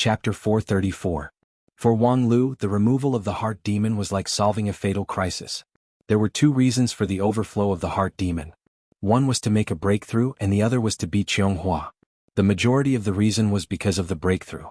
Chapter 434. For Wang Lu, the removal of the heart demon was like solving a fatal crisis. There were two reasons for the overflow of the heart demon. One was to make a breakthrough and the other was to beat Qianghua. The majority of the reason was because of the breakthrough.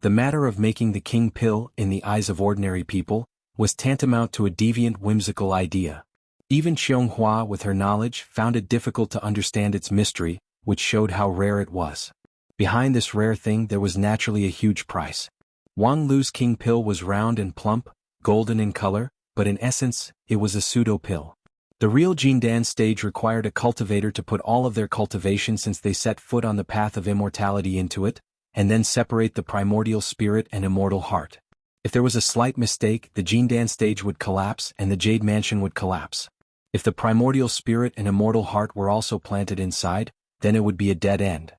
The matter of making the king pill, in the eyes of ordinary people, was tantamount to a deviant whimsical idea. Even Qianghua, with her knowledge, found it difficult to understand its mystery, which showed how rare it was. Behind this rare thing there was naturally a huge price. Wang Lu's king pill was round and plump, golden in color, but in essence, it was a pseudo-pill. The real Jindan stage required a cultivator to put all of their cultivation since they set foot on the path of immortality into it, and then separate the primordial spirit and immortal heart. If there was a slight mistake, the Jindan stage would collapse and the Jade Mansion would collapse. If the primordial spirit and immortal heart were also planted inside, then it would be a dead end.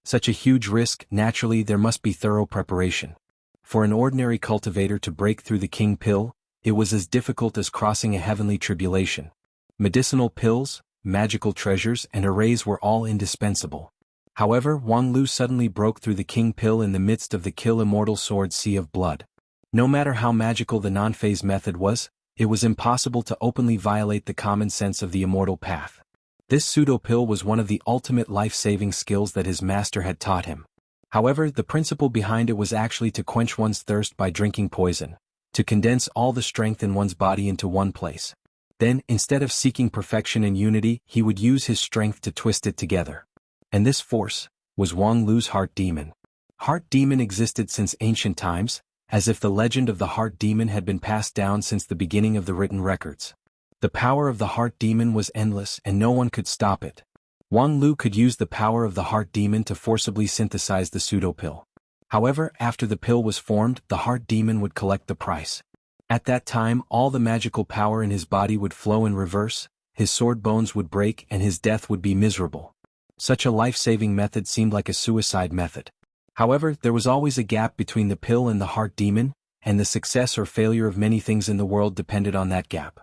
Such a huge risk, naturally there must be thorough preparation. For an ordinary cultivator to break through the king pill, it was as difficult as crossing a heavenly tribulation. Medicinal pills, magical treasures and arrays were all indispensable. However, Wang Lu suddenly broke through the king pill in the midst of the kill immortal sword sea of blood. No matter how magical the non-phase method was, it was impossible to openly violate the common sense of the immortal path. This pseudo-pill was one of the ultimate life-saving skills that his master had taught him. However, the principle behind it was actually to quench one's thirst by drinking poison, to condense all the strength in one's body into one place. Then, instead of seeking perfection and unity, he would use his strength to twist it together. And this force was Wang Lu's heart demon. Heart demon existed since ancient times, as if the legend of the heart demon had been passed down since the beginning of the written records. The power of the heart demon was endless and no one could stop it. Wang Lu could use the power of the heart demon to forcibly synthesize the pseudo-pill. However, after the pill was formed, the heart demon would collect the price. At that time, all the magical power in his body would flow in reverse, his sword bones would break and his death would be miserable. Such a life-saving method seemed like a suicide method. However, there was always a gap between the pill and the heart demon, and the success or failure of many things in the world depended on that gap.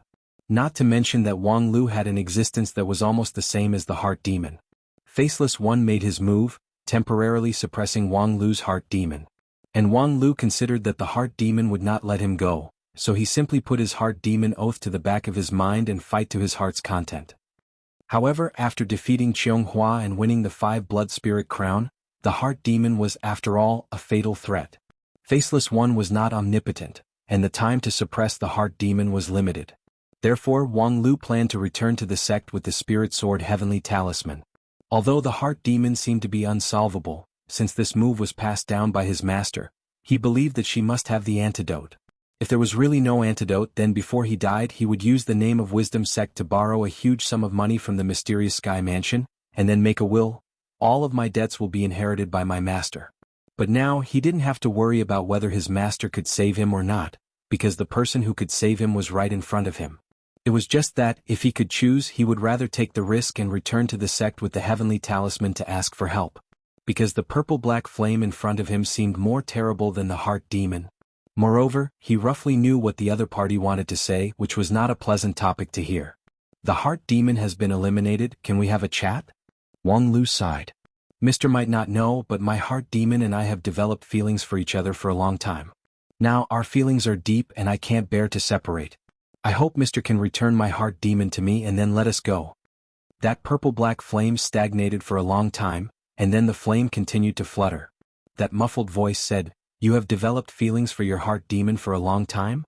Not to mention that Wang Lu had an existence that was almost the same as the heart demon. Faceless One made his move, temporarily suppressing Wang Lu's heart demon. And Wang Lu considered that the heart demon would not let him go, so he simply put his heart demon oath to the back of his mind and fight to his heart's content. However, after defeating Qianghua and winning the 5 blood spirit crown, the heart demon was, after all, a fatal threat. Faceless One was not omnipotent, and the time to suppress the heart demon was limited. Therefore, Wang Lu planned to return to the sect with the spirit sword heavenly talisman. Although the heart demon seemed to be unsolvable, since this move was passed down by his master, he believed that she must have the antidote. If there was really no antidote, then before he died he would use the name of Wisdom Sect to borrow a huge sum of money from the mysterious Sky Mansion, and then make a will. All of my debts will be inherited by my master. But now he didn't have to worry about whether his master could save him or not, because the person who could save him was right in front of him. It was just that, if he could choose, he would rather take the risk and return to the sect with the heavenly talisman to ask for help. Because the purple-black flame in front of him seemed more terrible than the heart demon. Moreover, he roughly knew what the other party wanted to say, which was not a pleasant topic to hear. The heart demon has been eliminated, can we have a chat? Wang Lu sighed. Mister might not know, but my heart demon and I have developed feelings for each other for a long time. Now our feelings are deep and I can't bear to separate. I hope Mister can return my heart demon to me and then let us go. That purple-black flame stagnated for a long time, and then the flame continued to flutter. That muffled voice said, "You have developed feelings for your heart demon for a long time?"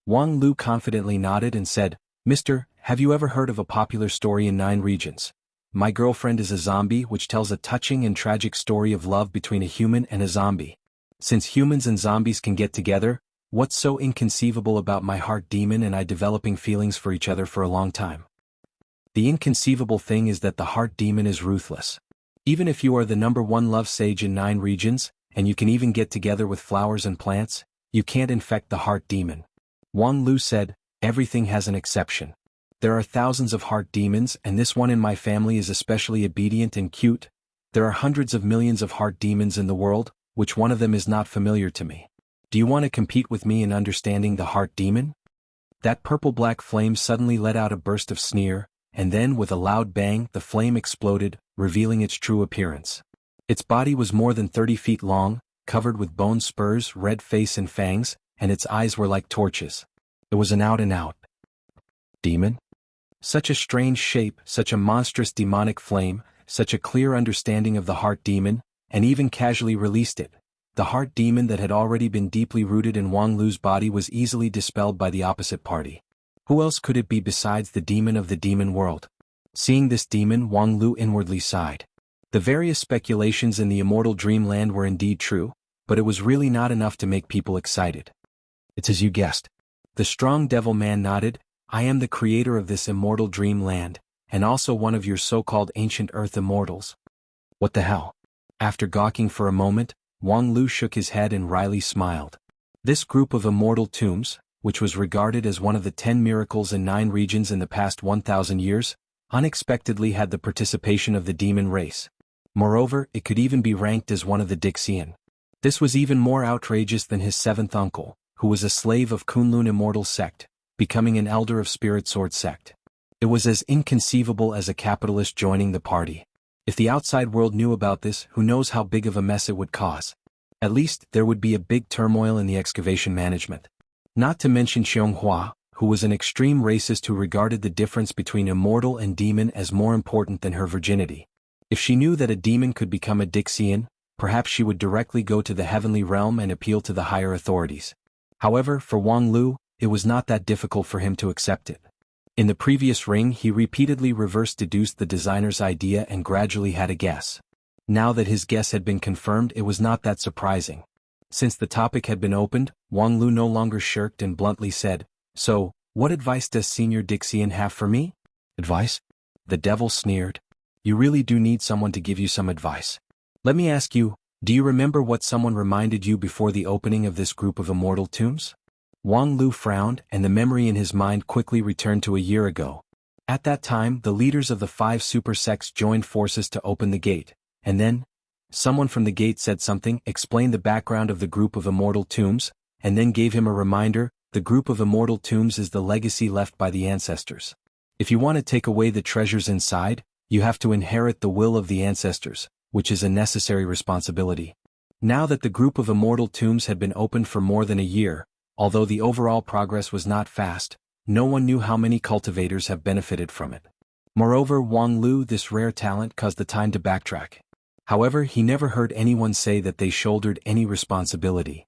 Wang Lu confidently nodded and said, "Mister, have you ever heard of a popular story in 9 regions? My girlfriend is a zombie, which tells a touching and tragic story of love between a human and a zombie. Since humans and zombies can get together, what's so inconceivable about my heart demon and I developing feelings for each other for a long time? The inconceivable thing is that the heart demon is ruthless. Even if you are the #1 love sage in 9 regions, and you can even get together with flowers and plants, you can't infect the heart demon." Wang Lu said, "Everything has an exception. There are thousands of heart demons and this one in my family is especially obedient and cute. There are hundreds of millions of heart demons in the world, which one of them is not familiar to me. Do you want to compete with me in understanding the heart demon?" That purple-black flame suddenly let out a burst of sneer, and then with a loud bang the flame exploded, revealing its true appearance. Its body was more than 30 feet long, covered with bone spurs, red face and fangs, and its eyes were like torches. It was an out-and-out demon? Such a strange shape, such a monstrous demonic flame, such a clear understanding of the heart demon, and even casually released it. The heart demon that had already been deeply rooted in Wang Lu's body was easily dispelled by the opposite party. Who else could it be besides the demon of the demon world? Seeing this demon, Wang Lu inwardly sighed. The various speculations in the immortal dreamland were indeed true, but it was really not enough to make people excited. It's as you guessed. The strong devil man nodded. I am the creator of this immortal dreamland, and also one of your so-called ancient earth immortals. What the hell? After gawking for a moment, Wang Lu shook his head and wryly smiled. This group of immortal tombs, which was regarded as one of the 10 miracles in 9 regions in the past 1,000 years, unexpectedly had the participation of the demon race. Moreover, it could even be ranked as one of the Dixian. This was even more outrageous than his 7th uncle, who was a slave of Kunlun immortal sect, becoming an elder of Spirit Sword sect. It was as inconceivable as a capitalist joining the party. If the outside world knew about this, who knows how big of a mess it would cause. At least, there would be a big turmoil in the excavation management. Not to mention Xianghua, who was an extreme racist who regarded the difference between immortal and demon as more important than her virginity. If she knew that a demon could become a Dixian, perhaps she would directly go to the heavenly realm and appeal to the higher authorities. However, for Wang Lu, it was not that difficult for him to accept it. In the previous ring, he repeatedly reverse-deduced the designer's idea and gradually had a guess. Now that his guess had been confirmed, it was not that surprising. Since the topic had been opened, Wang Lu no longer shirked and bluntly said, "So, what advice does Senior Dixian have for me?" "Advice?" The devil sneered. "You really do need someone to give you some advice. Let me ask you, do you remember what someone reminded you before the opening of this group of immortal tombs?" Wang Lu frowned, and the memory in his mind quickly returned to a year ago. At that time, the leaders of the 5 super sects joined forces to open the gate, and then, someone from the gate said something, explained the background of the group of immortal tombs, and then gave him a reminder. The group of immortal tombs is the legacy left by the ancestors. If you want to take away the treasures inside, you have to inherit the will of the ancestors, which is a necessary responsibility. Now that the group of immortal tombs had been opened for more than a year, although the overall progress was not fast, no one knew how many cultivators have benefited from it. Moreover, Wang Lu, this rare talent, caused the time to backtrack. However, he never heard anyone say that they shouldered any responsibility.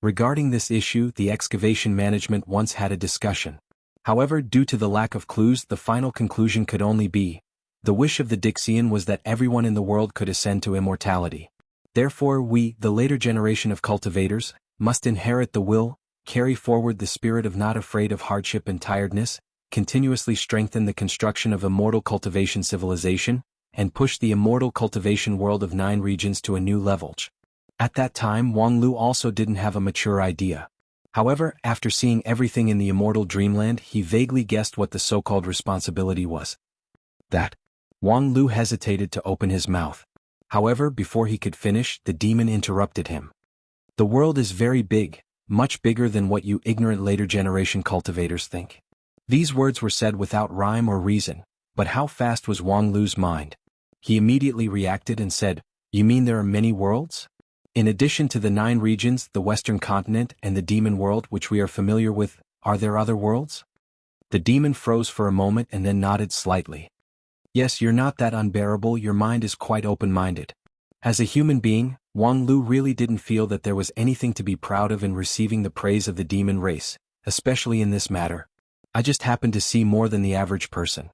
Regarding this issue, the excavation management once had a discussion. However, due to the lack of clues, the final conclusion could only be, the wish of the Dixian was that everyone in the world could ascend to immortality. Therefore we, the later generation of cultivators, must inherit the will, carry forward the spirit of not afraid of hardship and tiredness, continuously strengthen the construction of immortal cultivation civilization, and push the immortal cultivation world of 9 regions to a new level. At that time, Wang Lu also didn't have a mature idea. However, after seeing everything in the immortal dreamland, he vaguely guessed what the so-called responsibility was. That. Wang Lu hesitated to open his mouth. However, before he could finish, the demon interrupted him. The world is very big, much bigger than what you ignorant later generation cultivators think. These words were said without rhyme or reason, but how fast was Wang Lu's mind? He immediately reacted and said, "You mean there are many worlds? In addition to the 9 regions, the Western continent, and the demon world which we are familiar with, are there other worlds?" The demon froze for a moment and then nodded slightly. "Yes, you're not that unbearable, your mind is quite open-minded." As a human being, Wang Lu really didn't feel that there was anything to be proud of in receiving the praise of the demon race, especially in this matter. "I just happen to see more than the average person.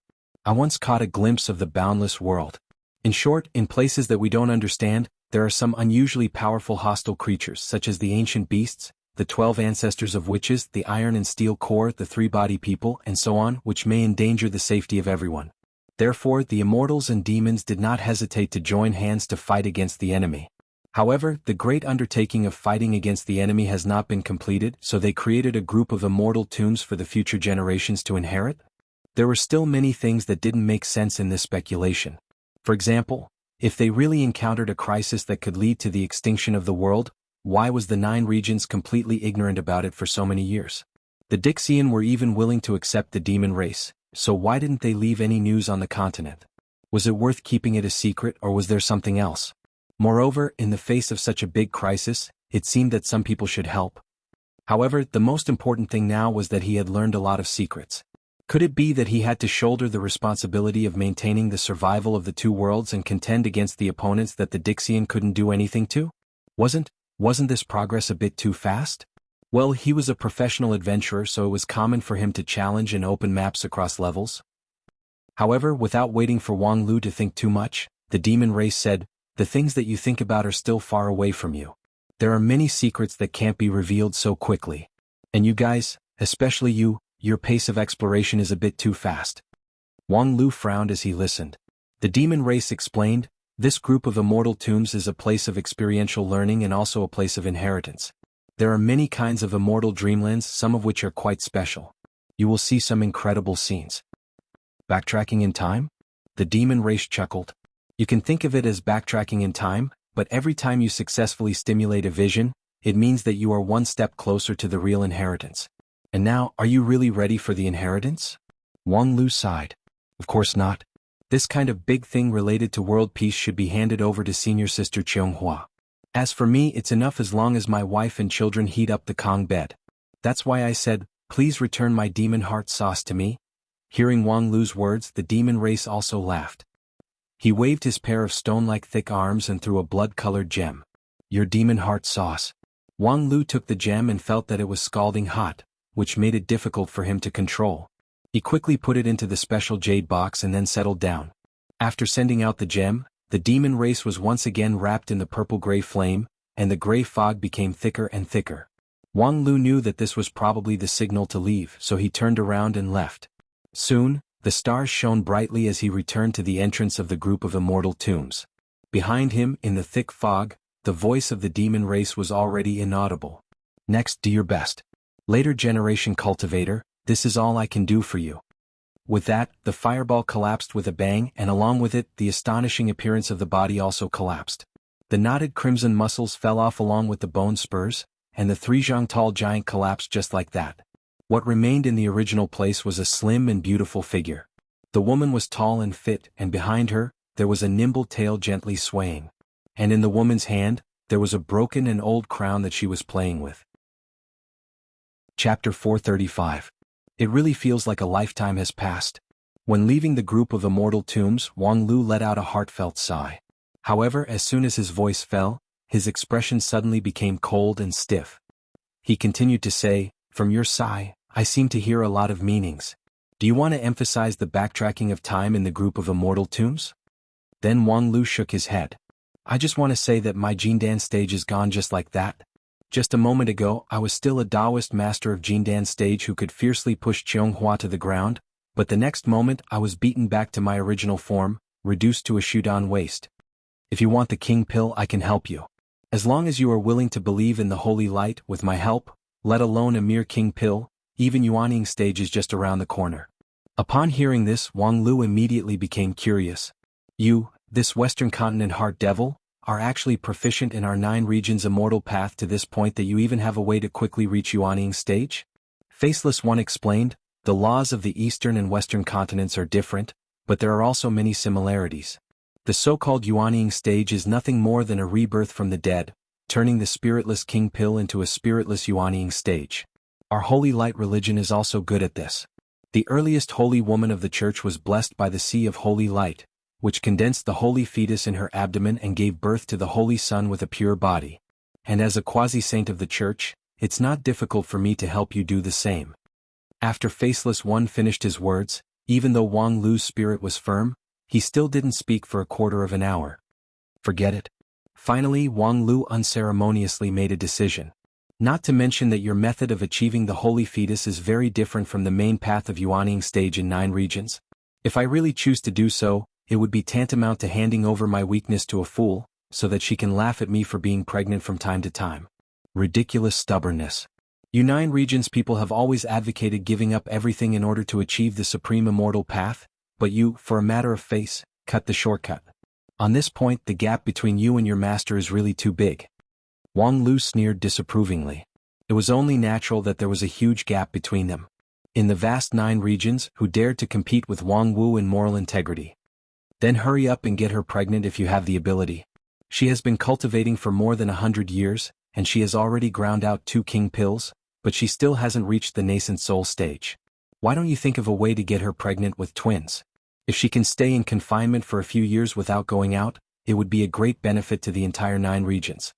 I once caught a glimpse of the boundless world. In short, in places that we don't understand, there are some unusually powerful hostile creatures such as the ancient beasts, the 12 ancestors of witches, the iron and steel core, the 3-body people, and so on, which may endanger the safety of everyone. Therefore, the immortals and demons did not hesitate to join hands to fight against the enemy. However, the great undertaking of fighting against the enemy has not been completed, so they created a group of immortal tombs for the future generations to inherit." There were still many things that didn't make sense in this speculation. For example, if they really encountered a crisis that could lead to the extinction of the world, why was the 9 regions completely ignorant about it for so many years? The Dixian were even willing to accept the demon race, so why didn't they leave any news on the continent? Was it worth keeping it a secret, or was there something else? Moreover, in the face of such a big crisis, it seemed that some people should help. However, the most important thing now was that he had learned a lot of secrets. Could it be that he had to shoulder the responsibility of maintaining the survival of the two worlds and contend against the opponents that the Dixian couldn't do anything to? Wasn't this progress a bit too fast? Well, he was a professional adventurer, so it was common for him to challenge and open maps across levels. However, without waiting for Wang Lu to think too much, the demon race said, "The things that you think about are still far away from you. There are many secrets that can't be revealed so quickly. And you guys, especially you, your pace of exploration is a bit too fast." Wang Lu frowned as he listened. The demon race explained, "This group of immortal tombs is a place of experiential learning and also a place of inheritance. There are many kinds of immortal dreamlands, some of which are quite special. You will see some incredible scenes." Backtracking in time? The demon race chuckled. You can think of it as backtracking in time, but every time you successfully stimulate a vision, it means that you are one step closer to the real inheritance. And now, are you really ready for the inheritance? Wang Lu sighed. Of course not. This kind of big thing related to world peace should be handed over to senior sister Cheonghua. As for me, it's enough as long as my wife and children heat up the Kong bed. That's why I said, please return my demon heart sauce to me. Hearing Wang Lu's words, the demon race also laughed. He waved his pair of stone-like thick arms and threw a blood-colored gem. Your demon heart sauce. Wang Lu took the gem and felt that it was scalding hot, which made it difficult for him to control. He quickly put it into the special jade box and then settled down. After sending out the gem, the demon race was once again wrapped in the purple-gray flame, and the gray fog became thicker and thicker. Wang Lu knew that this was probably the signal to leave, so he turned around and left. Soon, the stars shone brightly as he returned to the entrance of the group of immortal tombs. Behind him, in the thick fog, the voice of the demon race was already inaudible. Next, do your best. Later generation cultivator, this is all I can do for you. With that, the fireball collapsed with a bang, and along with it, the astonishing appearance of the body also collapsed. The knotted crimson muscles fell off along with the bone spurs, and the three-zhang-tall giant collapsed just like that. What remained in the original place was a slim and beautiful figure. The woman was tall and fit, and behind her, there was a nimble tail gently swaying. And in the woman's hand, there was a broken and old crown that she was playing with. Chapter 435. It really feels like a lifetime has passed. When leaving the group of immortal tombs, Wang Lu let out a heartfelt sigh. However, as soon as his voice fell, his expression suddenly became cold and stiff. He continued to say, "From your sigh, I seem to hear a lot of meanings. Do you want to emphasize the backtracking of time in the group of immortal tombs?" Then Wang Lu shook his head. "I just want to say that my Jindan stage is gone just like that. Just a moment ago, I was still a Taoist master of Jindan stage who could fiercely push Cheonghua to the ground, but the next moment I was beaten back to my original form, reduced to a Shudan waste. If you want the king pill, I can help you. As long as you are willing to believe in the holy light with my help, let alone a mere king pill, even Yuaning stage is just around the corner." Upon hearing this, Wang Lu immediately became curious. "You, this Western Continent heart devil, are actually proficient in our 9 regions immortal path to this point that you even have a way to quickly reach Yuaning stage?" Faceless One explained, "The laws of the Eastern and Western continents are different, but there are also many similarities. The so-called Yuaning stage is nothing more than a rebirth from the dead, turning the spiritless king pill into a spiritless Yuaning stage. Our holy light religion is also good at this. The earliest holy woman of the church was blessed by the sea of holy light, which condensed the holy fetus in her abdomen and gave birth to the holy son with a pure body. And as a quasi-saint of the church, it's not difficult for me to help you do the same." After Faceless One finished his words, even though Wang Lu's spirit was firm, he still didn't speak for a quarter of an hour. Forget it. Finally, Wang Lu unceremoniously made a decision. "Not to mention that your method of achieving the holy fetus is very different from the main path of Yuaning stage in 9 regions. If I really choose to do so, it would be tantamount to handing over my weakness to a fool, so that she can laugh at me for being pregnant from time to time. Ridiculous stubbornness. You 9 regions people have always advocated giving up everything in order to achieve the supreme immortal path, but you, for a matter of face, cut the shortcut. On this point, the gap between you and your master is really too big." Wang Lu sneered disapprovingly. It was only natural that there was a huge gap between them. In the vast 9 regions, who dared to compete with Wang Wu in moral integrity? Then hurry up and get her pregnant if you have the ability. She has been cultivating for more than 100 years, and she has already ground out 2 king pills, but she still hasn't reached the nascent soul stage. Why don't you think of a way to get her pregnant with twins? If she can stay in confinement for a few years without going out, it would be a great benefit to the entire 9 regions.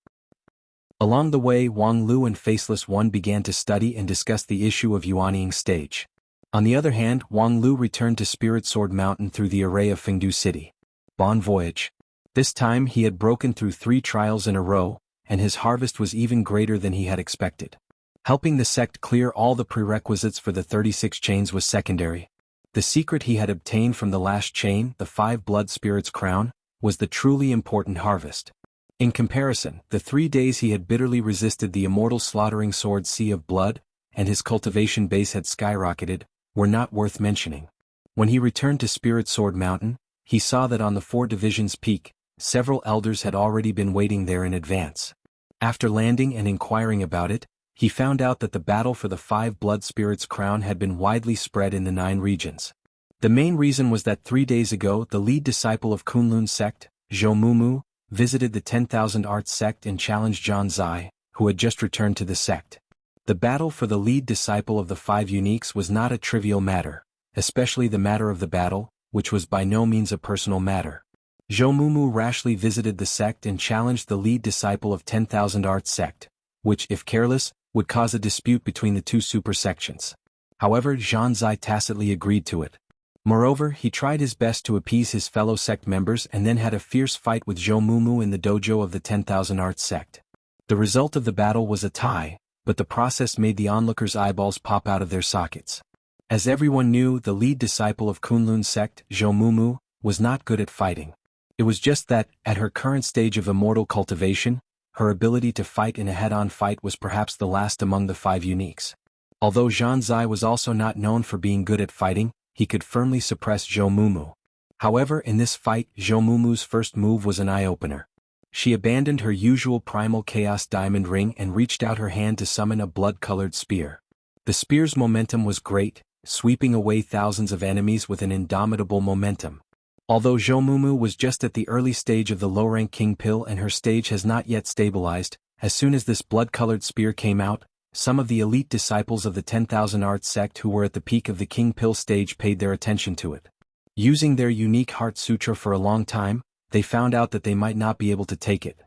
Along the way, Wang Lu and Faceless One began to study and discuss the issue of Yuanying stage. On the other hand, Wang Lu returned to Spirit Sword Mountain through the array of Fengdu City. Bon voyage. This time he had broken through 3 trials in a row, and his harvest was even greater than he had expected. Helping the sect clear all the prerequisites for the 36 chains was secondary. The secret he had obtained from the last chain, the 5 blood spirits crown, was the truly important harvest. In comparison, the 3 days he had bitterly resisted the immortal slaughtering sword sea of blood, and his cultivation base had skyrocketed, were not worth mentioning. When he returned to Spirit Sword Mountain, he saw that on the 4 divisions peak, several elders had already been waiting there in advance. After landing and inquiring about it, he found out that the battle for the 5 blood spirits crown had been widely spread in the 9 regions. The main reason was that 3 days ago the lead disciple of Kunlun sect, Zhou Mumu, visited the 10,000 Arts sect and challenged Zhan Zai, who had just returned to the sect. The battle for the lead disciple of the 5 uniques was not a trivial matter, especially the matter of the battle, which was by no means a personal matter. Zhou Mumu rashly visited the sect and challenged the lead disciple of 10,000 Arts sect, which, if careless, would cause a dispute between the 2 super sections. However, Zhan Zai tacitly agreed to it. Moreover, he tried his best to appease his fellow sect members and then had a fierce fight with Zhou Mumu in the dojo of the 10,000 Arts sect. The result of the battle was a tie, but the process made the onlookers' eyeballs pop out of their sockets. As everyone knew, the lead disciple of Kunlun sect, Zhou Mumu, was not good at fighting. It was just that, at her current stage of immortal cultivation, her ability to fight in a head-on fight was perhaps the last among the 5 uniques. Although Zhan Zai was also not known for being good at fighting, he could firmly suppress Zhou Mumu. However, in this fight, Zhou Mumu's first move was an eye-opener. She abandoned her usual primal chaos diamond ring and reached out her hand to summon a blood-colored spear. The spear's momentum was great, sweeping away thousands of enemies with an indomitable momentum. Although Zhou Mumu was just at the early stage of the low-rank King Pill and her stage has not yet stabilized, as soon as this blood-colored spear came out, some of the elite disciples of the 10,000 Arts sect who were at the peak of the King Pill stage paid their attention to it. Using their unique Heart Sutra for a long time, they found out that they might not be able to take it.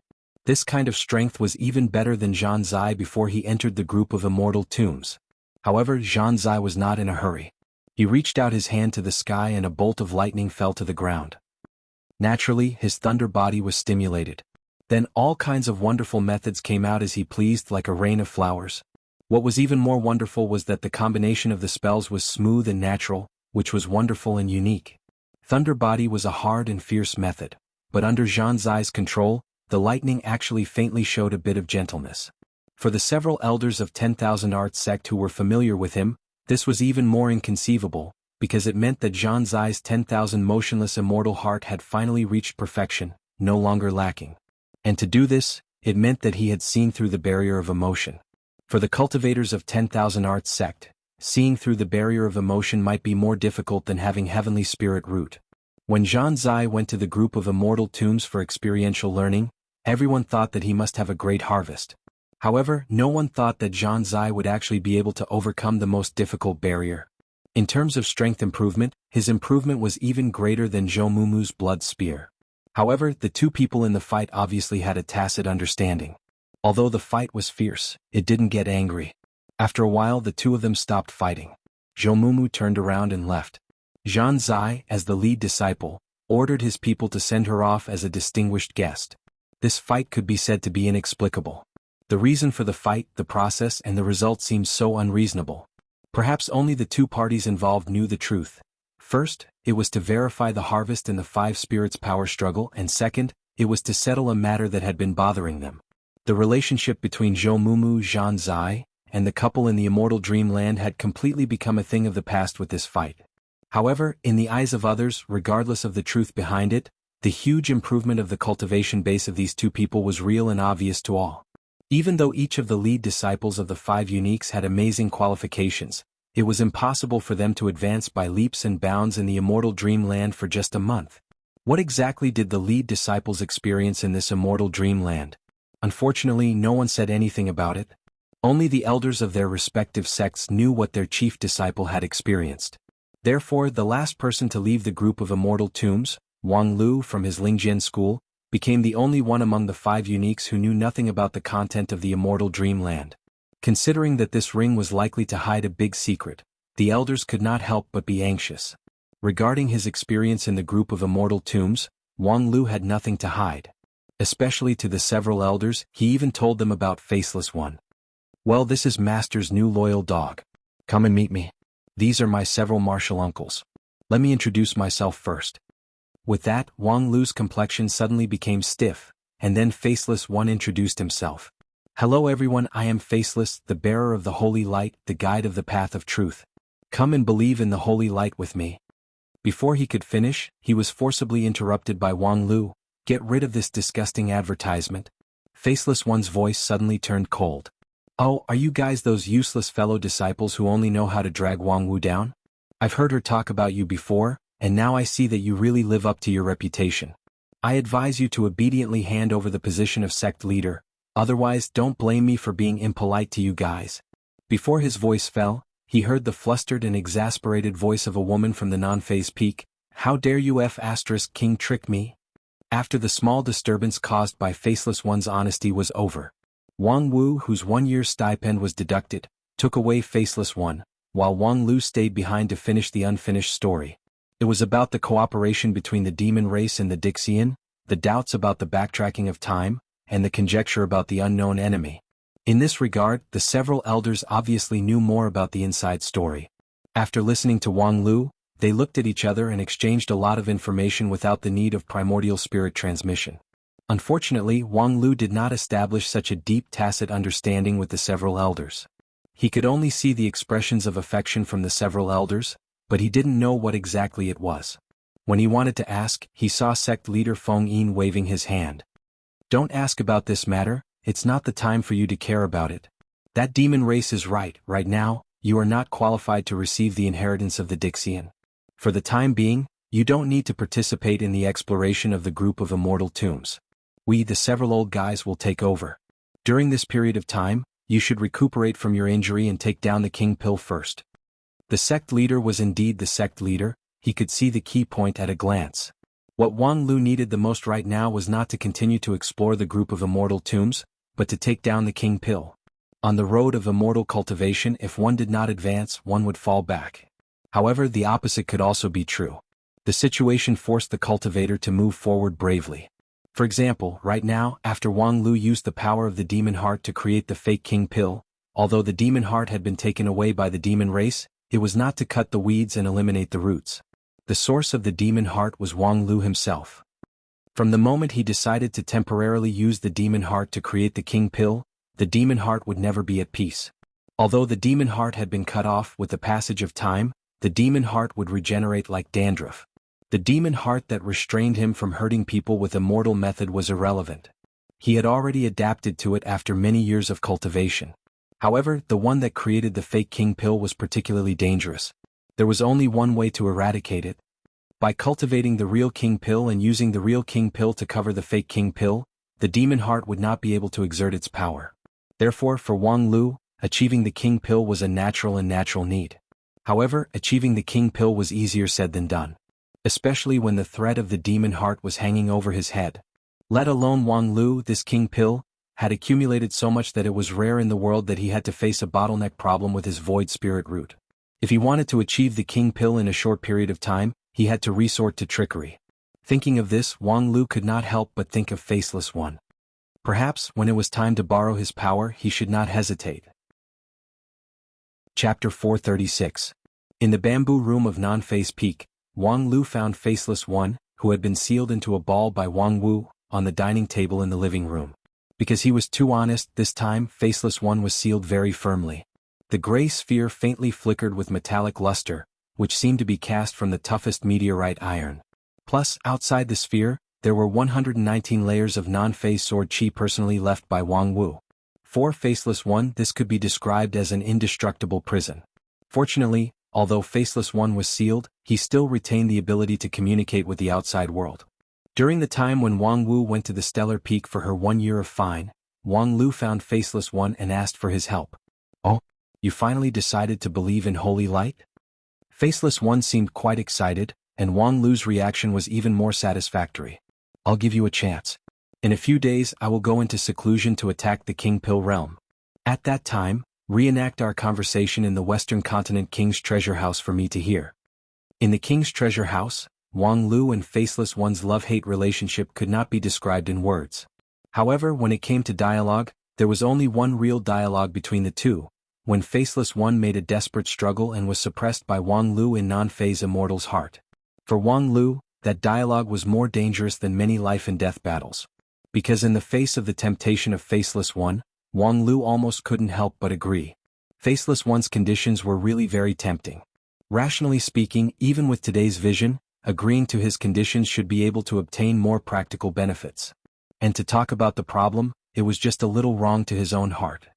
This kind of strength was even better than Zhan Zai before he entered the group of immortal tombs. However, Zhan Zai was not in a hurry. He reached out his hand to the sky and a bolt of lightning fell to the ground. Naturally, his thunder body was stimulated. Then all kinds of wonderful methods came out as he pleased like a rain of flowers. What was even more wonderful was that the combination of the spells was smooth and natural, which was wonderful and unique. Thunder body was a hard and fierce method, but under Zhan Zai's control, the lightning actually faintly showed a bit of gentleness. For the several elders of 10,000 Arts sect who were familiar with him, this was even more inconceivable, because it meant that Zhan Zai's 10,000 motionless immortal heart had finally reached perfection, no longer lacking. And to do this, it meant that he had seen through the barrier of emotion. For the cultivators of 10,000 Arts sect, seeing through the barrier of emotion might be more difficult than having heavenly spirit root. When Zhan Zai went to the group of immortal tombs for experiential learning, everyone thought that he must have a great harvest. However, no one thought that Zhan Zai would actually be able to overcome the most difficult barrier. In terms of strength improvement, his improvement was even greater than Zhou Mumu's blood spear. However, the 2 people in the fight obviously had a tacit understanding. Although the fight was fierce, it didn't get angry. After a while the 2 of them stopped fighting. Zhou Mumu turned around and left. Zhan Zai, as the lead disciple, ordered his people to send her off as a distinguished guest. This fight could be said to be inexplicable. The reason for the fight, the process and the result seemed so unreasonable. Perhaps only the 2 parties involved knew the truth. First, it was to verify the harvest in the 5 spirits power struggle, and second, it was to settle a matter that had been bothering them. The relationship between Zhou Mumu, Zhan Zai, and the couple in the immortal dreamland had completely become a thing of the past with this fight. However, in the eyes of others, regardless of the truth behind it, the huge improvement of the cultivation base of these 2 people was real and obvious to all. Even though each of the lead disciples of the 5 uniques had amazing qualifications, it was impossible for them to advance by leaps and bounds in the immortal dreamland for just a month. What exactly did the lead disciples experience in this immortal dreamland? Unfortunately, no one said anything about it. Only the elders of their respective sects knew what their chief disciple had experienced. Therefore, the last person to leave the group of immortal tombs, Wang Lu from his Lingjian school, became the only one among the 5 uniques who knew nothing about the content of the immortal dreamland. Considering that this ring was likely to hide a big secret, the elders could not help but be anxious. Regarding his experience in the group of immortal tombs, Wang Lu had nothing to hide. Especially to the several elders, he even told them about Faceless One. Well, this is Master's new loyal dog. Come and meet me. These are my several martial uncles. Let me introduce myself first. With that, Wang Lu's complexion suddenly became stiff, and then Faceless One introduced himself. Hello everyone, I am Faceless, the bearer of the holy light, the guide of the path of truth. Come and believe in the holy light with me. Before he could finish, he was forcibly interrupted by Wang Lu. Get rid of this disgusting advertisement. Faceless One's voice suddenly turned cold. Oh, are you guys those useless fellow disciples who only know how to drag Wang Wu down? I've heard her talk about you before, and now I see that you really live up to your reputation. I advise you to obediently hand over the position of sect leader, otherwise don't blame me for being impolite to you guys. Before his voice fell, he heard the flustered and exasperated voice of a woman from the non-phase peak. How dare you King trick me? After the small disturbance caused by Faceless One's honesty was over, Wang Wu, whose 1-year stipend was deducted, took away Faceless One, while Wang Lu stayed behind to finish the unfinished story. It was about the cooperation between the demon race and the Dixian, the doubts about the backtracking of time, and the conjecture about the unknown enemy. In this regard, the several elders obviously knew more about the inside story. After listening to Wang Lu, they looked at each other and exchanged a lot of information without the need of primordial spirit transmission. Unfortunately, Wang Lu did not establish such a deep tacit understanding with the several elders. He could only see the expressions of affection from the several elders, but he didn't know what exactly it was. When he wanted to ask, he saw sect leader Feng Yin waving his hand. Don't ask about this matter, it's not the time for you to care about it. That demon race is right now, you are not qualified to receive the inheritance of the Dixian. For the time being, you don't need to participate in the exploration of the group of immortal tombs. We, the several old guys, will take over. During this period of time, you should recuperate from your injury and take down the king pill first. The sect leader was indeed the sect leader, he could see the key point at a glance. What Wang Lu needed the most right now was not to continue to explore the group of immortal tombs, but to take down the king pill. On the road of immortal cultivation, if one did not advance, one would fall back. However, the opposite could also be true. The situation forced the cultivator to move forward bravely. For example, right now, after Wang Lu used the power of the demon heart to create the fake king pill, although the demon heart had been taken away by the demon race, it was not to cut the weeds and eliminate the roots. The source of the demon heart was Wang Lu himself. From the moment he decided to temporarily use the demon heart to create the king pill, the demon heart would never be at peace. Although the demon heart had been cut off with the passage of time, the demon heart would regenerate like dandruff. The demon heart that restrained him from hurting people with a mortal method was irrelevant. He had already adapted to it after many years of cultivation. However, the one that created the fake king pill was particularly dangerous. There was only one way to eradicate it. By cultivating the real king pill and using the real king pill to cover the fake king pill, the demon heart would not be able to exert its power. Therefore, for Wang Lu, achieving the king pill was a natural need. However, achieving the king pill was easier said than done. Especially when the threat of the demon heart was hanging over his head. Let alone Wang Lu, this king pill had accumulated so much that it was rare in the world that he had to face a bottleneck problem with his void spirit root. If he wanted to achieve the king pill in a short period of time, he had to resort to trickery. Thinking of this, Wang Lu could not help but think of Faceless One. Perhaps, when it was time to borrow his power, he should not hesitate. Chapter 436. In the bamboo room of Non-Phase Peak, Wang Lu found Faceless One, who had been sealed into a ball by Wang Wu, on the dining table in the living room. Because he was too honest, this time Faceless One was sealed very firmly. The gray sphere faintly flickered with metallic luster, which seemed to be cast from the toughest meteorite iron. Plus, outside the sphere, there were 119 layers of non-phase sword chi personally left by Wang Wu. For Faceless One, this could be described as an indestructible prison. Fortunately, although Faceless One was sealed, he still retained the ability to communicate with the outside world. During the time when Wang Wu went to the stellar peak for her 1 year of fine, Wang Lu found Faceless One and asked for his help. "Oh, you finally decided to believe in holy light?" Faceless One seemed quite excited, and Wang Lu's reaction was even more satisfactory. "I'll give you a chance. In a few days I will go into seclusion to attack the King Pill realm. At that time, reenact our conversation in the Western Continent King's treasure house for me to hear." In the King's treasure house, Wang Lu and Faceless One's love-hate relationship could not be described in words. However, when it came to dialogue, there was only one real dialogue between the two, when Faceless One made a desperate struggle and was suppressed by Wang Lu in non-phase Immortal's heart. For Wang Lu, that dialogue was more dangerous than many life-and-death battles. Because in the face of the temptation of Faceless One, Wang Lu almost couldn't help but agree. Faceless One's conditions were really very tempting. Rationally speaking, even with today's vision, agreeing to his conditions should be able to obtain more practical benefits. And to talk about the problem, it was just a little wrong to his own heart.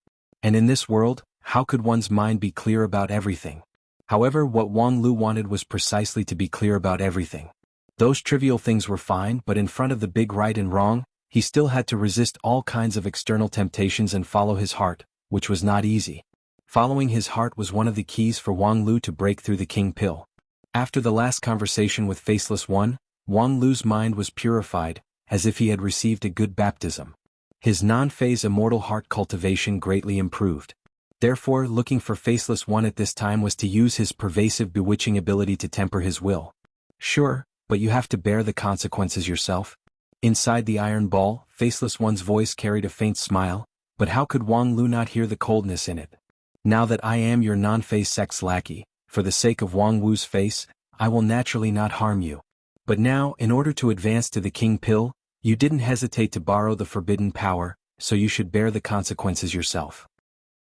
And in this world, how could one's mind be clear about everything? However, what Wang Lu wanted was precisely to be clear about everything. Those trivial things were fine, but in front of the big right and wrong, he still had to resist all kinds of external temptations and follow his heart, which was not easy. Following his heart was one of the keys for Wang Lu to break through the King Pill. After the last conversation with Faceless One, Wang Lu's mind was purified, as if he had received a good baptism. His non-phase immortal heart cultivation greatly improved. Therefore, looking for Faceless One at this time was to use his pervasive bewitching ability to temper his will. "Sure, but you have to bear the consequences yourself." Inside the iron ball, Faceless One's voice carried a faint smile, but how could Wang Lu not hear the coldness in it? "Now that I am your non-phase sex lackey, for the sake of Wang Wu's face, I will naturally not harm you. But now, in order to advance to the King Pill, you didn't hesitate to borrow the forbidden power, so you should bear the consequences yourself.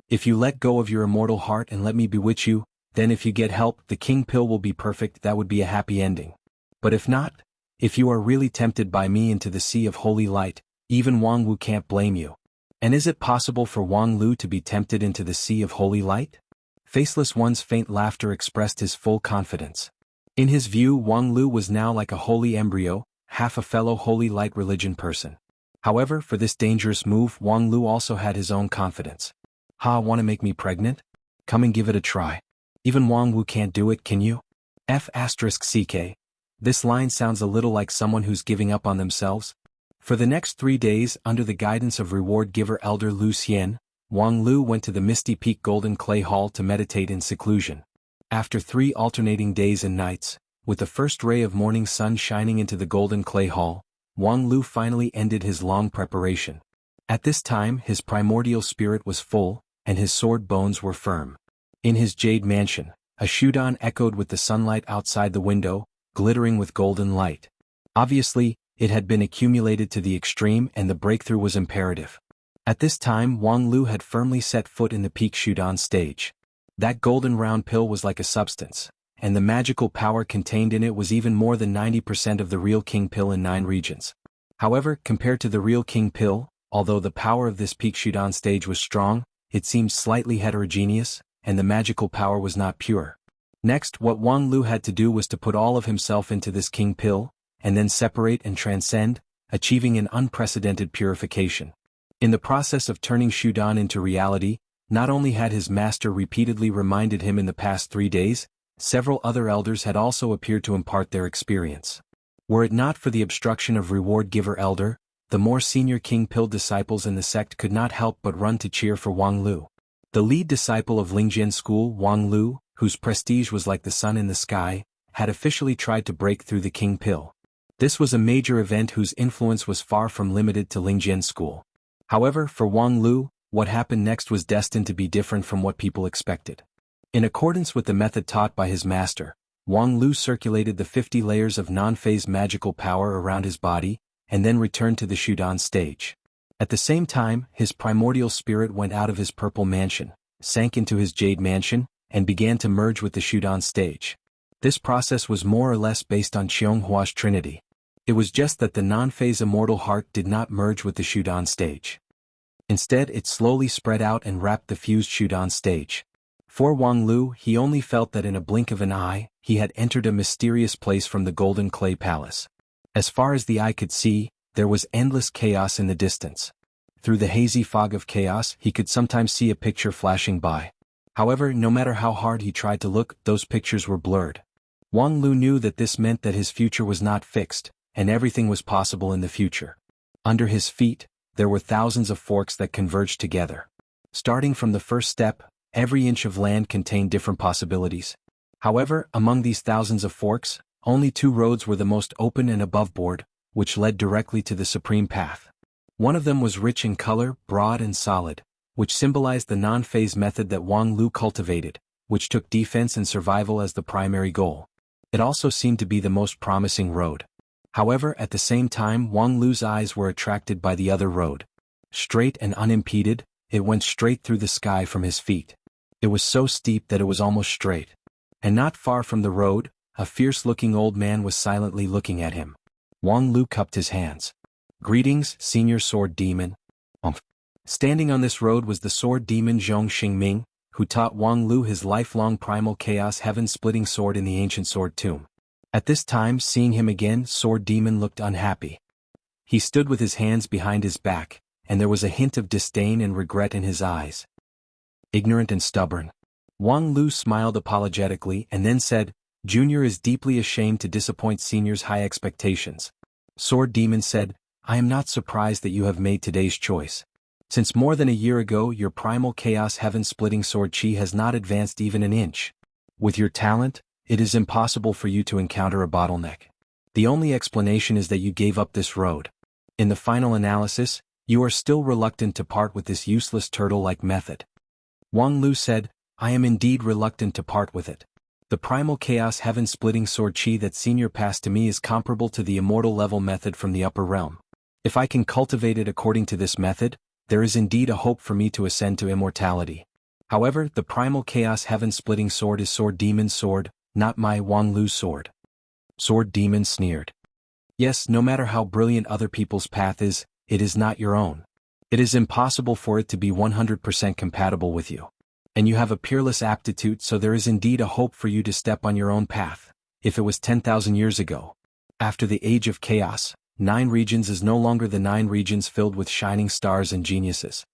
If you let go of your immortal heart and let me bewitch you, then if you get help, the King Pill will be perfect. That would be a happy ending. But if not, if you are really tempted by me into the sea of holy light, even Wang Wu can't blame you." And is it possible for Wang Lu to be tempted into the sea of holy light? Faceless One's faint laughter expressed his full confidence. In his view, Wang Lu was now like a holy embryo, half a fellow holy light religion person. However, for this dangerous move, Wang Lu also had his own confidence. "Ha, wanna make me pregnant? Come and give it a try. Even Wang Wu can't do it, can you?" F***ck. This line sounds a little like someone who's giving up on themselves. For the next 3 days, under the guidance of reward giver Elder Lu Xian, Wang Lu went to the Misty Peak Golden Clay Hall to meditate in seclusion. After 3 alternating days and nights, with the first ray of morning sun shining into the Golden Clay Hall, Wang Lu finally ended his long preparation. At this time, his primordial spirit was full, and his sword bones were firm. In his jade mansion, a shudan echoed with the sunlight outside the window, glittering with golden light. Obviously, it had been accumulated to the extreme and the breakthrough was imperative. At this time, Wang Lu had firmly set foot in the peak shudan stage. That golden round pill was like a substance, and the magical power contained in it was even more than 90% of the real King Pill in 9 regions. However, compared to the real King Pill, although the power of this peak shudan stage was strong, it seemed slightly heterogeneous, and the magical power was not pure. Next, what Wang Lu had to do was to put all of himself into this King Pill, and then separate and transcend, achieving an unprecedented purification. In the process of turning shudan into reality, not only had his master repeatedly reminded him in the past 3 days, several other elders had also appeared to impart their experience. Were it not for the obstruction of reward giver elder, the more senior King Pill disciples in the sect could not help but run to cheer for Wang Lu. The lead disciple of Lingjian school, Wang Lu, whose prestige was like the sun in the sky, had officially tried to break through the King Pill. This was a major event whose influence was far from limited to Lingjian school. However, for Wang Lu, what happened next was destined to be different from what people expected. In accordance with the method taught by his master, Wang Lu circulated the 50 layers of non-phase magical power around his body, and then returned to the shudan stage. At the same time, his primordial spirit went out of his purple mansion, sank into his jade mansion, and began to merge with the shudan stage. This process was more or less based on Qionghua's trinity. It was just that the non-phase immortal heart did not merge with the shudan stage. Instead, it slowly spread out and wrapped the fused shudan stage. For Wang Lu, he only felt that in a blink of an eye, he had entered a mysterious place from the Golden Clay Palace. As far as the eye could see, there was endless chaos in the distance. Through the hazy fog of chaos, he could sometimes see a picture flashing by. However, no matter how hard he tried to look, those pictures were blurred. Wang Lu knew that this meant that his future was not fixed, and everything was possible in the future. Under his feet, there were thousands of forks that converged together. Starting from the first step, every inch of land contained different possibilities. However, among these thousands of forks, only 2 roads were the most open and aboveboard, which led directly to the supreme path. One of them was rich in color, broad and solid, which symbolized the non-phase method that Wang Lu cultivated, which took defense and survival as the primary goal. It also seemed to be the most promising road. However, at the same time, Wang Lu's eyes were attracted by the other road. Straight and unimpeded, it went straight through the sky from his feet. It was so steep that it was almost straight. And not far from the road, a fierce-looking old man was silently looking at him. Wang Lu cupped his hands. "Greetings, Senior Sword Demon." Standing on this road was the sword demon Zhong Xingming, who taught Wang Lu his lifelong primal chaos heaven-splitting sword in the ancient sword tomb. At this time, seeing him again, Sword Demon looked unhappy. He stood with his hands behind his back, and there was a hint of disdain and regret in his eyes. "Ignorant and stubborn." Wang Lu smiled apologetically and then said, "Junior is deeply ashamed to disappoint Senior's high expectations." Sword Demon said, "I am not surprised that you have made today's choice. Since more than a year ago, your primal chaos heaven-splitting sword chi has not advanced even an inch. With your talent, it is impossible for you to encounter a bottleneck. The only explanation is that you gave up this road. In the final analysis, you are still reluctant to part with this useless turtle-like method." Wang Lu said, "I am indeed reluctant to part with it. The primal chaos heaven-splitting sword chi that Senior passed to me is comparable to the immortal level method from the upper realm. If I can cultivate it according to this method, there is indeed a hope for me to ascend to immortality. However, the primal chaos heaven-splitting sword is Sword Demon's sword, not my Wang Lu's sword." Sword Demon sneered. "Yes, no matter how brilliant other people's path is, it is not your own. It is impossible for it to be 100% compatible with you. And you have a peerless aptitude, so there is indeed a hope for you to step on your own path. If it was 10,000 years ago, after the age of chaos, 9 regions is no longer the 9 regions filled with shining stars and geniuses.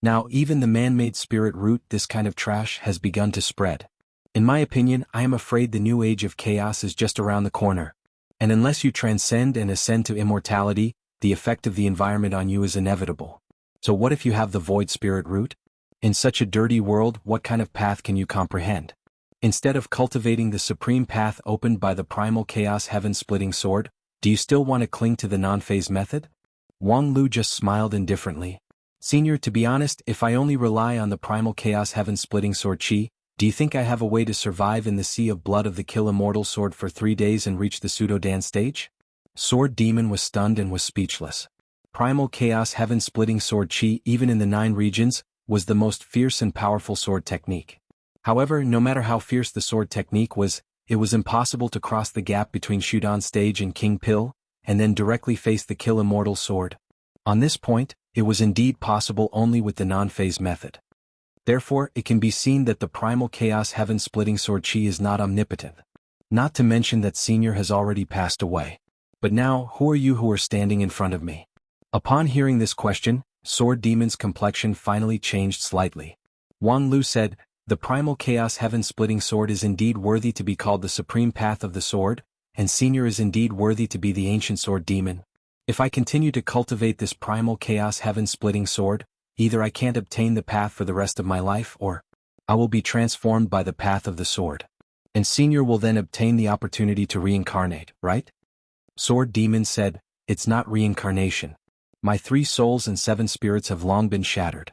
Now even the man-made spirit root, this kind of trash has begun to spread. In my opinion, I am afraid the new age of chaos is just around the corner. And unless you transcend and ascend to immortality, the effect of the environment on you is inevitable. So what if you have the void spirit root? In such a dirty world, what kind of path can you comprehend? Instead of cultivating the supreme path opened by the primal chaos heaven-splitting sword, do you still want to cling to the non-phase method?" Wang Lu just smiled indifferently. "Senior, to be honest, if I only rely on the primal chaos heaven-splitting sword chi, do you think I have a way to survive in the sea of blood of the kill immortal sword for 3 days and reach the pseudo-Dan stage?" Sword Demon was stunned and was speechless. Primal chaos heaven-splitting sword chi, even in the 9 regions, was the most fierce and powerful sword technique. However, no matter how fierce the sword technique was, it was impossible to cross the gap between Shudan stage and King Pill, and then directly face the kill immortal sword. On this point, it was indeed possible only with the non-phase method. Therefore, it can be seen that the primal chaos heaven-splitting sword chi is not omnipotent. Not to mention that Senior has already passed away. But now, who are you who are standing in front of me? Upon hearing this question, Sword Demon's complexion finally changed slightly. Wang Lu said, "The primal chaos heaven-splitting sword is indeed worthy to be called the supreme path of the sword, and Senior is indeed worthy to be the ancient sword demon. If I continue to cultivate this primal chaos heaven-splitting sword, either I can't obtain the path for the rest of my life, or I will be transformed by the path of the sword. And Senior will then obtain the opportunity to reincarnate, right?" Sword Demon said, "It's not reincarnation. My 3 souls and 7 spirits have long been shattered.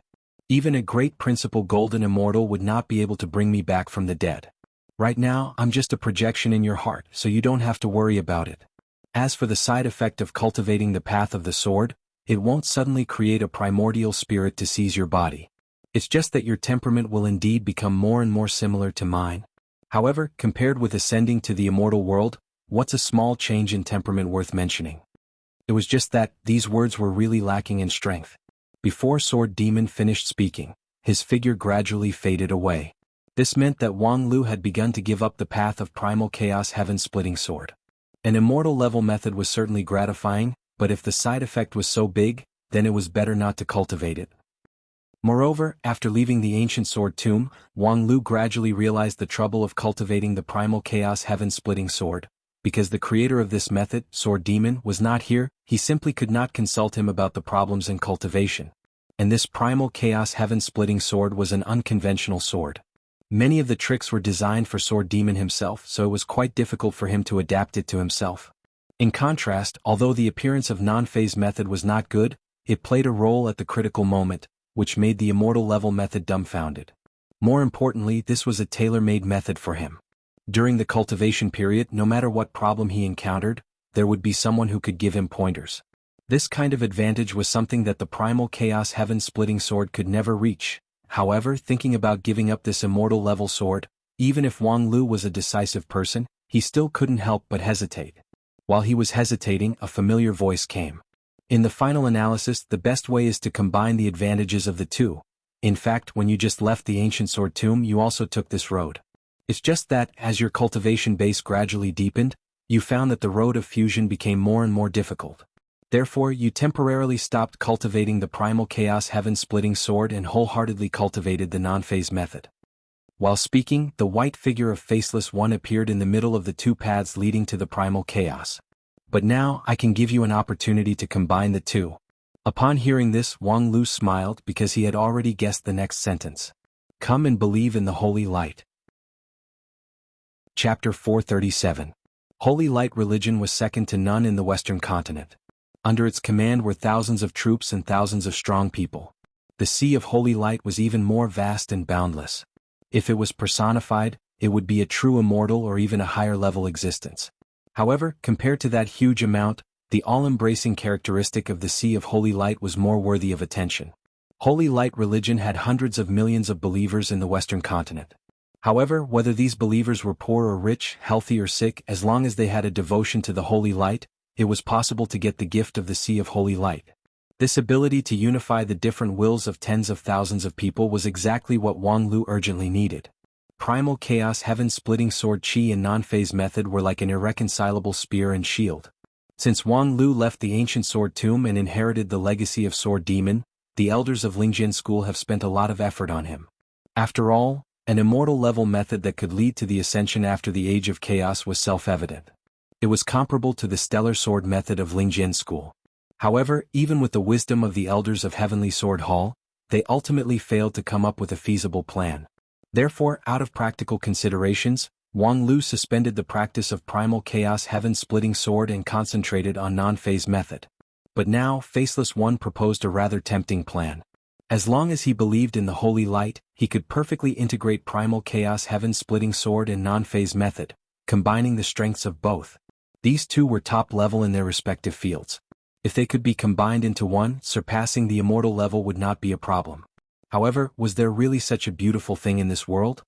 Even a great principal golden immortal would not be able to bring me back from the dead. Right now, I'm just a projection in your heart, so you don't have to worry about it. As for the side effect of cultivating the path of the sword, it won't suddenly create a primordial spirit to seize your body. It's just that your temperament will indeed become more and more similar to mine. However, compared with ascending to the immortal world, what's a small change in temperament worth mentioning?" It was just that these words were really lacking in strength. Before Sword Demon finished speaking, his figure gradually faded away. This meant that Wang Lu had begun to give up the path of primal chaos heaven-splitting sword. An immortal level method was certainly gratifying, but if the side effect was so big, then it was better not to cultivate it. Moreover, after leaving the ancient sword tomb, Wang Lu gradually realized the trouble of cultivating the primal chaos heaven-splitting sword. Because the creator of this method, Sword Demon, was not here, he simply could not consult him about the problems in cultivation. And this primal chaos heaven-splitting sword was an unconventional sword. Many of the tricks were designed for Sword Demon himself, so it was quite difficult for him to adapt it to himself. In contrast, although the appearance of non-phase method was not good, it played a role at the critical moment, which made the immortal level method dumbfounded. More importantly, this was a tailor-made method for him. During the cultivation period, no matter what problem he encountered, there would be someone who could give him pointers. This kind of advantage was something that the primal chaos heaven-splitting sword could never reach. However, thinking about giving up this immortal level sword, even if Wang Lu was a decisive person, he still couldn't help but hesitate. While he was hesitating, a familiar voice came. In the final analysis, the best way is to combine the advantages of the two. In fact, when you just left the ancient sword tomb, you also took this road. It's just that, as your cultivation base gradually deepened, you found that the road of fusion became more and more difficult. Therefore, you temporarily stopped cultivating the primal chaos heaven-splitting sword and wholeheartedly cultivated the non-phase method. While speaking, the white figure of Faceless One appeared in the middle of the two paths leading to the primal chaos. But now, I can give you an opportunity to combine the two. Upon hearing this, Wang Lu smiled because he had already guessed the next sentence. Come and believe in the holy light. Chapter 437. Holy Light religion was second to none in the Western continent. Under its command were thousands of troops and thousands of strong people. The Sea of Holy Light was even more vast and boundless. If it was personified, it would be a true immortal or even a higher-level existence. However, compared to that huge amount, the all-embracing characteristic of the Sea of Holy Light was more worthy of attention. Holy Light religion had hundreds of millions of believers in the Western continent. However, whether these believers were poor or rich, healthy or sick, as long as they had a devotion to the Holy Light, it was possible to get the gift of the Sea of Holy Light. This ability to unify the different wills of tens of thousands of people was exactly what Wang Lu urgently needed. Primal Chaos Heaven-Splitting Sword Qi and non-phase method were like an irreconcilable spear and shield. Since Wang Lu left the ancient sword tomb and inherited the legacy of Sword Demon, the elders of Lingjian School have spent a lot of effort on him. After all, an immortal level method that could lead to the ascension after the Age of Chaos was self-evident. It was comparable to the stellar sword method of Lingjian School. However, even with the wisdom of the elders of Heavenly Sword Hall, they ultimately failed to come up with a feasible plan. Therefore, out of practical considerations, Wang Lu suspended the practice of Primal Chaos Heaven-Splitting Sword and concentrated on non-phase method. But now, Faceless One proposed a rather tempting plan. As long as he believed in the Holy Light, he could perfectly integrate Primal Chaos Heaven-Splitting Sword and non-phase method, combining the strengths of both. These two were top level in their respective fields. If they could be combined into one, surpassing the immortal level would not be a problem. However, was there really such a beautiful thing in this world?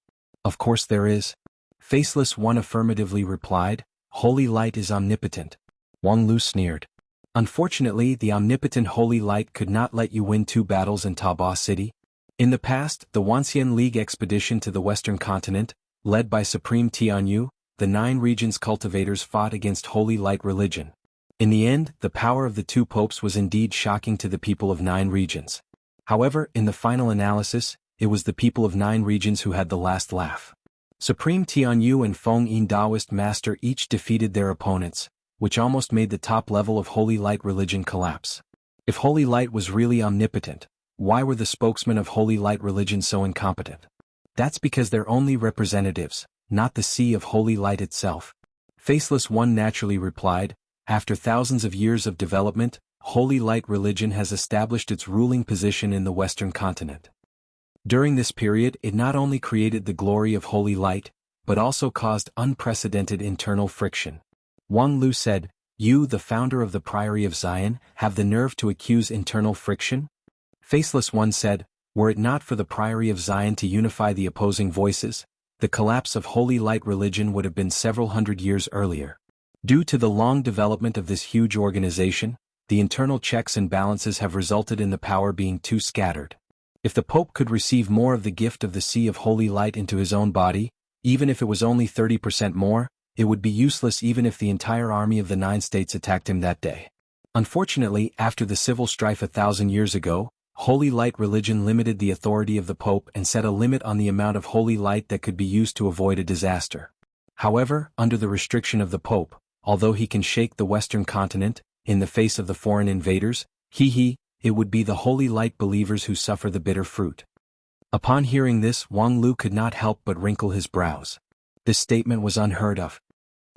Of course there is. Faceless One affirmatively replied, Holy Light is omnipotent. Wang Lu sneered. Unfortunately, the omnipotent Holy Light could not let you win 2 battles in Taba City. In the past, the Wanxian League expedition to the Western continent, led by Supreme Tianyu, the 9 regions cultivators fought against Holy Light religion. In the end, the power of the 2 popes was indeed shocking to the people of 9 regions. However, in the final analysis, it was the people of 9 regions who had the last laugh. Supreme Tianyu and Feng Yin Taoist Master each defeated their opponents, which almost made the top level of Holy Light religion collapse. If Holy Light was really omnipotent, why were the spokesmen of Holy Light religion so incompetent? That's because they're only representatives, not the Sea of Holy Light itself. Faceless One naturally replied, after thousands of years of development, Holy Light religion has established its ruling position in the Western continent. During this period, it not only created the glory of Holy Light, but also caused unprecedented internal friction. Wang Lu said, You, the founder of the Priory of Zion, have the nerve to accuse internal friction? Faceless One said, Were it not for the Priory of Zion to unify the opposing voices, the collapse of Holy Light religion would have been several hundred years earlier. Due to the long development of this huge organization, the internal checks and balances have resulted in the power being too scattered. If the Pope could receive more of the gift of the Sea of Holy Light into his own body, even if it was only 30% more, it would be useless even if the entire army of the 9 states attacked him that day. Unfortunately, after the civil strife 1,000 years ago, Holy Light religion limited the authority of the Pope and set a limit on the amount of holy light that could be used to avoid a disaster. However, under the restriction of the Pope, although he can shake the Western continent, in the face of the foreign invaders, it would be the Holy Light believers who suffer the bitter fruit. Upon hearing this, Wang Lu could not help but wrinkle his brows. This statement was unheard of.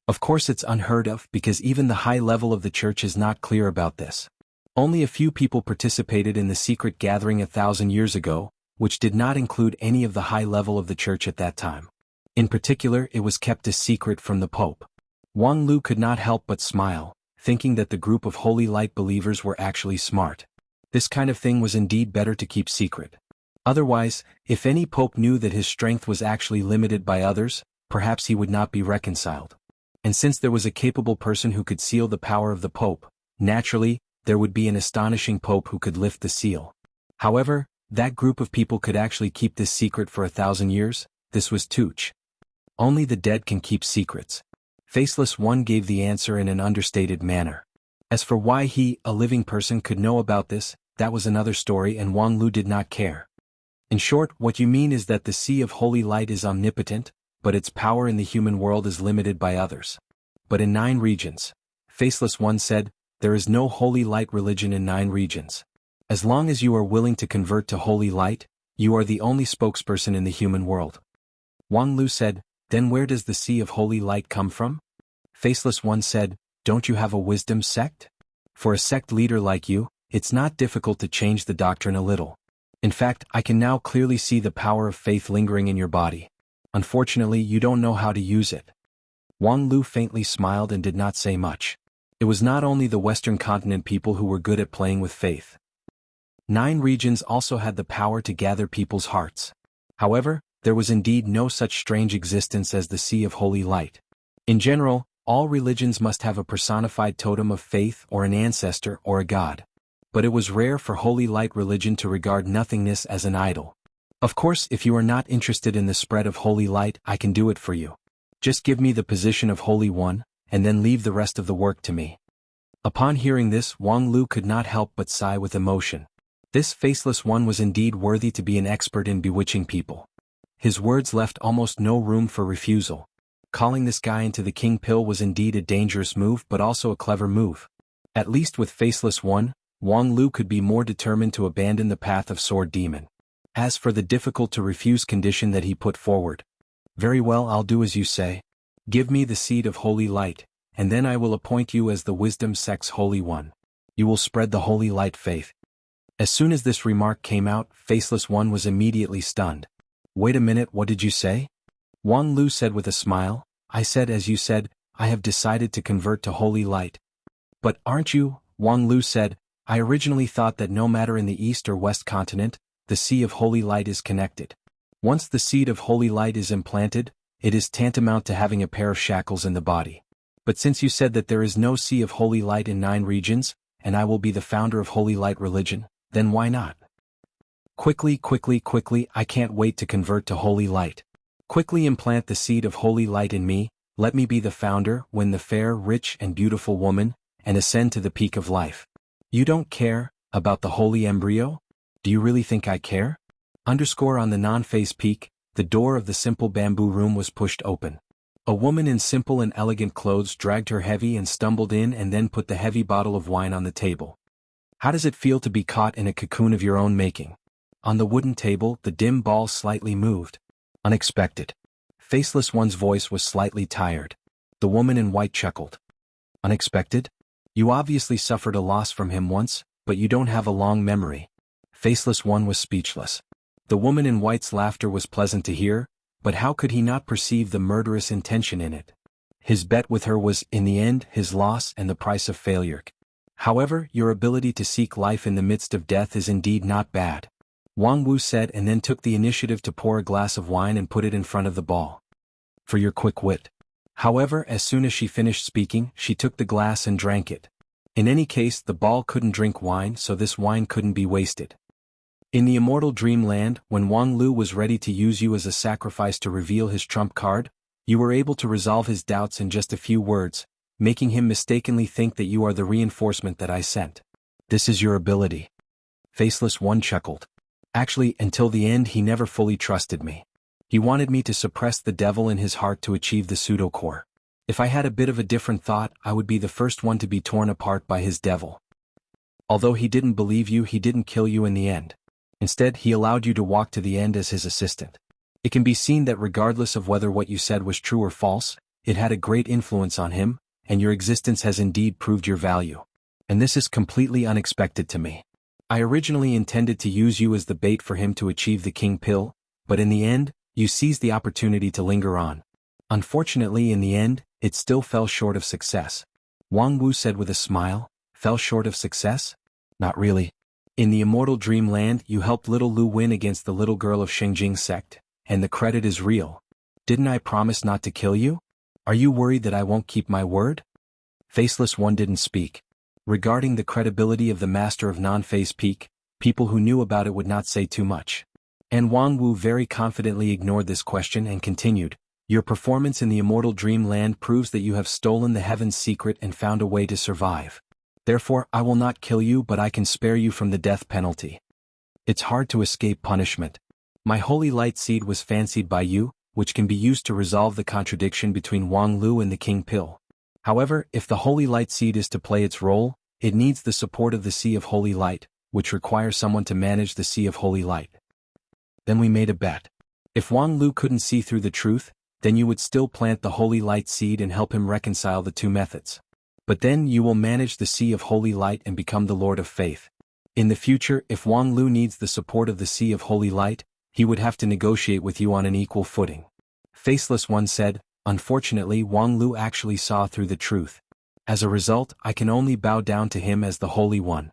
Of course it's unheard of because even the high level of the church is not clear about this. Only a few people participated in the secret gathering 1,000 years ago, which did not include any of the high level of the church at that time. In particular, it was kept a secret from the Pope. Wang Lu could not help but smile, thinking that the group of Holy Light believers were actually smart. This kind of thing was indeed better to keep secret. Otherwise, if any pope knew that his strength was actually limited by others, perhaps he would not be reconciled. And since there was a capable person who could seal the power of the pope, naturally, there would be an astonishing pope who could lift the seal. However, that group of people could actually keep this secret for 1,000 years. This was Tooch. Only the dead can keep secrets. Faceless One gave the answer in an understated manner. As for why he, a living person, could know about this, that was another story, and Wang Lu did not care. In short, what you mean is that the Sea of Holy Light is omnipotent, but its power in the human world is limited by others. But in 9 regions, Faceless One said, there is no Holy Light religion in 9 regions. As long as you are willing to convert to Holy Light, you are the only spokesperson in the human world. Wang Lu said, then where does the Sea of Holy Light come from? Faceless One said, don't you have a wisdom sect? For a sect leader like you, it's not difficult to change the doctrine a little. In fact, I can now clearly see the power of faith lingering in your body. Unfortunately, you don't know how to use it. Wang Lu faintly smiled and did not say much. It was not only the Western continent people who were good at playing with faith. 9 regions also had the power to gather people's hearts. However, there was indeed no such strange existence as the Sea of Holy Light. In general, all religions must have a personified totem of faith or an ancestor or a god. But it was rare for Holy Light religion to regard nothingness as an idol. Of course, if you are not interested in the spread of Holy Light, I can do it for you. Just give me the position of Holy One, and then leave the rest of the work to me. Upon hearing this, Wang Lu could not help but sigh with emotion. This Faceless One was indeed worthy to be an expert in bewitching people. His words left almost no room for refusal. Calling this guy into the King Pill was indeed a dangerous move, but also a clever move. At least with Faceless One, Wang Lu could be more determined to abandon the path of Sword Demon. As for the difficult-to-refuse condition that he put forward, very well, I'll do as you say. Give me the seed of Holy Light, and then I will appoint you as the Wisdom Sect's Holy One. You will spread the Holy Light faith. As soon as this remark came out, Faceless One was immediately stunned. Wait a minute, what did you say? Wang Lu said with a smile, I said as you said, I have decided to convert to Holy Light. But aren't you? Wang Lu said, I originally thought that no matter in the East or West continent, the Sea of Holy Light is connected. Once the seed of Holy Light is implanted, it is tantamount to having a pair of shackles in the body. But since you said that there is no Sea of Holy Light in 9 regions, and I will be the founder of Holy Light religion, then why not? Quickly, I can't wait to convert to Holy Light. Quickly implant the seed of Holy Light in me, let me be the founder, win the fair, rich and beautiful woman, and ascend to the peak of life. You don't care about the holy embryo? Do you really think I care? On the non-phase peak, the door of the simple bamboo room was pushed open. A woman in simple and elegant clothes dragged her heavy and stumbled in and then put the heavy bottle of wine on the table. How does it feel to be caught in a cocoon of your own making? On the wooden table, the dim ball slightly moved. Unexpected. Faceless One's voice was slightly tired. The woman in white chuckled. Unexpected? You obviously suffered a loss from him once, but you don't have a long memory. Faceless One was speechless. The woman in white's laughter was pleasant to hear, but how could he not perceive the murderous intention in it? His bet with her was, in the end, his loss and the price of failure. However, your ability to seek life in the midst of death is indeed not bad. Wang Wu said and then took the initiative to pour a glass of wine and put it in front of the ball. For your quick wit. However, as soon as she finished speaking, she took the glass and drank it. In any case, the ball couldn't drink wine, so this wine couldn't be wasted. In the immortal dreamland, when Wang Lu was ready to use you as a sacrifice to reveal his trump card, You were able to resolve his doubts in just a few words, making him mistakenly think that you are the reinforcement that I sent. This is your ability. Faceless One chuckled. Actually, until the end he never fully trusted me. He wanted me to suppress the devil in his heart to achieve the pseudo-core. If I had a bit of a different thought, I would be the first one to be torn apart by his devil. Although he didn't believe you, he didn't kill you in the end. Instead, he allowed you to walk to the end as his assistant. It can be seen that regardless of whether what you said was true or false, it had a great influence on him, and your existence has indeed proved your value. And this is completely unexpected to me. I originally intended to use you as the bait for him to achieve the king pill, but in the end, you seized the opportunity to linger on. Unfortunately, in the end, it still fell short of success. Wang Wu said with a smile. Fell short of success? Not really. In the immortal dreamland, you helped little Lu win against the little girl of Xingjing sect, and the credit is real. Didn't I promise not to kill you? Are you worried that I won't keep my word? Faceless One didn't speak. Regarding the credibility of the master of non-phase peak, people who knew about it would not say too much. And Wang Wu very confidently ignored this question and continued, your performance in the immortal dreamland proves that you have stolen the heaven's secret and found a way to survive. Therefore, I will not kill you, but I can spare you from the death penalty. It's hard to escape punishment. My holy light seed was fancied by you, which can be used to resolve the contradiction between Wang Lu and the king pill. However, if the holy light seed is to play its role, it needs the support of the sea of holy light, which requires someone to manage the sea of holy light. Then we made a bet. If Wang Lu couldn't see through the truth, then you would still plant the holy light seed and help him reconcile the two methods. But then you will manage the sea of holy light and become the Lord of Faith. In the future, if Wang Lu needs the support of the sea of holy light, he would have to negotiate with you on an equal footing. Faceless One said, unfortunately Wang Lu actually saw through the truth. As a result, I can only bow down to him as the Holy One.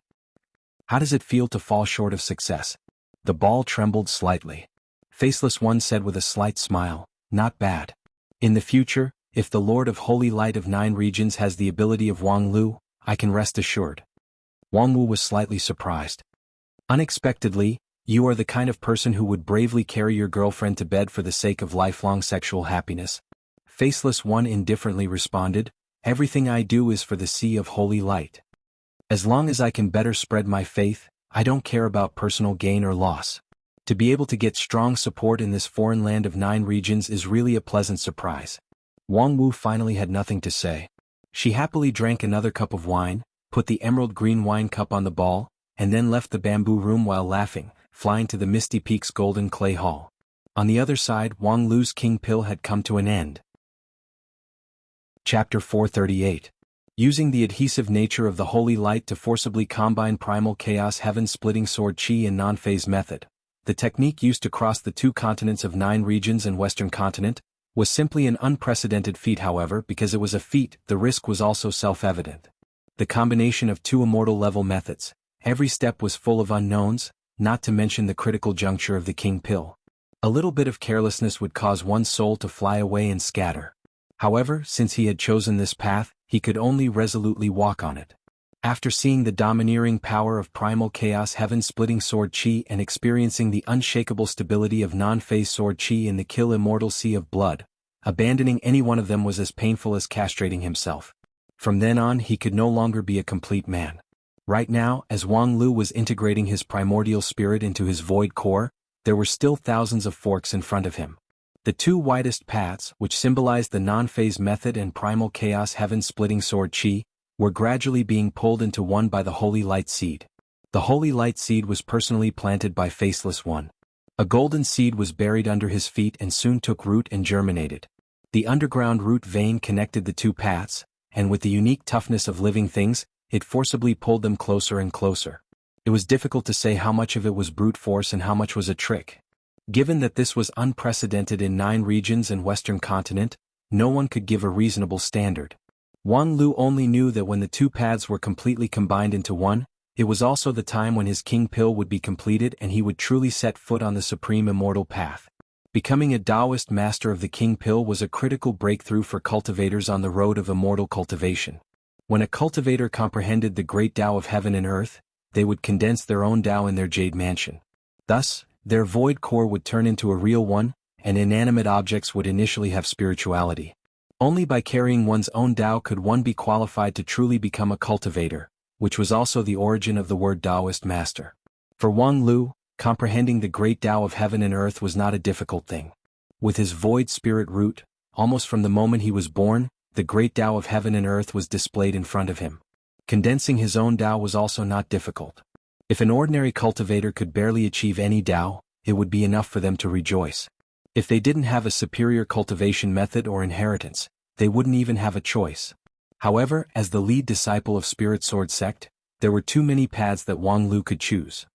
How does it feel to fall short of success? The ball trembled slightly. Faceless One said with a slight smile, not bad. In the future, if the Lord of Holy Light of 9 regions has the ability of Wang Lu, I can rest assured. Wang Wu was slightly surprised. Unexpectedly, you are the kind of person who would bravely carry your girlfriend to bed for the sake of lifelong sexual happiness. Faceless One indifferently responded, everything I do is for the sea of holy light. As long as I can better spread my faith, I don't care about personal gain or loss. To be able to get strong support in this foreign land of 9 regions is really a pleasant surprise. Wang Wu finally had nothing to say. She happily drank another cup of wine, put the emerald green wine cup on the ball, and then left the bamboo room while laughing, flying to the Misty Peak's golden clay hall. On the other side, Wang Lu's king pill had come to an end. Chapter 438. Using the adhesive nature of the holy light to forcibly combine primal chaos heaven-splitting sword chi and non-phase method, the technique used to cross the 2 continents of 9 regions and western continent, was simply an unprecedented feat. However, because it was a feat, the risk was also self-evident. The combination of 2 immortal-level methods, every step was full of unknowns, not to mention the critical juncture of the king pill. A little bit of carelessness would cause one's soul to fly away and scatter. However, since he had chosen this path, he could only resolutely walk on it. After seeing the domineering power of primal chaos heaven-splitting sword chi and experiencing the unshakable stability of non-phase sword chi in the kill immortal sea of blood, abandoning any one of them was as painful as castrating himself. From then on he could no longer be a complete man. Right now, as Wang Lu was integrating his primordial spirit into his void core, there were still thousands of forks in front of him. The 2 widest paths, which symbolized the non-phase method and primal chaos heaven-splitting sword chi, were gradually being pulled into one by the holy light seed. The holy light seed was personally planted by Faceless One. A golden seed was buried under his feet and soon took root and germinated. The underground root vein connected the 2 paths, and with the unique toughness of living things, it forcibly pulled them closer and closer. It was difficult to say how much of it was brute force and how much was a trick. Given that this was unprecedented in 9 regions and western continent, no one could give a reasonable standard. Wang Lu only knew that when the 2 paths were completely combined into one, it was also the time when his king pill would be completed and he would truly set foot on the supreme immortal path. Becoming a Taoist master of the king pill was a critical breakthrough for cultivators on the road of immortal cultivation. When a cultivator comprehended the great Tao of heaven and earth, they would condense their own Tao in their jade mansion. Thus, their void core would turn into a real one, and inanimate objects would initially have spirituality. Only by carrying one's own Tao could one be qualified to truly become a cultivator, which was also the origin of the word Taoist master. For Wang Lu, comprehending the great Tao of heaven and earth was not a difficult thing. With his void spirit root, almost from the moment he was born, the great Tao of heaven and earth was displayed in front of him. Condensing his own Tao was also not difficult. If an ordinary cultivator could barely achieve any Tao, it would be enough for them to rejoice. If they didn't have a superior cultivation method or inheritance, they wouldn't even have a choice. However, as the lead disciple of Spirit Sword sect, there were too many paths that Wang Lu could choose.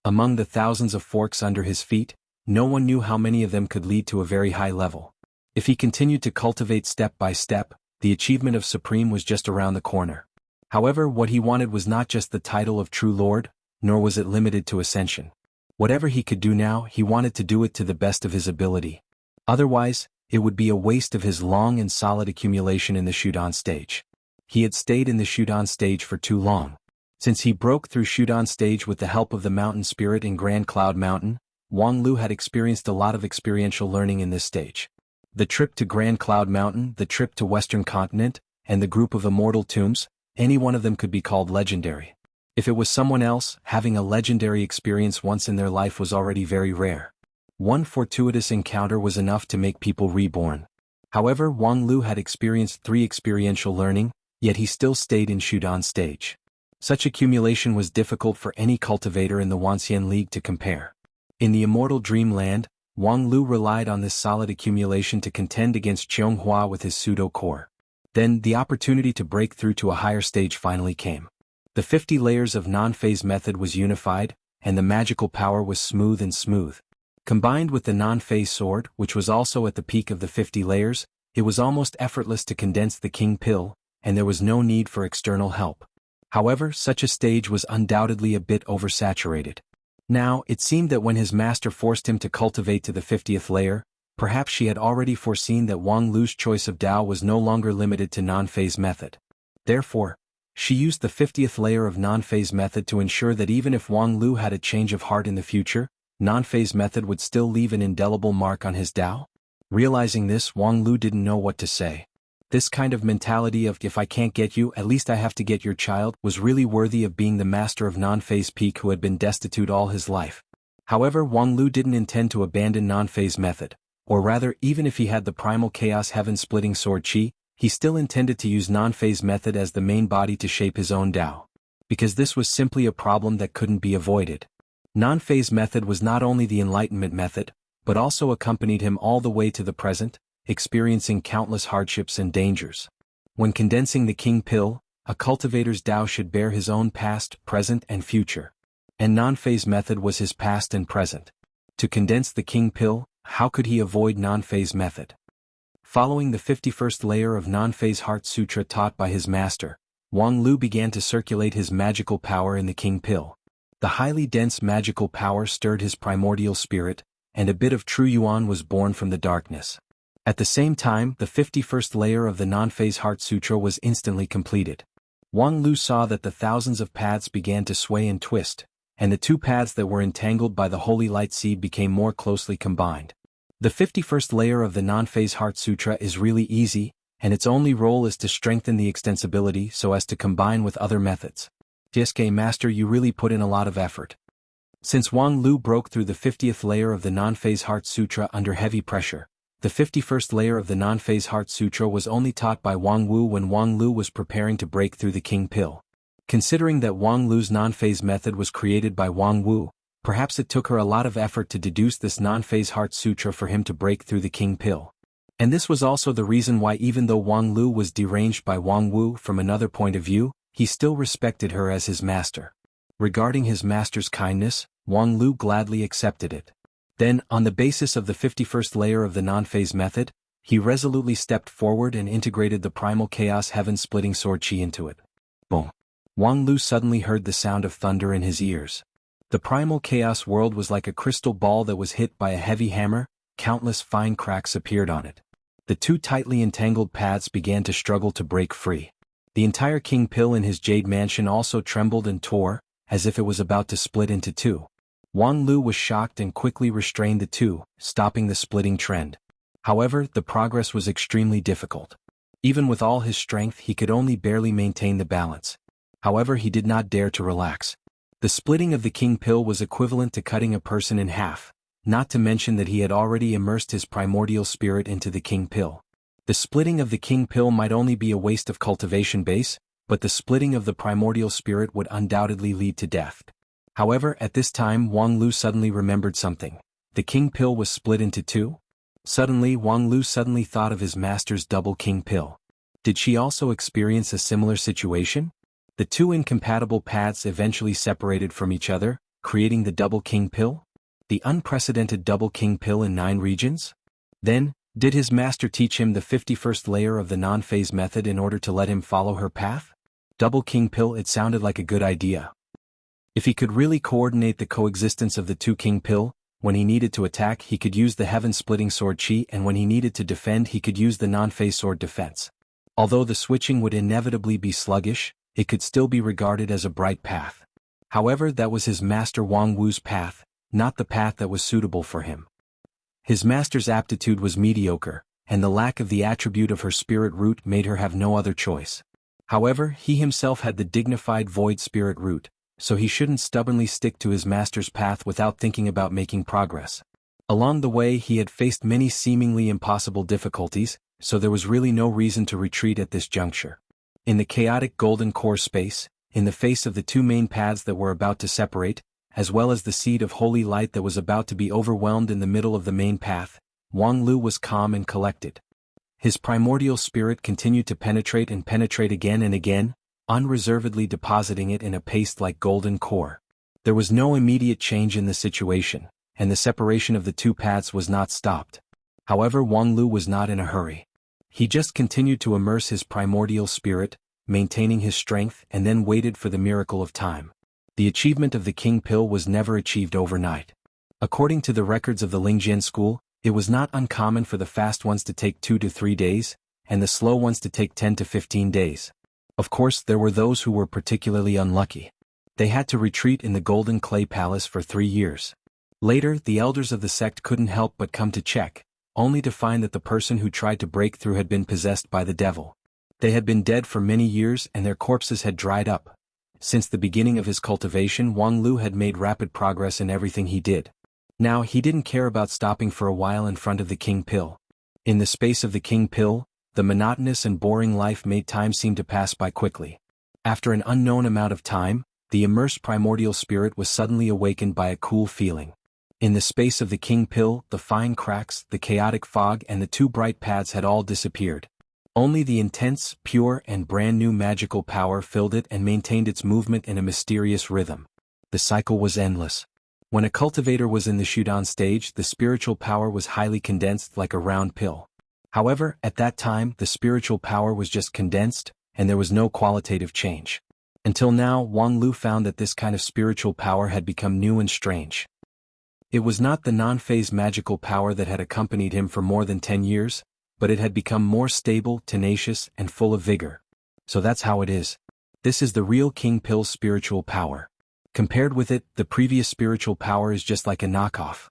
Among the thousands of forks under his feet, no one knew how many of them could lead to a very high level. If he continued to cultivate step by step, the achievement of Supreme was just around the corner. However, what he wanted was not just the title of True Lord, nor was it limited to ascension. Whatever he could do now, he wanted to do it to the best of his ability. Otherwise, it would be a waste of his long and solid accumulation in the Shudan stage. He had stayed in the Shudan stage for too long. Since he broke through Shudan stage with the help of the Mountain Spirit in Grand Cloud Mountain, Wang Lu had experienced a lot of experiential learning in this stage. The trip to Grand Cloud Mountain, the trip to Western Continent, and the group of immortal tombs, any one of them could be called legendary. If it was someone else, having a legendary experience once in their life was already very rare. One fortuitous encounter was enough to make people reborn. However, Wang Lu had experienced 3 experiential learning, yet he still stayed in Shudan stage. Such accumulation was difficult for any cultivator in the Wanxian League to compare. In the immortal dreamland, Wang Lu relied on this solid accumulation to contend against Qianghua with his pseudo-core. Then, the opportunity to break through to a higher stage finally came. The 50 layers of non-phase method was unified, and the magical power was smooth and smooth. Combined with the non-phase sword, which was also at the peak of the 50 layers, it was almost effortless to condense the king pill, and there was no need for external help. However, such a stage was undoubtedly a bit oversaturated. Now, it seemed that when his master forced him to cultivate to the 50th layer, perhaps she had already foreseen that Wang Lu's choice of Tao was no longer limited to non-phase method. Therefore, she used the 50th layer of non-phase method to ensure that even if Wang Lu had a change of heart in the future, non-phase method would still leave an indelible mark on his Tao. Realizing this, Wang Lu didn't know what to say. This kind of mentality of if I can't get you, at least I have to get your child, was really worthy of being the master of non-phase peak who had been destitute all his life. However, Wang Lu didn't intend to abandon non-phase method, or rather, even if he had the primal chaos heaven-splitting sword chi, he still intended to use non-phase method as the main body to shape his own Tao. Because this was simply a problem that couldn't be avoided. Non-phase method was not only the enlightenment method, but also accompanied him all the way to the present, experiencing countless hardships and dangers. When condensing the king pill, a cultivator's Tao should bear his own past, present, and future. And non-phase method was his past and present. To condense the king pill, how could he avoid non-phase method? Following the 51st layer of non-phase heart sutra taught by his master, Wang Lu began to circulate his magical power in the king pill. The highly dense magical power stirred his primordial spirit, and a bit of true yuan was born from the darkness. At the same time, the 51st layer of the non-phase heart sutra was instantly completed. Wang Lu saw that the thousands of paths began to sway and twist, and the 2 paths that were entangled by the holy light seed became more closely combined. The 51st layer of the non-phase heart sutra is really easy, and its only role is to strengthen the extensibility so as to combine with other methods. JSK Master, you really put in a lot of effort. Since Wang Lu broke through the 50th layer of the non-phase heart sutra under heavy pressure, the 51st layer of the non-phase heart sutra was only taught by Wang Wu when Wang Lu was preparing to break through the king pill. Considering that Wang Lu's non-phase method was created by Wang Wu, perhaps it took her a lot of effort to deduce this non-phase heart sutra for him to break through the king pill. And this was also the reason why even though Wang Lu was deranged by Wang Wu from another point of view, he still respected her as his master. Regarding his master's kindness, Wang Lu gladly accepted it. Then, on the basis of the 51st layer of the non-phase method, he resolutely stepped forward and integrated the primal chaos heaven-splitting sword chi into it. Boom! Wang Lu suddenly heard the sound of thunder in his ears. The primal chaos world was like a crystal ball that was hit by a heavy hammer. Countless fine cracks appeared on it. The 2 tightly entangled paths began to struggle to break free. The entire king pill in his jade mansion also trembled and tore, as if it was about to split into 2. Wang Lu was shocked and quickly restrained the two, stopping the splitting trend. However, the progress was extremely difficult. Even with all his strength, he could only barely maintain the balance. However, he did not dare to relax. The splitting of the king pill was equivalent to cutting a person in half, not to mention that he had already immersed his primordial spirit into the king pill. The splitting of the king pill might only be a waste of cultivation base, but the splitting of the primordial spirit would undoubtedly lead to death. However, at this time Wang Lu suddenly remembered something. The king pill was split into two? Suddenly Wang Lu suddenly thought of his master's double king pill. Did she also experience a similar situation? The two incompatible paths eventually separated from each other, creating the double king pill? The unprecedented double king pill in 9 regions? Then, did his master teach him the 51st layer of the non-phase method in order to let him follow her path? Double king pill, it sounded like a good idea. If he could really coordinate the coexistence of the two king pill, when he needed to attack he could use the heaven-splitting sword chi, and when he needed to defend he could use the non-phase sword defense. Although the switching would inevitably be sluggish, it could still be regarded as a bright path. However, that was his master Wang Wu's path, not the path that was suitable for him. His master's aptitude was mediocre, and the lack of the attribute of her spirit root made her have no other choice. However, he himself had the dignified void spirit root, so he shouldn't stubbornly stick to his master's path without thinking about making progress. Along the way he had faced many seemingly impossible difficulties, so there was really no reason to retreat at this juncture. In the chaotic golden core space, in the face of the two main paths that were about to separate, as well as the seed of holy light that was about to be overwhelmed in the middle of the main path, Wang Lu was calm and collected. His primordial spirit continued to penetrate and penetrate again and again, unreservedly depositing it in a paste-like golden core. There was no immediate change in the situation, and the separation of the two paths was not stopped. However, Wang Lu was not in a hurry. He just continued to immerse his primordial spirit, maintaining his strength, and then waited for the miracle of time. The achievement of the king pill was never achieved overnight. According to the records of the Lingjian school, it was not uncommon for the fast ones to take 2 to 3 days, and the slow ones to take 10 to 15 days. Of course, there were those who were particularly unlucky. They had to retreat in the Golden Clay Palace for 3 years. Later, the elders of the sect couldn't help but come to check, only to find that the person who tried to break through had been possessed by the devil. They had been dead for many years and their corpses had dried up. Since the beginning of his cultivation, Wang Lu had made rapid progress in everything he did. Now he didn't care about stopping for a while in front of the king pill. In the space of the king pill, the monotonous and boring life made time seem to pass by quickly. After an unknown amount of time, the immersed primordial spirit was suddenly awakened by a cool feeling. In the space of the king pill, the fine cracks, the chaotic fog and the two bright paths had all disappeared. Only the intense, pure and brand new magical power filled it and maintained its movement in a mysterious rhythm. The cycle was endless. When a cultivator was in the Shudan stage, the spiritual power was highly condensed like a round pill. However, at that time, the spiritual power was just condensed, and there was no qualitative change. Until now, Wang Lu found that this kind of spiritual power had become new and strange. It was not the non-phase magical power that had accompanied him for more than 10 years, but it had become more stable, tenacious, and full of vigor. So that's how it is. This is the real King Pill's spiritual power. Compared with it, the previous spiritual power is just like a knockoff.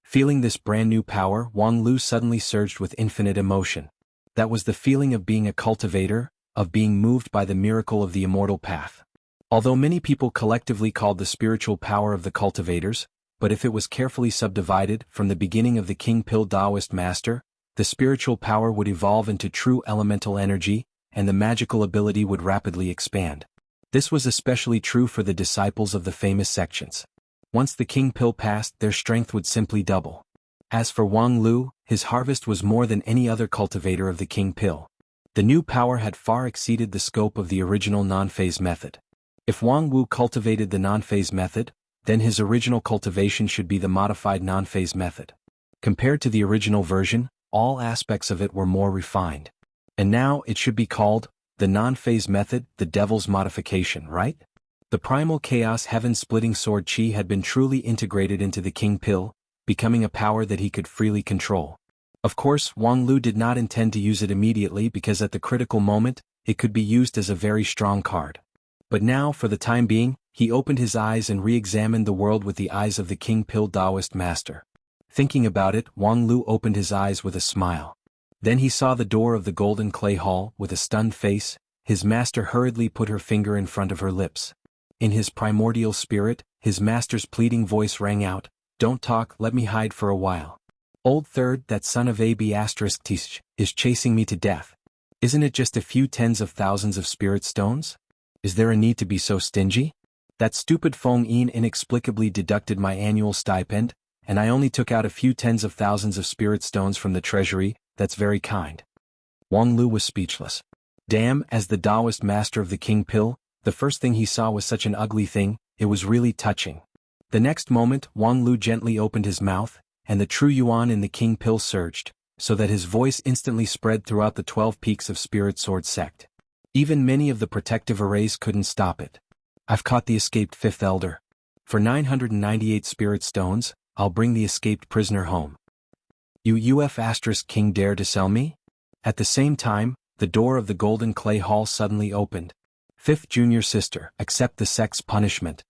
Feeling this brand new power, Wang Lu suddenly surged with infinite emotion. That was the feeling of being a cultivator, of being moved by the miracle of the immortal path. Although many people collectively called the spiritual power of the cultivators, but if it was carefully subdivided, from the beginning of the King Pill Taoist master, the spiritual power would evolve into true elemental energy, and the magical ability would rapidly expand. This was especially true for the disciples of the famous sections. Once the king pill passed, their strength would simply double. As for Wang Lu, his harvest was more than any other cultivator of the king pill. The new power had far exceeded the scope of the original non-phase method. If Wang Wu cultivated the non-phase method, then his original cultivation should be the modified non-phase method. Compared to the original version, all aspects of it were more refined. And now it should be called the non-phase method, the devil's modification, right? The primal chaos heaven-splitting sword chi had been truly integrated into the king pill, becoming a power that he could freely control. Of course, Wang Lu did not intend to use it immediately because at the critical moment, it could be used as a very strong card. But now, for the time being, He opened his eyes and re-examined the world with the eyes of the King Pill Taoist master. Thinking about it, Wang Lu opened his eyes with a smile. Then he saw the door of the golden clay hall. With a stunned face, his master hurriedly put her finger in front of her lips. In his primordial spirit, his master's pleading voice rang out, "Don't talk, let me hide for a while. Old Third, that son of AB** is chasing me to death. Isn't it just a few tens of thousands of spirit stones? Is there a need to be so stingy? That stupid Feng Yin inexplicably deducted my annual stipend, and I only took out a few tens of thousands of spirit stones from the treasury. That's very kind." Wang Lu was speechless. Damn, as the Taoist master of the King Pill, the first thing he saw was such an ugly thing. It was really touching. The next moment, Wang Lu gently opened his mouth, and the true yuan in the King Pill surged, so that his voice instantly spread throughout the 12 peaks of Spirit Sword sect. Even many of the protective arrays couldn't stop it. "I've caught the escaped fifth elder. For 998 spirit stones, I'll bring the escaped prisoner home. You King dare to sell me?" At the same time, the door of the golden clay hall suddenly opened. "Fifth junior sister, accept the sect's punishment."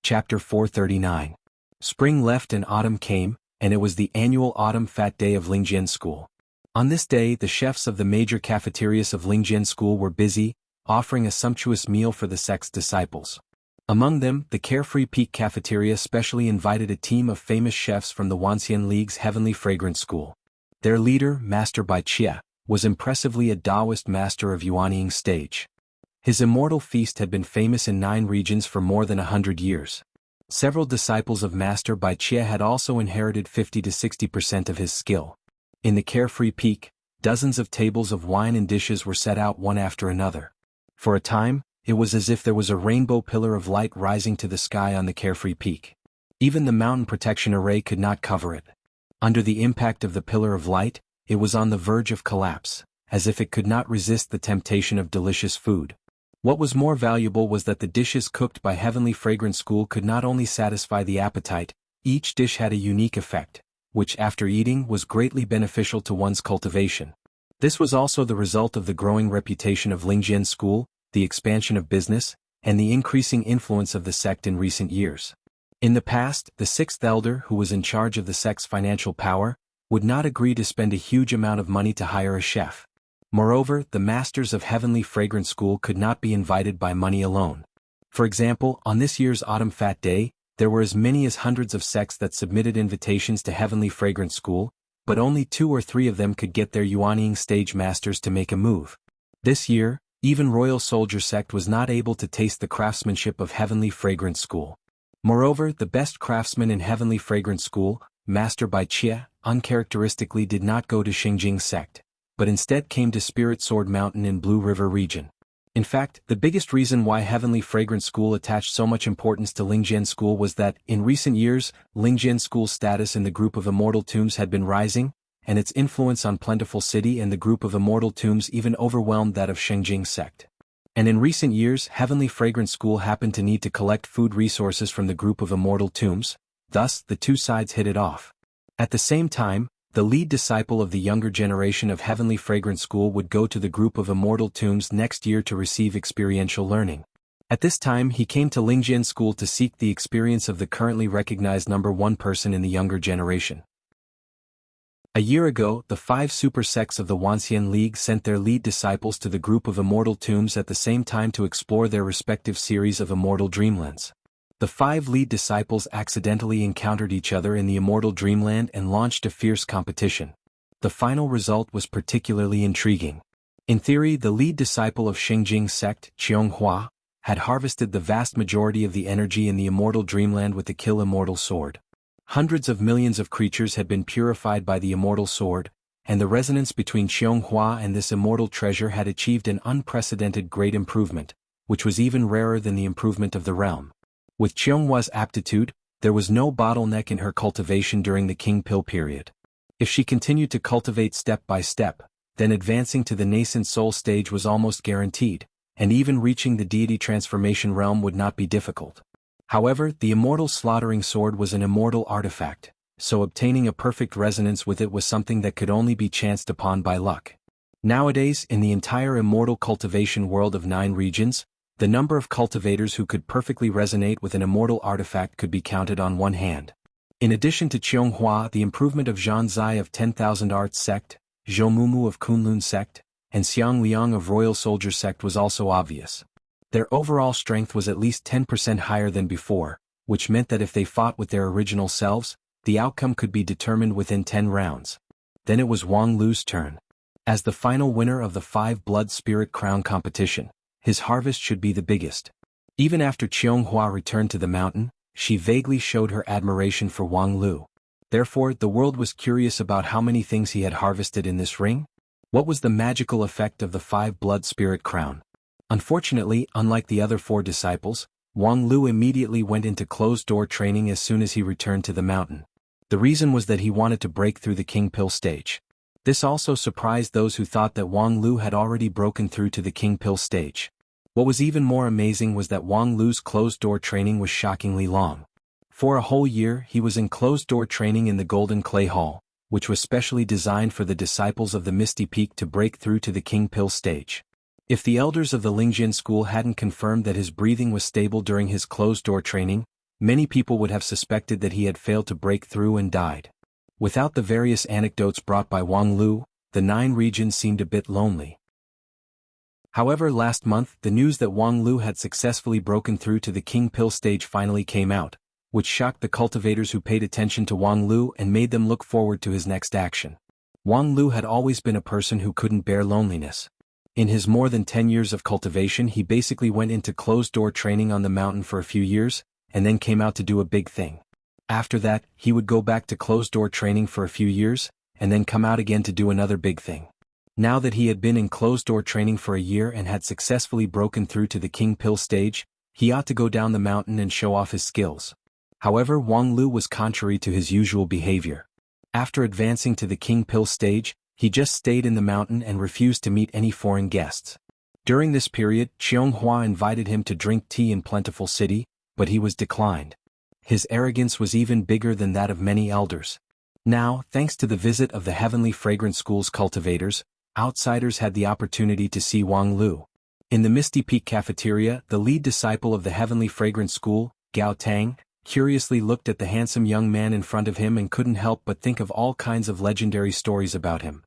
Chapter 439. Spring left and autumn came, and it was the annual Autumn Fat Day of Lingjian School. On this day, the chefs of the major cafeterias of Lingjian School were busy, offering a sumptuous meal for the sect's disciples. Among them, the Carefree Peak Cafeteria specially invited a team of famous chefs from the Wanxian League's Heavenly Fragrance School. Their leader, Master Bai Chia, was impressively a Taoist master of yuanying stage. His immortal feast had been famous in 9 regions for more than 100 years. Several disciples of Master Bai Chia had also inherited 50 to 60% of his skill. In the Carefree Peak, dozens of tables of wine and dishes were set out one after another. For a time, it was as if there was a rainbow pillar of light rising to the sky on the Carefree Peak. Even the mountain protection array could not cover it. Under the impact of the pillar of light, it was on the verge of collapse, as if it could not resist the temptation of delicious food. What was more valuable was that the dishes cooked by Heavenly Fragrance School could not only satisfy the appetite, each dish had a unique effect, which after eating was greatly beneficial to one's cultivation. This was also the result of the growing reputation of Lingjian School, the expansion of business, and the increasing influence of the sect in recent years. In the past, the 6th elder, who was in charge of the sect's financial power, would not agree to spend a huge amount of money to hire a chef. Moreover, the masters of Heavenly Fragrance School could not be invited by money alone. For example, on this year's Autumn Fat Day, there were as many as hundreds of sects that submitted invitations to Heavenly Fragrance School, but only 2 or 3 of them could get their yuanying stage masters to make a move. This year, even Royal Soldier sect was not able to taste the craftsmanship of Heavenly Fragrance School. Moreover, the best craftsman in Heavenly Fragrance School, Master Bai Chia, uncharacteristically did not go to Xingjing sect, but instead came to Spirit Sword Mountain in Blue River region. In fact, the biggest reason why Heavenly Fragrance School attached so much importance to Lingjian School was that, in recent years, Lingjian School's status in the group of immortal tombs had been rising, and its influence on Plentiful City and the group of immortal tombs even overwhelmed that of Xingjing sect. And in recent years, Heavenly Fragrance School happened to need to collect food resources from the group of immortal tombs, thus the two sides hit it off. At the same time, the lead disciple of the younger generation of Heavenly Fragrance School would go to the group of immortal tombs next year to receive experiential learning. At this time he came to Lingjian School to seek the experience of the currently recognized number 1 person in the younger generation. A year ago, the 5 super sects of the Wanxian League sent their lead disciples to the group of immortal tombs at the same time to explore their respective series of immortal dreamlands. The 5 lead disciples accidentally encountered each other in the immortal dreamland and launched a fierce competition. The final result was particularly intriguing. In theory, the lead disciple of Xingjing sect, Qianghua, had harvested the vast majority of the energy in the immortal dreamland with the Kill Immortal Sword. Hundreds of millions of creatures had been purified by the immortal sword, and the resonance between Qianghua and this immortal treasure had achieved an unprecedented great improvement, which was even rarer than the improvement of the realm. With Qianghua's aptitude, there was no bottleneck in her cultivation during the King Pill period. If she continued to cultivate step by step, then advancing to the nascent soul stage was almost guaranteed, and even reaching the deity transformation realm would not be difficult. However, the immortal slaughtering sword was an immortal artifact, so obtaining a perfect resonance with it was something that could only be chanced upon by luck. Nowadays, in the entire immortal cultivation world of 9 regions, The number of cultivators who could perfectly resonate with an immortal artifact could be counted on one hand. In addition to Qianghua, the improvement of Zhan Zai of 10,000 Arts Sect, Zhou Mumu of Kunlun Sect, and Xiang Liang of Royal Soldier Sect was also obvious. Their overall strength was at least 10% higher than before, which meant that if they fought with their original selves, the outcome could be determined within 10 rounds. Then it was Wang Lu's turn. As the final winner of the 5 Blood Spirit Crown competition, his harvest should be the biggest. Even after Qianghua returned to the mountain, she vaguely showed her admiration for Wang Lu. Therefore, the world was curious about how many things he had harvested in this ring. What was the magical effect of the 5 Blood Spirit Crown? Unfortunately, unlike the other 4 disciples, Wang Lu immediately went into closed-door training as soon as he returned to the mountain. The reason was that he wanted to break through the King Pill stage. This also surprised those who thought that Wang Lu had already broken through to the King Pill stage. What was even more amazing was that Wang Lu's closed-door training was shockingly long. For a whole year, he was in closed-door training in the Golden Clay Hall, which was specially designed for the disciples of the Misty Peak to break through to the King Pill stage. If the elders of the Lingjian school hadn't confirmed that his breathing was stable during his closed-door training, many people would have suspected that he had failed to break through and died. Without the various anecdotes brought by Wang Lu, the 9 regions seemed a bit lonely. However, last month, the news that Wang Lu had successfully broken through to the King Pill stage finally came out, which shocked the cultivators who paid attention to Wang Lu and made them look forward to his next action. Wang Lu had always been a person who couldn't bear loneliness. In his more than 10 years of cultivation, he basically went into closed-door training on the mountain for a few years, and then came out to do a big thing. After that, he would go back to closed-door training for a few years, and then come out again to do another big thing. Now that he had been in closed-door training for a year and had successfully broken through to the King Pill stage, he ought to go down the mountain and show off his skills. However, Wang Lu was contrary to his usual behavior. After advancing to the King Pill stage, he just stayed in the mountain and refused to meet any foreign guests. During this period, Qianghua invited him to drink tea in Plentiful City, but he was declined. His arrogance was even bigger than that of many elders. Now, thanks to the visit of the Heavenly Fragrant School's cultivators, outsiders had the opportunity to see Wang Lu. In the Misty Peak cafeteria, the lead disciple of the Heavenly Fragrant School, Gao Tang, curiously looked at the handsome young man in front of him and couldn't help but think of all kinds of legendary stories about him.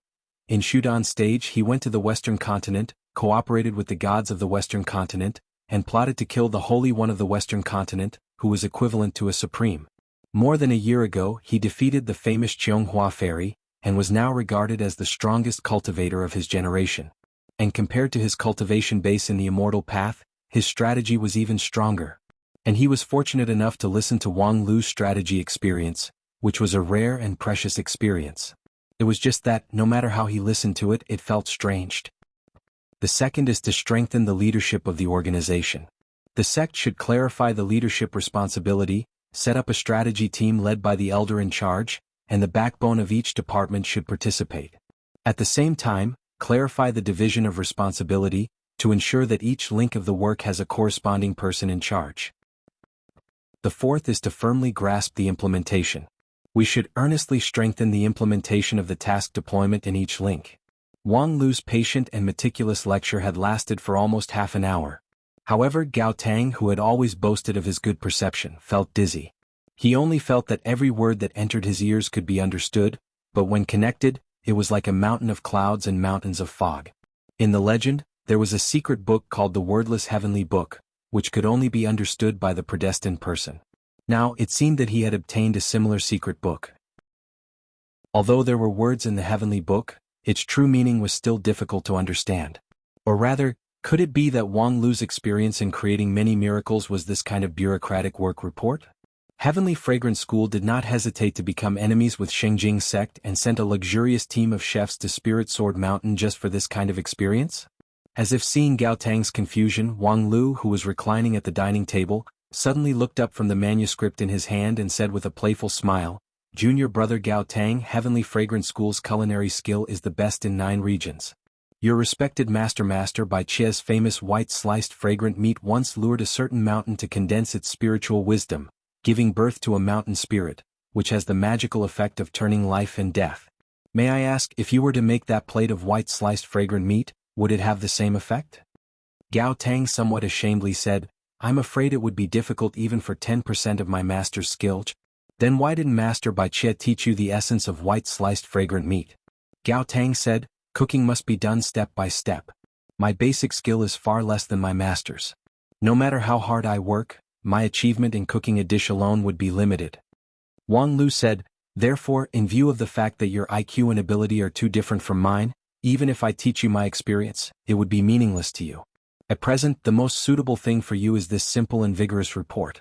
In Shudan stage, he went to the Western continent, cooperated with the gods of the Western continent, and plotted to kill the Holy One of the Western continent, who was equivalent to a supreme. More than a year ago, he defeated the famous Qianghua fairy, and was now regarded as the strongest cultivator of his generation. And compared to his cultivation base in the Immortal Path, his strategy was even stronger. And he was fortunate enough to listen to Wang Lu's strategy experience, which was a rare and precious experience. It was just that, no matter how he listened to it, it felt strange. The second is to strengthen the leadership of the organization. The sect should clarify the leadership responsibility, set up a strategy team led by the elder in charge, and the backbone of each department should participate. At the same time, clarify the division of responsibility, to ensure that each link of the work has a corresponding person in charge. The fourth is to firmly grasp the implementation. We should earnestly strengthen the implementation of the task deployment in each link. Wang Lu's patient and meticulous lecture had lasted for almost half an hour. However, Gao Tang, who had always boasted of his good perception, felt dizzy. He only felt that every word that entered his ears could be understood, but when connected, it was like a mountain of clouds and mountains of fog. In the legend, there was a secret book called the Wordless Heavenly Book, which could only be understood by the predestined person. Now, it seemed that he had obtained a similar secret book. Although there were words in the Heavenly Book, its true meaning was still difficult to understand. Or rather, could it be that Wang Lu's experience in creating many miracles was this kind of bureaucratic work report? Heavenly Fragrant School did not hesitate to become enemies with Shengjing sect and sent a luxurious team of chefs to Spirit Sword Mountain just for this kind of experience? As if seeing Gao Tang's confusion, Wang Lu, who was reclining at the dining table, suddenly looked up from the manuscript in his hand and said with a playful smile, "Junior brother Gao Tang, Heavenly Fragrant School's culinary skill is the best in 9 regions. Your respected master by Chia's famous white sliced fragrant meat once lured a certain mountain to condense its spiritual wisdom, giving birth to a mountain spirit, which has the magical effect of turning life and death. May I ask, if you were to make that plate of white sliced fragrant meat, would it have the same effect?" Gao Tang somewhat ashamedly said, I'm afraid it would be difficult even for 10% of my master's skills. Then why didn't Master Bai Chia teach you the essence of white sliced fragrant meat? Gao Tang said, cooking must be done step by step. My basic skill is far less than my master's. No matter how hard I work, my achievement in cooking a dish alone would be limited. Wang Lu said, therefore, in view of the fact that your IQ and ability are too different from mine, even if I teach you my experience, it would be meaningless to you. At present, the most suitable thing for you is this simple and vigorous report.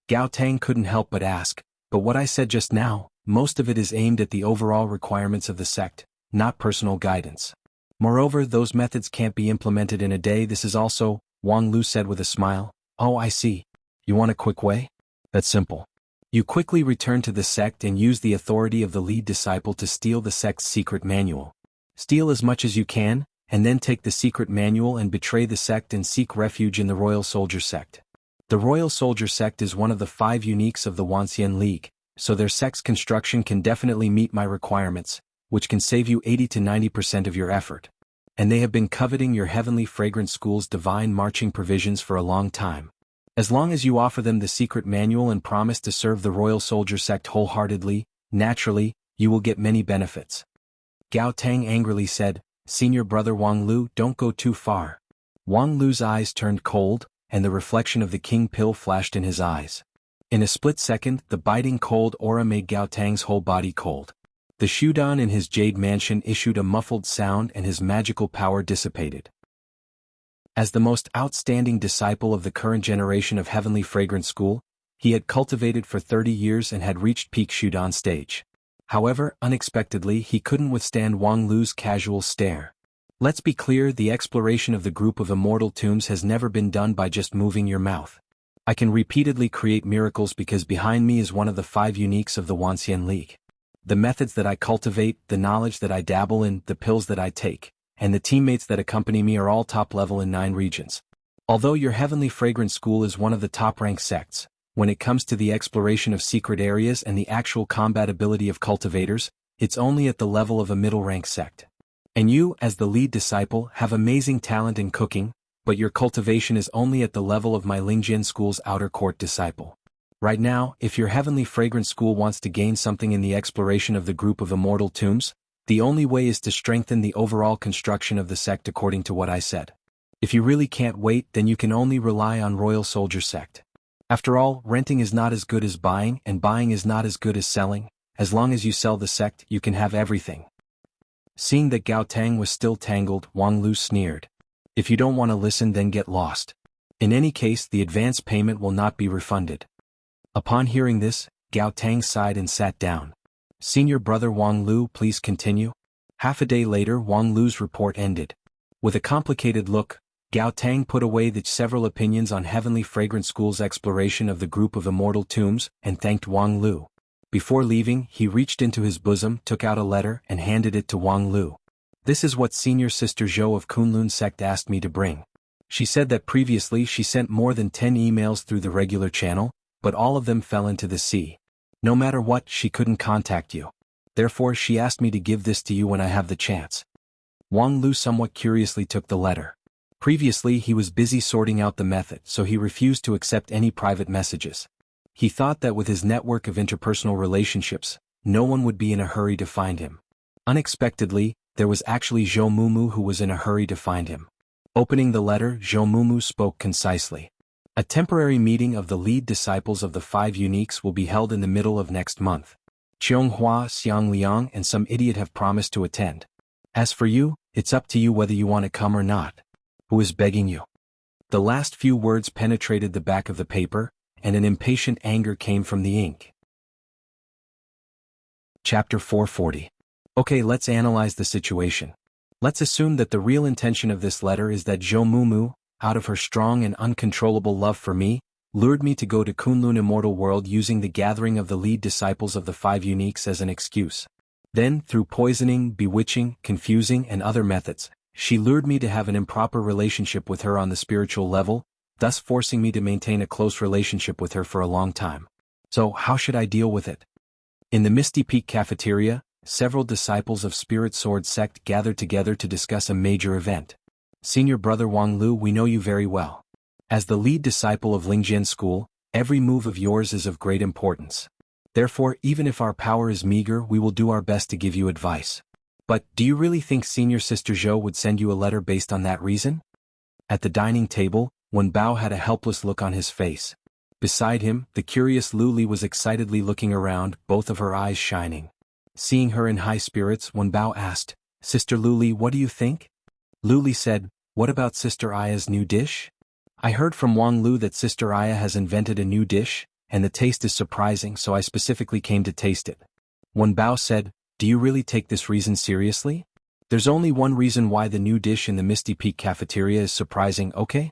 Gao Tang couldn't help but ask, but what I said just now, most of it is aimed at the overall requirements of the sect, not personal guidance. Moreover, those methods can't be implemented in a day. This is also, Wang Lu said with a smile. Oh, I see. You want a quick way? That's simple. You quickly return to the sect and use the authority of the lead disciple to steal the sect's secret manual. Steal as much as you can, and then take the secret manual and betray the sect and seek refuge in the Royal Soldier Sect. The Royal Soldier Sect is one of the 5 uniques of the Wanxian League, so their sect's construction can definitely meet my requirements, which can save you 80 to 90% of your effort. And they have been coveting your Heavenly Fragrant School's divine marching provisions for a long time. As long as you offer them the secret manual and promise to serve the Royal Soldier Sect wholeheartedly, naturally, you will get many benefits. Gao Tang angrily said, Senior brother Wang Lu, don't go too far. Wang Lu's eyes turned cold, and the reflection of the king pill flashed in his eyes. In a split second, the biting cold aura made Gao Tang's whole body cold. The Shudan in his jade mansion issued a muffled sound and his magical power dissipated. As the most outstanding disciple of the current generation of Heavenly Fragrant School, he had cultivated for 30 years and had reached peak Shudan stage. However, unexpectedly he couldn't withstand Wang Lu's casual stare. Let's be clear, the exploration of the group of immortal tombs has never been done by just moving your mouth. I can repeatedly create miracles because behind me is one of the 5 uniques of the Wanxian League. The methods that I cultivate, the knowledge that I dabble in, the pills that I take, and the teammates that accompany me are all top level in 9 regions. Although your Heavenly Fragrant School is one of the top-ranked sects, when it comes to the exploration of secret areas and the actual combat ability of cultivators, it's only at the level of a middle-ranked sect. And you, as the lead disciple, have amazing talent in cooking, but your cultivation is only at the level of my Lingjian School's outer court disciple. Right now, if your Heavenly Fragrant School wants to gain something in the exploration of the group of immortal tombs, the only way is to strengthen the overall construction of the sect according to what I said. If you really can't wait, then you can only rely on Royal Soldier Sect. After all, renting is not as good as buying, and buying is not as good as selling. As long as you sell the sect, you can have everything. Seeing that Gao Tang was still tangled, Wang Lu sneered. If you don't want to listen, then get lost. In any case, the advance payment will not be refunded. Upon hearing this, Gao Tang sighed and sat down. Senior brother Wang Lu, please continue. Half a day later, Wang Lu's report ended. With a complicated look, Gao Tang put away the several opinions on Heavenly Fragrant School's exploration of the group of immortal tombs and thanked Wang Lu. Before leaving, he reached into his bosom, took out a letter, and handed it to Wang Lu. This is what Senior Sister Zhou of Kunlun Sect asked me to bring. She said that previously she sent more than 10 emails through the regular channel, but all of them fell into the sea. No matter what, she couldn't contact you. Therefore, she asked me to give this to you when I have the chance. Wang Lu somewhat curiously took the letter. Previously, he was busy sorting out the method, so he refused to accept any private messages. He thought that with his network of interpersonal relationships, no one would be in a hurry to find him. Unexpectedly, there was actually Zhou Mumu who was in a hurry to find him. Opening the letter, Zhou Mumu spoke concisely. A temporary meeting of the lead disciples of the 5 uniques will be held in the middle of next month. Qianghua, Xiang Liang, and some idiot have promised to attend. As for you, it's up to you whether you want to come or not. Who is begging you? The last few words penetrated the back of the paper, and an impatient anger came from the ink. Chapter 440. Okay, let's analyze the situation. Let's assume that the real intention of this letter is that Zhou Mumu, out of her strong and uncontrollable love for me, lured me to go to Kunlun Immortal World using the gathering of the lead disciples of the 5 uniques as an excuse. Then, through poisoning, bewitching, confusing, and other methods, she lured me to have an improper relationship with her on the spiritual level, thus forcing me to maintain a close relationship with her for a long time. So, how should I deal with it? In the Misty Peak cafeteria, several disciples of Spirit Sword Sect gathered together to discuss a major event. Senior brother Wang Lu, we know you very well. As the lead disciple of Lingjian School, every move of yours is of great importance. Therefore, even if our power is meager, we will do our best to give you advice. But, do you really think Senior Sister Zhou would send you a letter based on that reason? At the dining table, Wen Bao had a helpless look on his face. Beside him, the curious Lu Li was excitedly looking around, both of her eyes shining. Seeing her in high spirits, Wen Bao asked, Sister Lu Li, what do you think? Lu Li said, what about Sister Aya's new dish? I heard from Wang Lu that Sister Aya has invented a new dish, and the taste is surprising, so I specifically came to taste it. Wen Bao said, do you really take this reason seriously? There's only one reason why the new dish in the Misty Peak cafeteria is surprising, okay?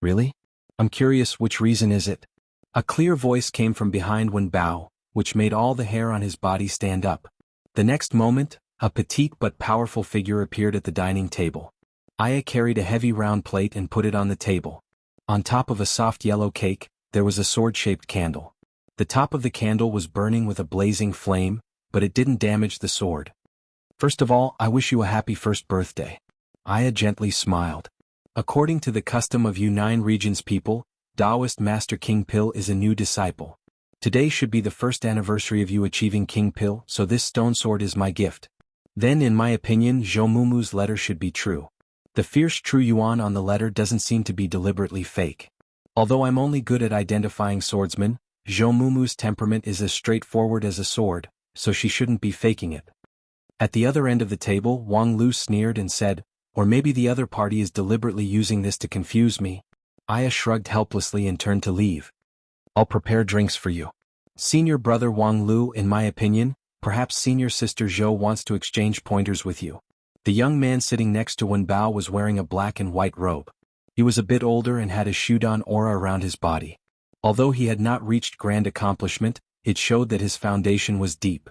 Really? I'm curious, which reason is it? A clear voice came from behind Wen Bao, which made all the hair on his body stand up. The next moment, a petite but powerful figure appeared at the dining table. Aya carried a heavy round plate and put it on the table. On top of a soft yellow cake, there was a sword-shaped candle. The top of the candle was burning with a blazing flame, but it didn't damage the sword. First of all, I wish you a happy first birthday. Aya gently smiled. According to the custom of Nine Regions people, Taoist Master King Pil is a new disciple. Today should be the first anniversary of you achieving King Pil, so this stone sword is my gift. Then in my opinion, Zhou Mumu's letter should be true. The fierce true yuan on the letter doesn't seem to be deliberately fake. Although I'm only good at identifying swordsmen, Zhou Mumu's temperament is as straightforward as a sword, so she shouldn't be faking it. At the other end of the table, Wang Lu sneered and said, or maybe the other party is deliberately using this to confuse me. Aya shrugged helplessly and turned to leave. I'll prepare drinks for you. Senior brother Wang Lu, in my opinion, perhaps senior sister Zhou wants to exchange pointers with you. The young man sitting next to Wen Bao was wearing a black and white robe. He was a bit older and had a Shudan aura around his body. Although he had not reached grand accomplishment, it showed that his foundation was deep.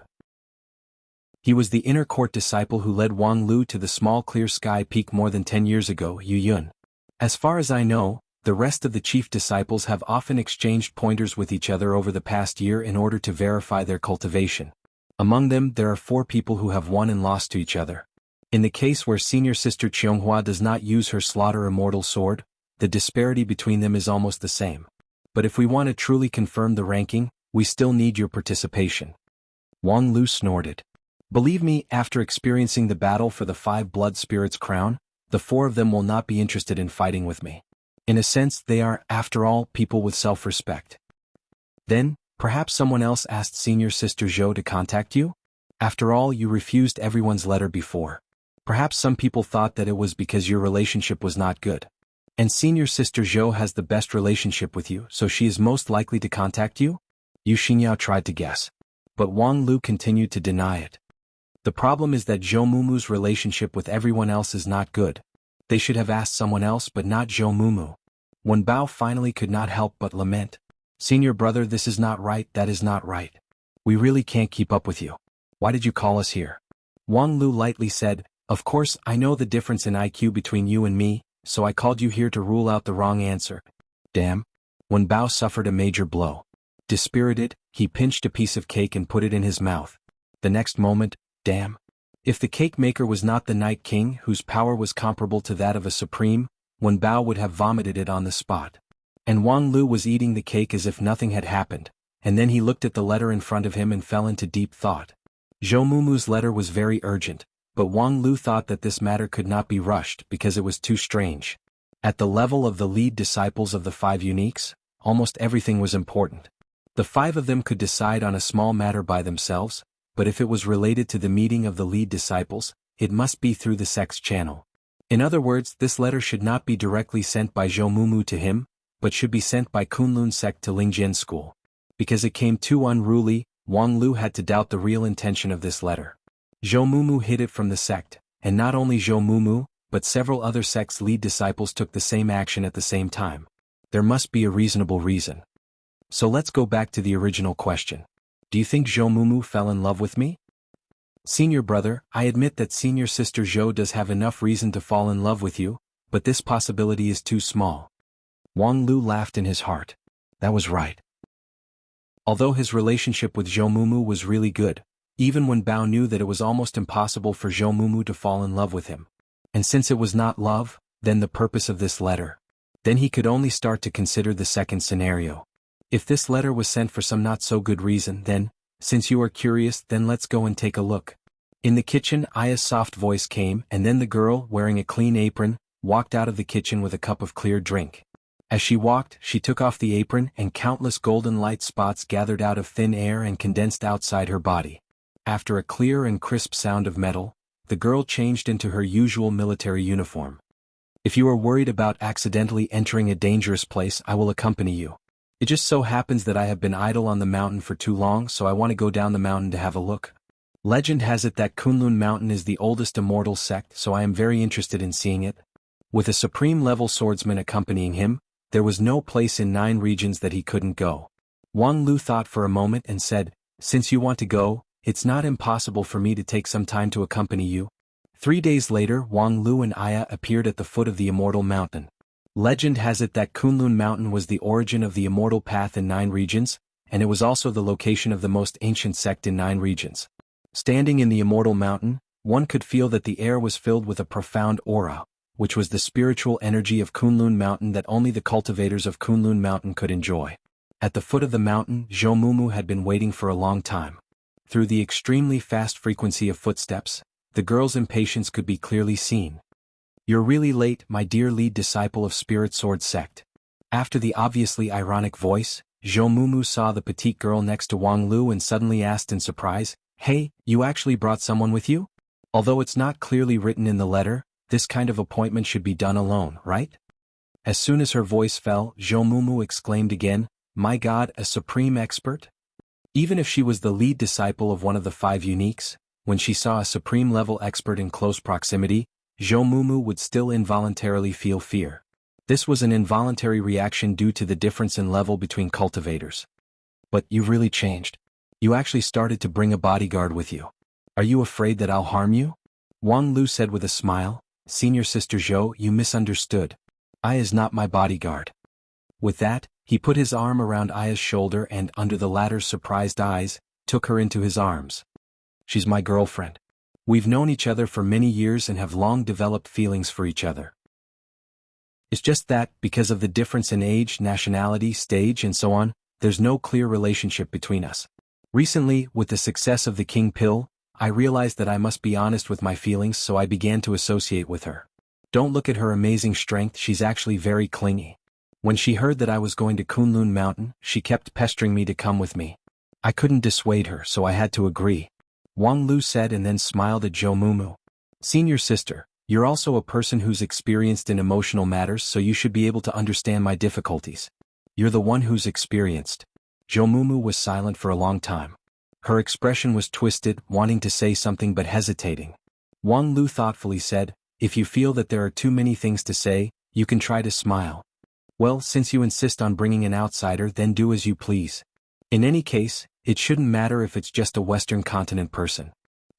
He was the inner court disciple who led Wang Lu to the small clear sky peak more than 10 years ago, Yu Yun. As far as I know, the rest of the chief disciples have often exchanged pointers with each other over the past year in order to verify their cultivation. Among them, there are 4 people who have won and lost to each other. In the case where senior sister Qianghua does not use her slaughter immortal sword, the disparity between them is almost the same. But if we want to truly confirm the ranking, we still need your participation. Wang Lu snorted. Believe me, after experiencing the battle for the 5 blood spirits crown, the 4 of them will not be interested in fighting with me. In a sense, they are, after all, people with self-respect. Then, perhaps someone else asked senior sister Zhou to contact you? After all, you refused everyone's letter before. Perhaps some people thought that it was because your relationship was not good. And senior sister Zhou has the best relationship with you, so she is most likely to contact you? Yu Xingyao tried to guess. But Wang Lu continued to deny it. The problem is that Zhou Mumu's relationship with everyone else is not good. They should have asked someone else but not Zhou Mumu. Wen Bao finally could not help but lament. Senior brother, this is not right, that is not right. We really can't keep up with you. Why did you call us here? Wang Lu lightly said, of course, I know the difference in IQ between you and me, so I called you here to rule out the wrong answer. Damn. Wen Bao suffered a major blow. Dispirited, he pinched a piece of cake and put it in his mouth. The next moment, damn. If the cake maker was not the Night King, whose power was comparable to that of a supreme, Wen Bao would have vomited it on the spot. And Wang Lu was eating the cake as if nothing had happened, and then he looked at the letter in front of him and fell into deep thought. Zhou Mumu's letter was very urgent, but Wang Lu thought that this matter could not be rushed because it was too strange. At the level of the lead disciples of the 5 uniques, almost everything was important. The 5 of them could decide on a small matter by themselves, but if it was related to the meeting of the lead disciples, it must be through the sect's channel. In other words, this letter should not be directly sent by Zhou Mumu to him, but should be sent by Kunlun sect to Lingjian School. Because it came too unruly, Wang Lu had to doubt the real intention of this letter. Zhou Mumu hid it from the sect, and not only Zhou Mumu, but several other sects' lead disciples took the same action at the same time. There must be a reasonable reason. So let's go back to the original question. Do you think Zhou Mumu fell in love with me? Senior brother, I admit that senior sister Zhou does have enough reason to fall in love with you, but this possibility is too small. Wang Lu laughed in his heart. That was right. Although his relationship with Zhou Mumu was really good, even Wen Bao knew that it was almost impossible for Zhou Mumu to fall in love with him. And since it was not love, Then the purpose of this letter. Then he could only start to consider the second scenario. If this letter was sent for some not so good reason, then, since you are curious, then let's go and take a look. In the kitchen, Aya's soft voice came, and then the girl, wearing a clean apron, walked out of the kitchen with a cup of clear drink. As she walked, she took off the apron, and countless golden light spots gathered out of thin air and condensed outside her body. After a clear and crisp sound of metal, the girl changed into her usual military uniform. If you are worried about accidentally entering a dangerous place, I will accompany you. It just so happens that I have been idle on the mountain for too long, so I want to go down the mountain to have a look. Legend has it that Kunlun Mountain is the oldest immortal sect, so I am very interested in seeing it. With a supreme-level swordsman accompanying him, there was no place in 9 regions that he couldn't go. Wang Lu thought for a moment and said, "Since you want to go, it's not impossible for me to take some time to accompany you." 3 days later, Wang Lu and Aya appeared at the foot of the immortal mountain. Legend has it that Kunlun Mountain was the origin of the immortal path in 9 regions, and it was also the location of the most ancient sect in 9 regions. Standing in the immortal mountain, one could feel that the air was filled with a profound aura, which was the spiritual energy of Kunlun Mountain that only the cultivators of Kunlun Mountain could enjoy. At the foot of the mountain, Zhou had been waiting for a long time. Through the extremely fast frequency of footsteps, the girl's impatience could be clearly seen. "You're really late, my dear lead disciple of Spirit Sword Sect." After the obviously ironic voice, Zhou saw the petite girl next to Wang Lu and suddenly asked in surprise, "Hey, you actually brought someone with you? Although it's not clearly written in the letter, this kind of appointment should be done alone, right?" As soon as her voice fell, Zhou exclaimed again, "My God, a supreme expert?" Even if she was the lead disciple of one of the 5 uniques, when she saw a supreme-level expert in close proximity, Zhou would still involuntarily feel fear. This was an involuntary reaction due to the difference in level between cultivators. "But you've really changed. You actually started to bring a bodyguard with you. Are you afraid that I'll harm you?" Wang Lu said with a smile, "Senior Sister Zhou, you misunderstood. Ai is not my bodyguard." With that, he put his arm around Aya's shoulder and, under the latter's surprised eyes, took her into his arms. "She's my girlfriend. We've known each other for many years and have long developed feelings for each other. It's just that, because of the difference in age, nationality, stage and so on, there's no clear relationship between us. Recently, with the success of the King Pill, I realized that I must be honest with my feelings, so I began to associate with her. Don't look at her amazing strength, she's actually very clingy. When she heard that I was going to Kunlun Mountain, she kept pestering me to come with me. I couldn't dissuade her, so I had to agree," Wang Lu said and then smiled at Zhou. "Senior sister, you're also a person who's experienced in emotional matters, so you should be able to understand my difficulties. You're the one who's experienced." Zhou was silent for a long time. Her expression was twisted, wanting to say something but hesitating. Wang Lu thoughtfully said, "If you feel that there are too many things to say, you can try to smile. Well, since you insist on bringing an outsider, then do as you please. In any case, it shouldn't matter if it's just a Western continent person."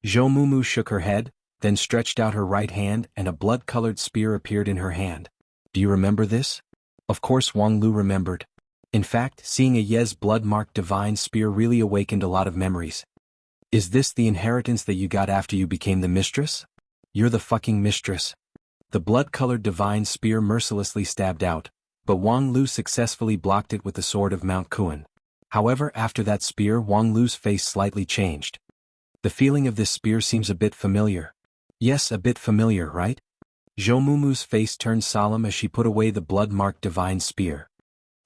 Zhou shook her head, then stretched out her right hand and a blood-colored spear appeared in her hand. "Do you remember this?" Of course Wang Lu remembered. In fact, seeing a Ye's blood-marked divine spear really awakened a lot of memories. "Is this the inheritance that you got after you became the mistress? You're the fucking mistress." The blood-colored divine spear mercilessly stabbed out, but Wang Lu successfully blocked it with the sword of Mount Kuan. However, after that spear, Wang Lu's face slightly changed. "The feeling of this spear seems a bit familiar." "Yes, a bit familiar, right?" Zhou face turned solemn as she put away the blood-marked divine spear.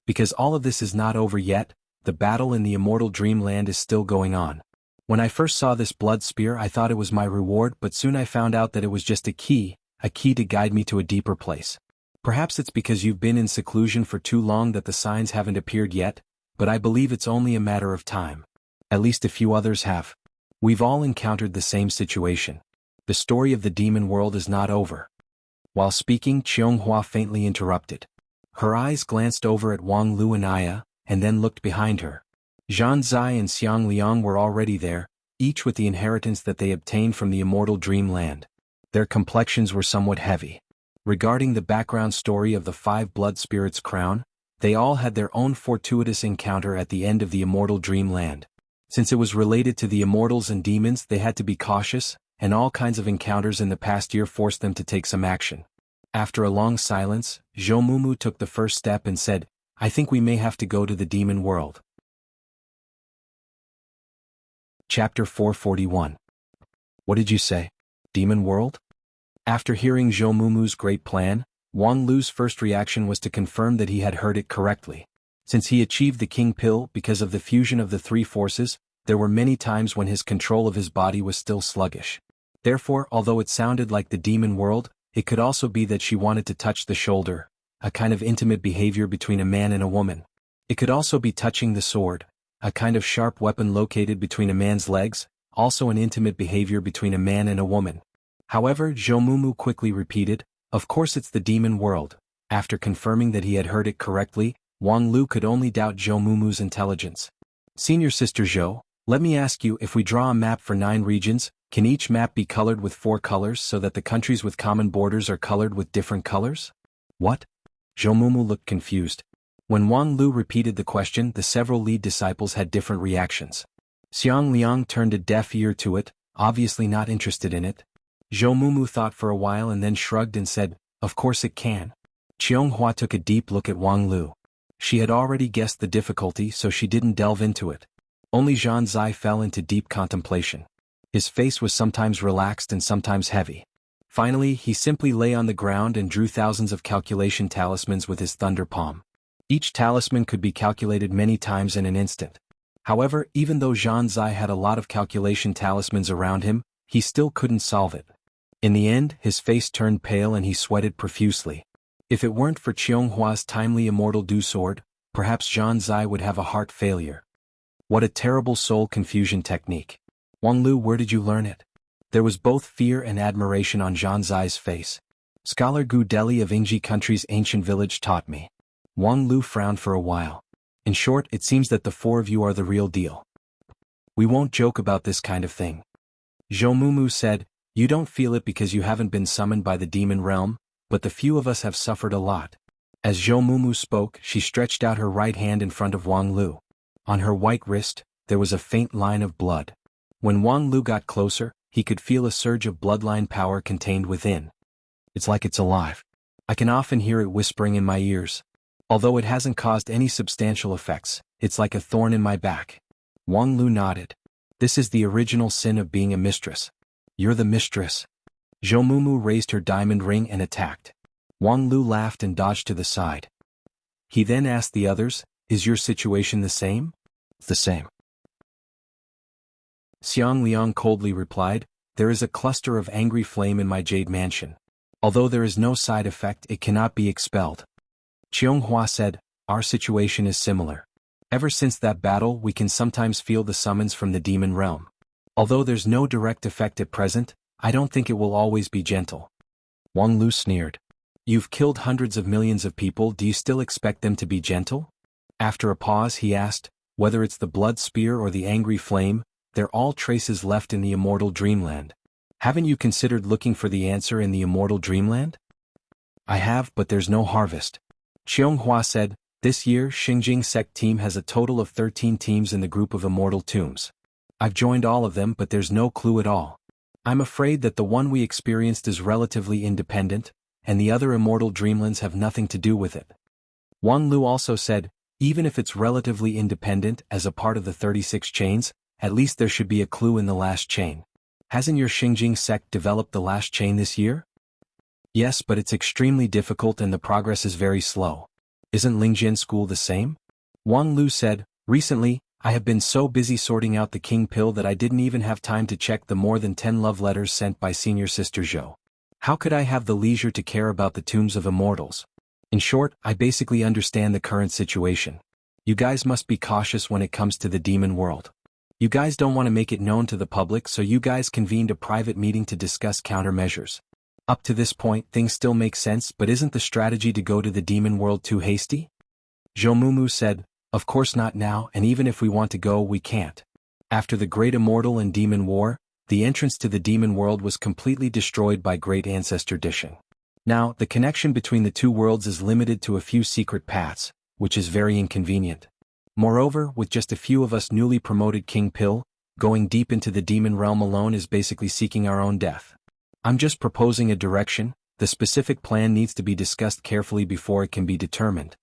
"Because all of this is not over yet, the battle in the immortal dreamland is still going on. When I first saw this blood spear, I thought it was my reward, but soon I found out that it was just a key to guide me to a deeper place. Perhaps it's because you've been in seclusion for too long that the signs haven't appeared yet, but I believe it's only a matter of time. At least a few others have. We've all encountered the same situation. The story of the demon world is not over." While speaking, Qianghua faintly interrupted. Her eyes glanced over at Wang Lu and Aya, and then looked behind her. Zhan Zai and Xiang Liang were already there, each with the inheritance that they obtained from the immortal dreamland. Their complexions were somewhat heavy. Regarding the background story of the 5 blood spirits' crown, they all had their own fortuitous encounter at the end of the immortal dreamland. Since it was related to the immortals and demons, they had to be cautious, and all kinds of encounters in the past year forced them to take some action. After a long silence, Zhou took the first step and said, I think we may have to go to the demon world. Chapter 441. What did you say? Demon world? After hearing Zhou great plan, Wang Lu's first reaction was to confirm that he had heard it correctly. Since he achieved the king pill because of the fusion of the three forces, there were many times when his control of his body was still sluggish. Therefore, although it sounded like the demon world, it could also be that she wanted to touch the shoulder, a kind of intimate behavior between a man and a woman. It could also be touching the sword, a kind of sharp weapon located between a man's legs, also an intimate behavior between a man and a woman. However, Zhou quickly repeated, of course it's the demon world. After confirming that he had heard it correctly, Wang Lu could only doubt Zhou intelligence. Senior Sister Zhou, let me ask you, if we draw a map for 9 regions, can each map be colored with 4 colors so that the countries with common borders are colored with different colors? What? Zhou looked confused. When Wang Lu repeated the question, the several lead disciples had different reactions. Xiang Liang turned a deaf ear to it, obviously not interested in it. Zhou thought for a while and then shrugged and said, of course it can. Qianghua took a deep look at Wang Lu. She had already guessed the difficulty, so she didn't delve into it. Only Zhan Zai fell into deep contemplation. His face was sometimes relaxed and sometimes heavy. Finally, he simply lay on the ground and drew thousands of calculation talismans with his thunder palm. Each talisman could be calculated many times in an instant. However, even though Zhan Zai had a lot of calculation talismans around him, he still couldn't solve it. In the end, his face turned pale and he sweated profusely. If it weren't for Qionghua's timely immortal dew sword, perhaps Zhan Zai would have a heart failure. What a terrible soul confusion technique. Wang Lu, where did you learn it? There was both fear and admiration on Zhan Zai's face. Scholar Gu Deli of Ingji country's ancient village taught me. Wang Lu frowned for a while. In short, it seems that the 4 of you are the real deal. We won't joke about this kind of thing. Zhou said, you don't feel it because you haven't been summoned by the demon realm, but the few of us have suffered a lot. As Zhou spoke, she stretched out her right hand in front of Wang Lu. On her white wrist, there was a faint line of blood. When Wang Lu got closer, he could feel a surge of bloodline power contained within. It's like it's alive. I can often hear it whispering in my ears. Although it hasn't caused any substantial effects, it's like a thorn in my back. Wang Lu nodded. This is the original sin of being a mistress. You're the mistress. Zhou raised her diamond ring and attacked. Wang Lu laughed and dodged to the side. He then asked the others, is your situation the same? The same. Xiang Liang coldly replied, there is a cluster of angry flame in my jade mansion. Although there is no side effect, it cannot be expelled. Qianghua said, our situation is similar. Ever since that battle, we can sometimes feel the summons from the demon realm. Although there's no direct effect at present, I don't think it will always be gentle. Wang Lu sneered. You've killed hundreds of millions of people, do you still expect them to be gentle? After a pause he asked, whether it's the blood spear or the angry flame, they're all traces left in the immortal dreamland. Haven't you considered looking for the answer in the immortal dreamland? I have, but there's no harvest. Qianghua said, this year Xinjing sect team has a total of 13 teams in the group of immortal tombs. I've joined all of them, but there's no clue at all. I'm afraid that the one we experienced is relatively independent, and the other immortal dreamlands have nothing to do with it. Wang Lu also said, even if it's relatively independent as a part of the 36 chains, at least there should be a clue in the last chain. Hasn't your Xinjing sect developed the last chain this year? Yes, but it's extremely difficult and the progress is very slow. Isn't Lingjian school the same? Wang Lu said, recently, I have been so busy sorting out the king pill that I didn't even have time to check the more than 10 love letters sent by Senior Sister Zhou. How could I have the leisure to care about the tombs of immortals? In short, I basically understand the current situation. You guys must be cautious when it comes to the demon world. You guys don't want to make it known to the public, so you guys convened a private meeting to discuss countermeasures. Up to this point, things still make sense, but isn't the strategy to go to the demon world too hasty? Zhou said, of course not now, and even if we want to go, we can't. After the Great Immortal and Demon War, the entrance to the demon world was completely destroyed by Great Ancestor Dishing. Now, the connection between the two worlds is limited to a few secret paths, which is very inconvenient. Moreover, with just a few of us newly promoted King Pill, going deep into the demon realm alone is basically seeking our own death. I'm just proposing a direction, The specific plan needs to be discussed carefully before it can be determined.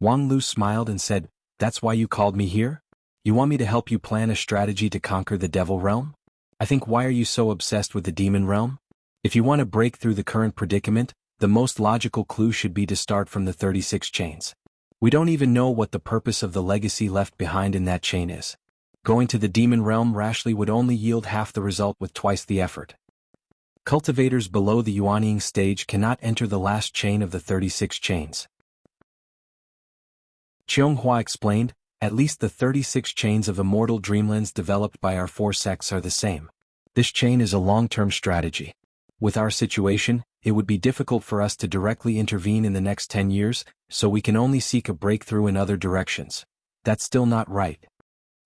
Wang Lu smiled and said, "That's why you called me here? You want me to help you plan a strategy to conquer the Devil Realm? I think why are you so obsessed with the Demon Realm? If you want to break through the current predicament, the most logical clue should be to start from the 36 chains. We don't even know what the purpose of the legacy left behind in that chain is. Going to the Demon Realm rashly would only yield half the result with twice the effort. Cultivators below the Yuanying stage cannot enter the last chain of the 36 chains." Qianghua explained, "At least the 36 chains of immortal dreamlands developed by our 4 sects are the same. This chain is a long-term strategy. With our situation, it would be difficult for us to directly intervene in the next 10 years, so we can only seek a breakthrough in other directions. That's still not right."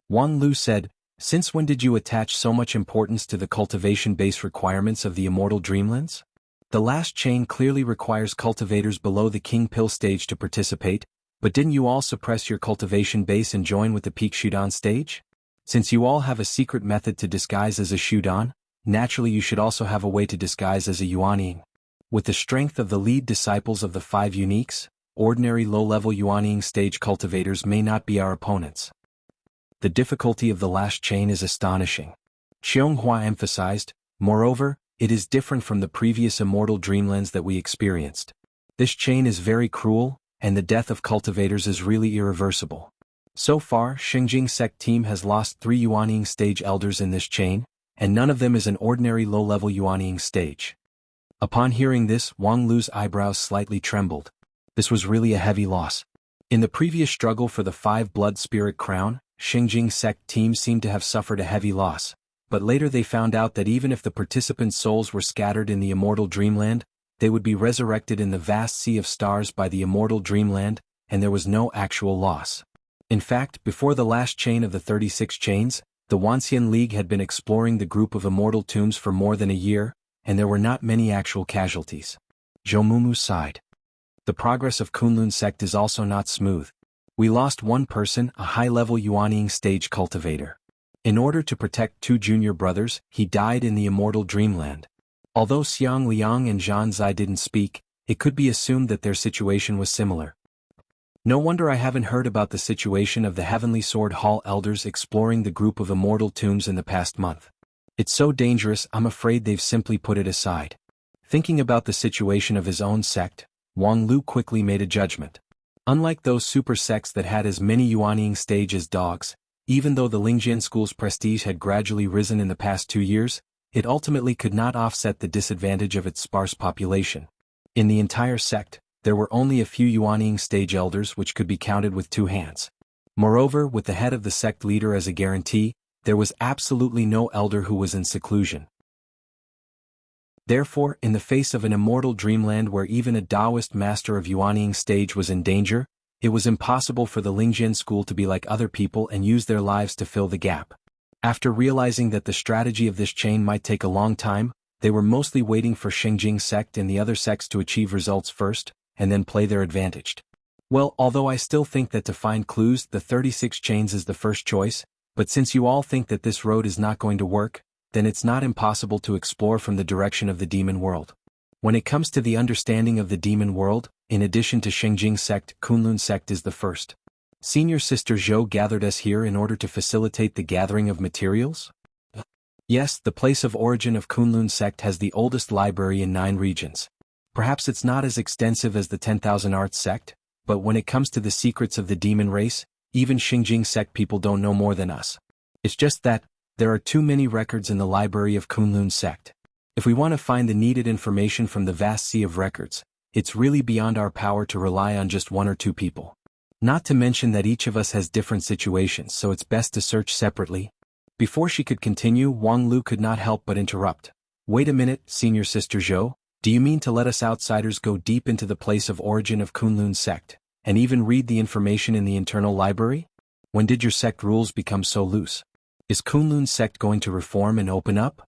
Wang Lu said, "Since when did you attach so much importance to the cultivation-based requirements of the immortal dreamlands? The last chain clearly requires cultivators below the King Pill stage to participate, but didn't you all suppress your cultivation base and join with the peak Shudan stage? Since you all have a secret method to disguise as a Shudan, naturally you should also have a way to disguise as a Yuanying. With the strength of the lead disciples of the 5 uniques, ordinary low-level Yuanying stage cultivators may not be our opponents. The difficulty of the last chain is astonishing," Qianghua emphasized. "Moreover, it is different from the previous immortal dreamlands that we experienced. This chain is very cruel, and the death of cultivators is really irreversible. So far, Xingjing sect team has lost 3 Yuanying stage elders in this chain, and none of them is an ordinary low-level Yuanying stage." Upon hearing this, Wang Lu's eyebrows slightly trembled. This was really a heavy loss. In the previous struggle for the 5 Blood Spirit Crown, Xingjing sect team seemed to have suffered a heavy loss, but later they found out that even if the participants' souls were scattered in the immortal dreamland, they would be resurrected in the vast sea of stars by the immortal dreamland, and there was no actual loss. In fact, before the last chain of the 36 chains, the Wanxian League had been exploring the group of immortal tombs for more than a year, and there were not many actual casualties. Zhou Mumu sighed. "The progress of Kunlun sect is also not smooth. We lost one person, a high-level Yuanying stage cultivator. In order to protect 2 junior brothers, he died in the immortal dreamland. Although Xiang Liang and Zhan Zai didn't speak, it could be assumed that their situation was similar. No wonder I haven't heard about the situation of the Heavenly Sword Hall elders exploring the group of immortal tombs in the past month. It's so dangerous, I'm afraid they've simply put it aside." Thinking about the situation of his own sect, Wang Lu quickly made a judgment. Unlike those super sects that had as many Yuanying stage as dogs, even though the Lingjian school's prestige had gradually risen in the past 2 years, it ultimately could not offset the disadvantage of its sparse population. In the entire sect, there were only a few Yuanying stage elders which could be counted with 2 hands. Moreover, with the head of the sect leader as a guarantee, there was absolutely no elder who was in seclusion. Therefore, in the face of an immortal dreamland where even a Taoist master of Yuanying stage was in danger, it was impossible for the Lingjian school to be like other people and use their lives to fill the gap. After realizing that the strategy of this chain might take a long time, they were mostly waiting for Xingjing sect and the other sects to achieve results first, and then play their advantage. Well, although I still think that to find clues, the 36 chains is the first choice, but since you all think that this road is not going to work, then it's not impossible to explore from the direction of the demon world. When it comes to the understanding of the demon world, in addition to Xingjing sect, Kunlun sect is the first. Senior Sister Zhou gathered us here in order to facilitate the gathering of materials? Yes, the place of origin of Kunlun sect has the oldest library in 9 regions. Perhaps it's not as extensive as the 10,000 Arts sect, but when it comes to the secrets of the demon race, even Xingjing sect people don't know more than us. It's just that, there are too many records in the library of Kunlun sect. If we want to find the needed information from the vast sea of records, it's really beyond our power to rely on just 1 or 2 people. Not to mention that each of us has different situations, so it's best to search separately. Before she could continue, Wang Lu could not help but interrupt. Wait a minute, Senior Sister Zhou, do you mean to let us outsiders go deep into the place of origin of Kunlun sect, and even read the information in the internal library? When did your sect rules become so loose? Is Kunlun sect going to reform and open up?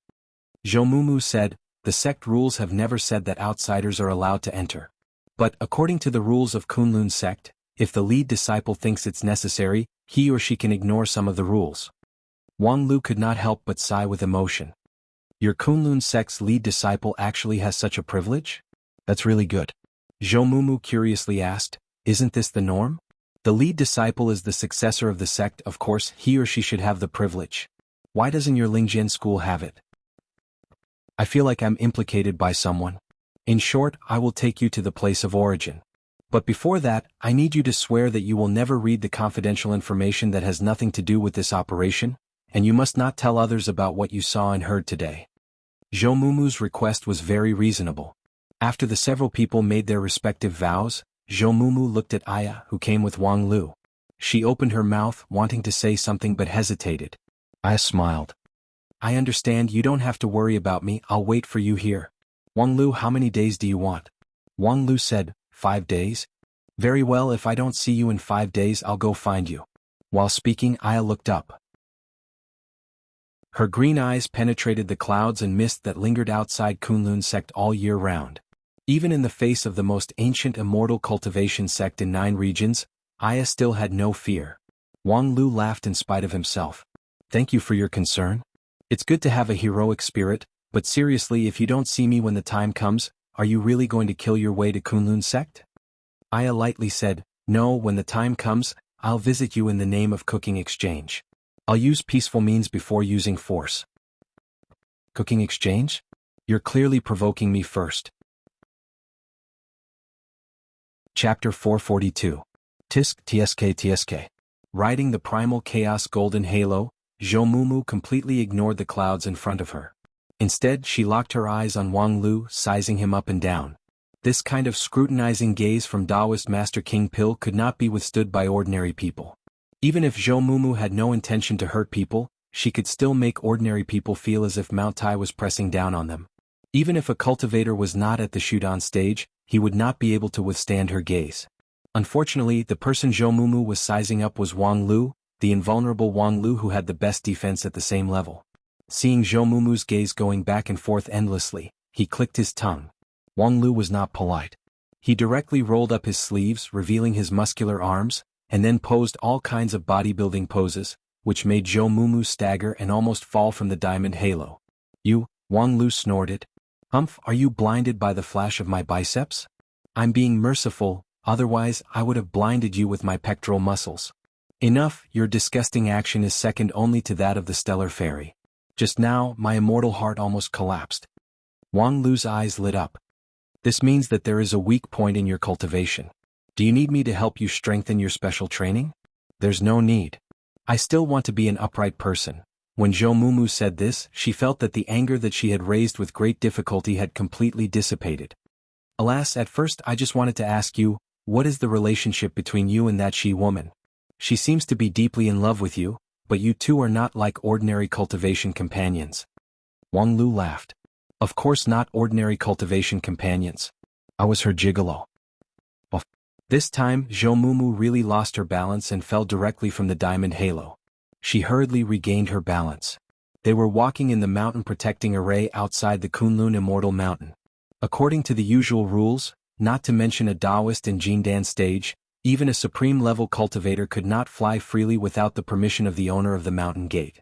Zhou Mumu said, the sect rules have never said that outsiders are allowed to enter. But according to the rules of Kunlun sect, if the lead disciple thinks it's necessary, he or she can ignore some of the rules. Wang Lu could not help but sigh with emotion. Your Kunlun sect's lead disciple actually has such a privilege? That's really good. Zhou Mumu curiously asked, isn't this the norm? The lead disciple is the successor of the sect, of course he or she should have the privilege. Why doesn't your Lingjian school have it? I feel like I'm implicated by someone. In short, I will take you to the place of origin. But before that, I need you to swear that you will never read the confidential information that has nothing to do with this operation, and you must not tell others about what you saw and heard today. Zhou Mumu's request was very reasonable. After the several people made their respective vows, Zhou Mumu looked at Aya, who came with Wang Lu. She opened her mouth, wanting to say something but hesitated. Aya smiled. I understand, you don't have to worry about me, I'll wait for you here. Wang Lu, how many days do you want? Wang Lu said, 5 days? Very well, if I don't see you in 5 days I'll go find you. While speaking, Aya looked up. Her green eyes penetrated the clouds and mist that lingered outside Kunlun sect all year round. Even in the face of the most ancient immortal cultivation sect in 9 regions, Aya still had no fear. Wang Lu laughed in spite of himself. Thank you for your concern. It's good to have a heroic spirit, but seriously, if you don't see me when the time comes, are you really going to kill your way to Kunlun sect? Aya lightly said, no, when the time comes, I'll visit you in the name of cooking exchange. I'll use peaceful means before using force. Cooking exchange? You're clearly provoking me first. Chapter 442. Tsk. Riding the primal chaos golden halo, Zhou Mumu completely ignored the clouds in front of her. Instead, she locked her eyes on Wang Lu, sizing him up and down. This kind of scrutinizing gaze from Taoist Master King Pil could not be withstood by ordinary people. Even if Zhou Mumu had no intention to hurt people, she could still make ordinary people feel as if Mount Tai was pressing down on them. Even if a cultivator was not at the shoot-on stage, he would not be able to withstand her gaze. Unfortunately, the person Zhou Mumu was sizing up was Wang Lu, the invulnerable Wang Lu who had the best defense at the same level. Seeing Zhou Mumu's gaze going back and forth endlessly, he clicked his tongue. Wang Lu was not polite. He directly rolled up his sleeves, revealing his muscular arms, and then posed all kinds of bodybuilding poses, which made Zhou Mumu stagger and almost fall from the diamond halo. You, Wang Lu snorted. Humph, are you blinded by the flash of my biceps? I'm being merciful, otherwise I would have blinded you with my pectoral muscles. Enough, your disgusting action is second only to that of the stellar fairy. Just now, my immortal heart almost collapsed. Wang Lu's eyes lit up. This means that there is a weak point in your cultivation. Do you need me to help you strengthen your special training? There's no need. I still want to be an upright person. When Zhou Mumu said this, she felt that the anger that she had raised with great difficulty had completely dissipated. Alas, at first I just wanted to ask you, what is the relationship between you and that she-woman? She seems to be deeply in love with you, but you two are not like ordinary cultivation companions. Wang Lu laughed. Of course not ordinary cultivation companions. I was her gigolo. This time, Zhou Mumu really lost her balance and fell directly from the diamond halo. She hurriedly regained her balance. They were walking in the mountain protecting array outside the Kunlun Immortal Mountain. According to the usual rules, not to mention a Taoist and Jindan stage, even a supreme-level cultivator could not fly freely without the permission of the owner of the mountain gate.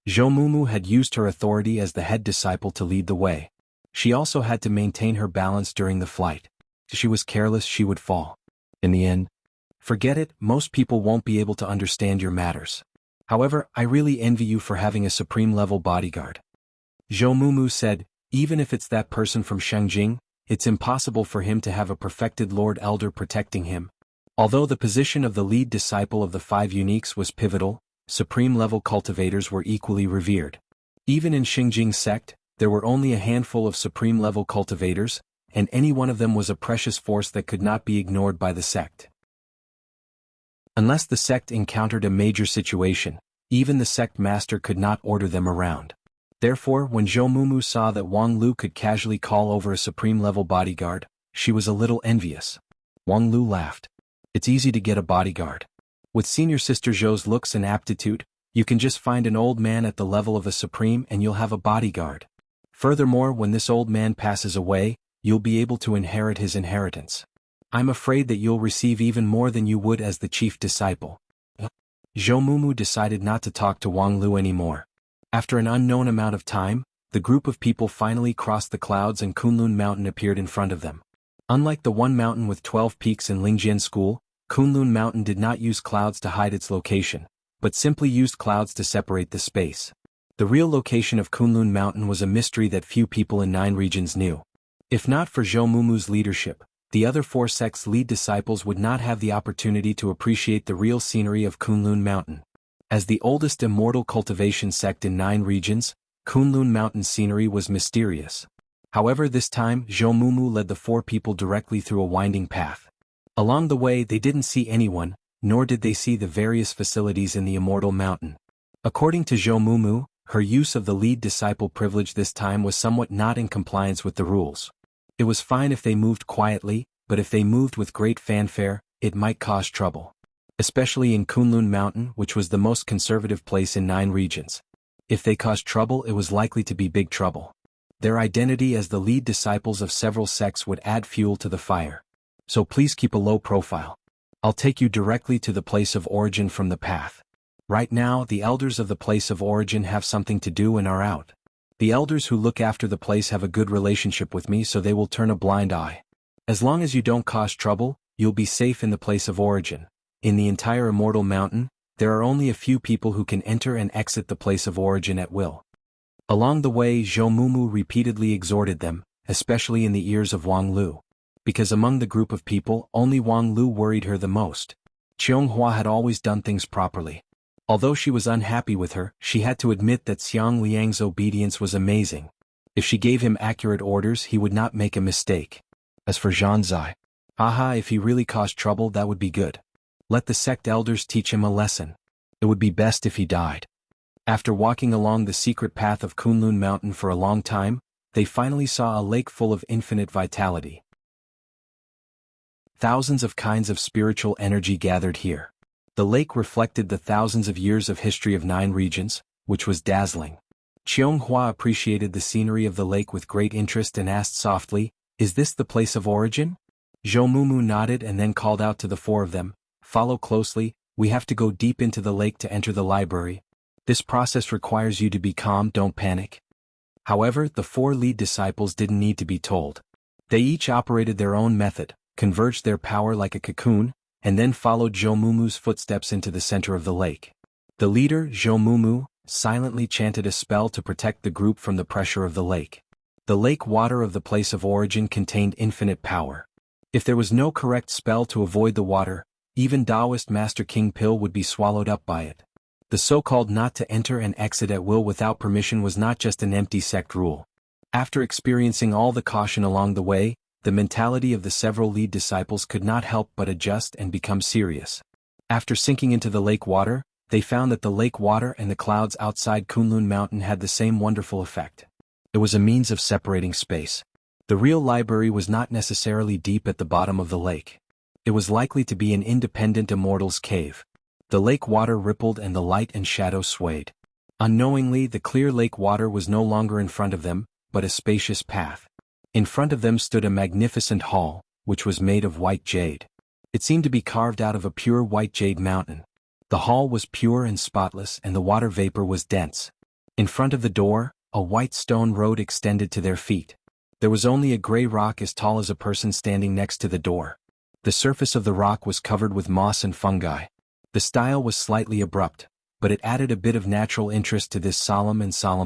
Zhou Mumu had used her authority as the head disciple to lead the way. She also had to maintain her balance during the flight. If she was careless, she would fall. In the end, forget it, most people won't be able to understand your matters. However, I really envy you for having a supreme-level bodyguard. Zhou Mumu said, even if it's that person from Shengjing, it's impossible for him to have a perfected Lord Elder protecting him. Although the position of the lead disciple of the 5 uniques was pivotal, supreme-level cultivators were equally revered. Even in Xingjing sect, there were only a handful of supreme-level cultivators, and any one of them was a precious force that could not be ignored by the sect. Unless the sect encountered a major situation, even the sect master could not order them around. Therefore, when Zhou Mumu saw that Wang Lu could casually call over a supreme-level bodyguard, she was a little envious. Wang Lu laughed. It's easy to get a bodyguard. With senior sister Zhou's looks and aptitude, you can just find an old man at the level of a supreme and you'll have a bodyguard. Furthermore, when this old man passes away, you'll be able to inherit his inheritance. I'm afraid that you'll receive even more than you would as the chief disciple. Zhou Mumu decided not to talk to Wang Lu anymore. After an unknown amount of time, the group of people finally crossed the clouds and Kunlun Mountain appeared in front of them. Unlike the one mountain with 12 peaks in Lingjian School, Kunlun Mountain did not use clouds to hide its location, but simply used clouds to separate the space. The real location of Kunlun Mountain was a mystery that few people in 9 regions knew. If not for Zhou Mumu's leadership, the other 4 sects' lead disciples would not have the opportunity to appreciate the real scenery of Kunlun Mountain. As the oldest immortal cultivation sect in 9 regions, Kunlun Mountain scenery was mysterious. However, this time Zhou Mumu led the 4 people directly through a winding path. Along the way they didn't see anyone, nor did they see the various facilities in the immortal mountain. According to Zhou Mumu, her use of the lead disciple privilege this time was somewhat not in compliance with the rules. It was fine if they moved quietly, but if they moved with great fanfare, it might cause trouble. Especially in Kunlun Mountain, which was the most conservative place in 9 regions. If they caused trouble, it was likely to be big trouble. Their identity as the lead disciples of several sects would add fuel to the fire. So please keep a low profile. I'll take you directly to the place of origin from the path. Right now, the elders of the place of origin have something to do and are out. The elders who look after the place have a good relationship with me, so they will turn a blind eye. As long as you don't cause trouble, you'll be safe in the place of origin. In the entire immortal mountain, there are only a few people who can enter and exit the place of origin at will. Along the way, Zhou Mumu repeatedly exhorted them, especially in the ears of Wang Lu. Because among the group of people, only Wang Lu worried her the most. Qianghua had always done things properly. Although she was unhappy with her, she had to admit that Xiang Liang's obedience was amazing. If she gave him accurate orders, he would not make a mistake. As for Zhan Zai, if he really caused trouble, that would be good. Let the sect elders teach him a lesson. It would be best if he died. After walking along the secret path of Kunlun Mountain for a long time, they finally saw a lake full of infinite vitality. Thousands of kinds of spiritual energy gathered here. The lake reflected the thousands of years of history of 9 regions, which was dazzling. Qianghua appreciated the scenery of the lake with great interest and asked softly, "Is this the place of origin?" Zhou Mumu nodded and then called out to the 4 of them, "Follow closely, we have to go deep into the lake to enter the library. This process requires you to be calm, don't panic." However, the 4 lead disciples didn't need to be told. They each operated their own method, converged their power like a cocoon, and then followed Zhou Mumu's footsteps into the center of the lake. The leader, Zhou Mumu, silently chanted a spell to protect the group from the pressure of the lake. The lake water of the place of origin contained infinite power. If there was no correct spell to avoid the water, even Taoist Master King Pil would be swallowed up by it. The so-called not to enter and exit at will without permission was not just an empty sect rule. After experiencing all the caution along the way, the mentality of the several lead disciples could not help but adjust and become serious. After sinking into the lake water, they found that the lake water and the clouds outside Kunlun Mountain had the same wonderful effect. It was a means of separating space. The real library was not necessarily deep at the bottom of the lake. It was likely to be an independent immortal's cave. The lake water rippled and the light and shadow swayed. Unknowingly, the clear lake water was no longer in front of them, but a spacious path. In front of them stood a magnificent hall, which was made of white jade. It seemed to be carved out of a pure white jade mountain. The hall was pure and spotless and the water vapor was dense. In front of the door, a white stone road extended to their feet. There was only a gray rock as tall as a person standing next to the door. The surface of the rock was covered with moss and fungi. The style was slightly abrupt, but it added a bit of natural interest to this solemn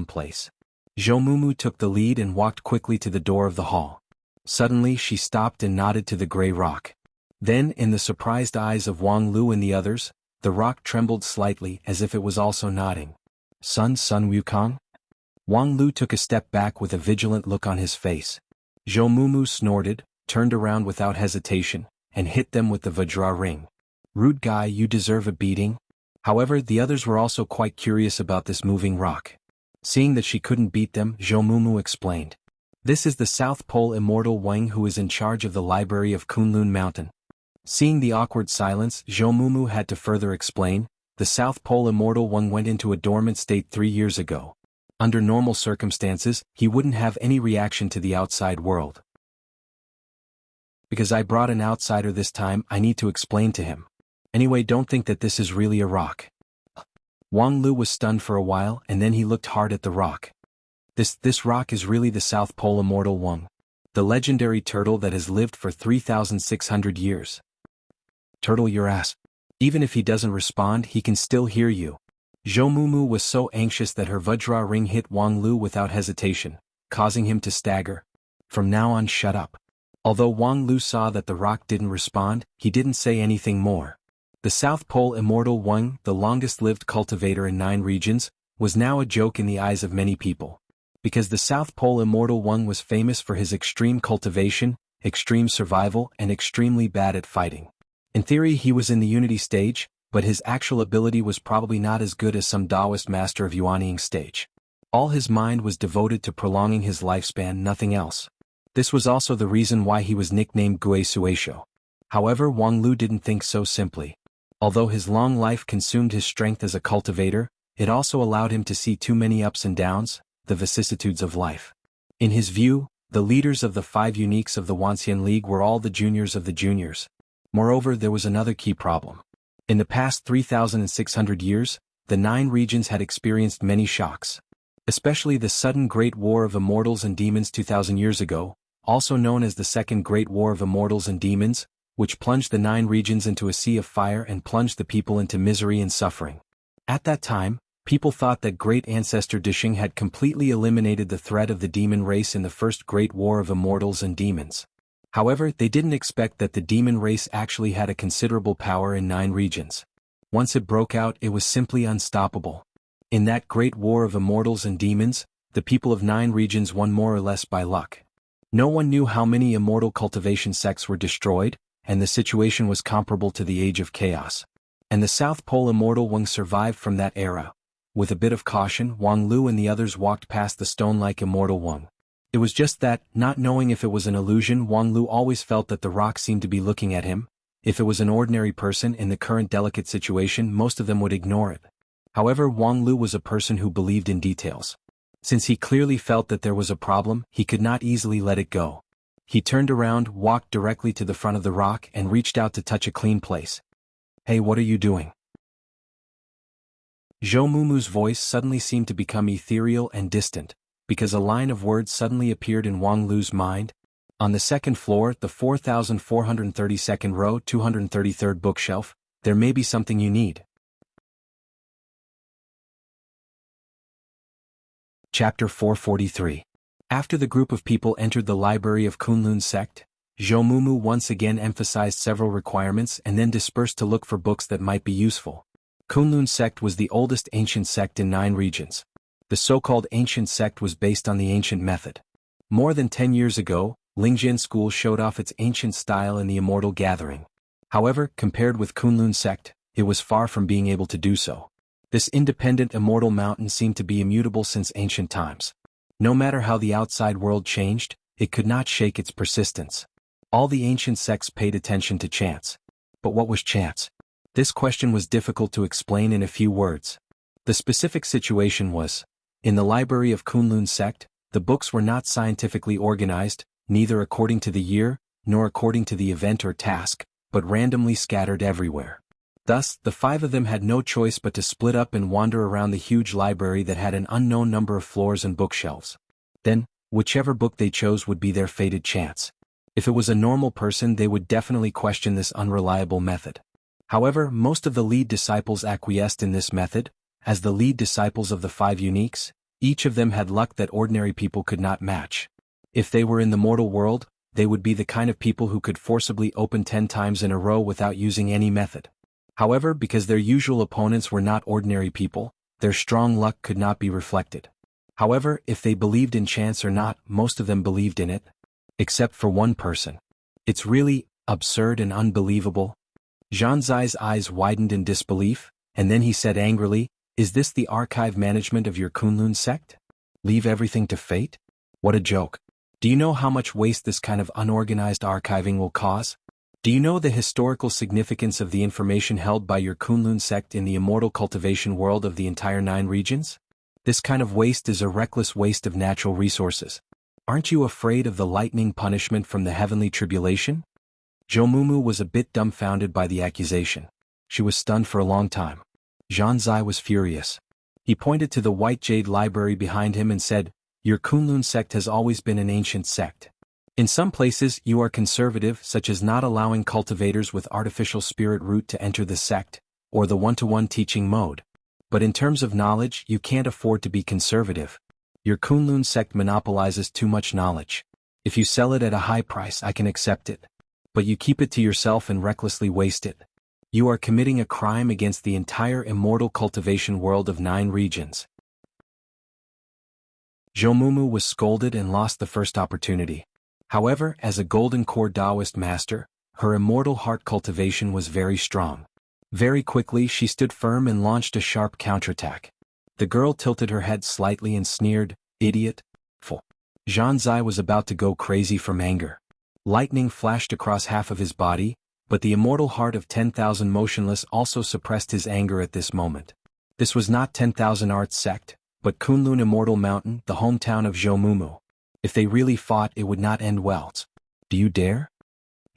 place. Zhou Mumu took the lead and walked quickly to the door of the hall. Suddenly she stopped and nodded to the gray rock. Then, in the surprised eyes of Wang Lu and the others, the rock trembled slightly as if it was also nodding. Sun Wukong? Wang Lu took a step back with a vigilant look on his face. Zhou Mumu snorted, turned around without hesitation, and hit them with the Vajra ring. "Rude guy, you deserve a beating." However, the others were also quite curious about this moving rock. Seeing that she couldn't beat them, Zhou Mumu explained. "This is the South Pole Immortal Wang who is in charge of the library of Kunlun Mountain." Seeing the awkward silence, Zhou Mumu had to further explain, "The South Pole Immortal Wang went into a dormant state 3 years ago. Under normal circumstances, he wouldn't have any reaction to the outside world. Because I brought an outsider this time, I need to explain to him. Anyway, don't think that this is really a rock." Wang Lu was stunned for a while and then he looked hard at the rock. This rock is really the South Pole Immortal Wang. The legendary turtle that has lived for 3,600 years. Turtle your ass. Even if he doesn't respond, he can still hear you. Zhou Mumu was so anxious that her Vajra ring hit Wang Lu without hesitation, causing him to stagger. From now on, shut up. Although Wang Lu saw that the rock didn't respond, he didn't say anything more. The South Pole Immortal Wang, the longest-lived cultivator in 9 regions, was now a joke in the eyes of many people. Because the South Pole Immortal Wang was famous for his extreme cultivation, extreme survival, and extremely bad at fighting. In theory, he was in the Unity stage, but his actual ability was probably not as good as some Taoist master of Yuanying stage. All his mind was devoted to prolonging his lifespan, nothing else. This was also the reason why he was nicknamed Gue Sueisho. However, Wang Lu didn't think so simply. Although his long life consumed his strength as a cultivator, it also allowed him to see too many ups and downs, the vicissitudes of life. In his view, the leaders of the 5 uniques of the Wanxian League were all the juniors of the juniors. Moreover, there was another key problem. In the past 3,600 years, the 9 regions had experienced many shocks. Especially the sudden Great War of Immortals and Demons 2,000 years ago, also known as the Second Great War of Immortals and Demons, which plunged the 9 regions into a sea of fire and plunged the people into misery and suffering. At that time, people thought that Great Ancestor Dishing had completely eliminated the threat of the demon race in the First Great War of Immortals and Demons. However, they didn't expect that the demon race actually had a considerable power in 9 regions. Once it broke out, it was simply unstoppable. In that Great War of Immortals and Demons, the people of 9 regions won more or less by luck. No one knew how many immortal cultivation sects were destroyed, and the situation was comparable to the Age of Chaos. And the South Pole Immortal Wang survived from that era. With a bit of caution, Wang Lu and the others walked past the stone-like Immortal Wang. It was just that, not knowing if it was an illusion, Wang Lu always felt that the rock seemed to be looking at him. If it was an ordinary person in the current delicate situation, most of them would ignore it. However, Wang Lu was a person who believed in details. Since he clearly felt that there was a problem, he could not easily let it go. He turned around, walked directly to the front of the rock, and reached out to touch a clean place. "Hey, what are you doing?" Zhou Mumu's voice suddenly seemed to become ethereal and distant, because a line of words suddenly appeared in Wang Lu's mind. On the 2nd floor, the 4432nd row, 233rd bookshelf, there may be something you need. Chapter 443. After the group of people entered the library of Kunlun sect, Zhou Mumu once again emphasized several requirements and then dispersed to look for books that might be useful. Kunlun sect was the oldest ancient sect in 9 regions. The so-called ancient sect was based on the ancient method. More than 10 years ago, Lingjian School showed off its ancient style in the Immortal Gathering. However, compared with Kunlun sect, it was far from being able to do so. This independent immortal mountain seemed to be immutable since ancient times. No matter how the outside world changed, it could not shake its persistence. All the ancient sects paid attention to chance. But what was chance? This question was difficult to explain in a few words. The specific situation was, in the library of Kunlun sect, the books were not scientifically organized, neither according to the year, nor according to the event or task, but randomly scattered everywhere. Thus, the 5 of them had no choice but to split up and wander around the huge library that had an unknown number of floors and bookshelves. Then, whichever book they chose would be their fated chance. If it was a normal person, they would definitely question this unreliable method. However, most of the lead disciples acquiesced in this method. As the lead disciples of the 5 uniques, each of them had luck that ordinary people could not match. If they were in the mortal world, they would be the kind of people who could forcibly open 10 times in a row without using any method. However, because their usual opponents were not ordinary people, their strong luck could not be reflected. However, if they believed in chance or not, most of them believed in it. Except for one person. It's really absurd and unbelievable. Zhan Zai's eyes widened in disbelief, and then he said angrily, "Is this the archive management of your Kunlun sect? Leave everything to fate? What a joke. Do you know how much waste this kind of unorganized archiving will cause? Do you know the historical significance of the information held by your Kunlun sect in the immortal cultivation world of the entire 9 regions? This kind of waste is a reckless waste of natural resources. Aren't you afraid of the lightning punishment from the heavenly tribulation?" Zhou Mumu was a bit dumbfounded by the accusation. She was stunned for a long time. Zhan Zai was furious. He pointed to the white jade library behind him and said, "Your Kunlun sect has always been an ancient sect. In some places you are conservative, such as not allowing cultivators with artificial spirit root to enter the sect, or the one-to-one teaching mode. But in terms of knowledge you can't afford to be conservative. Your Kunlun sect monopolizes too much knowledge. If you sell it at a high price I can accept it. But you keep it to yourself and recklessly waste it. You are committing a crime against the entire immortal cultivation world of 9 regions. Zhoumumu was scolded and lost the first opportunity. However, as a golden core Taoist master, her immortal heart cultivation was very strong. Very quickly she stood firm and launched a sharp counterattack. The girl tilted her head slightly and sneered, "Idiot, fool." Zhang Zai was about to go crazy from anger. Lightning flashed across half of his body, but the immortal heart of 10,000 motionless also suppressed his anger at this moment. This was not 10,000 Arts sect, but Kunlun Immortal Mountain, the hometown of Zhoumumu. If they really fought it would not end well. "Do you dare?"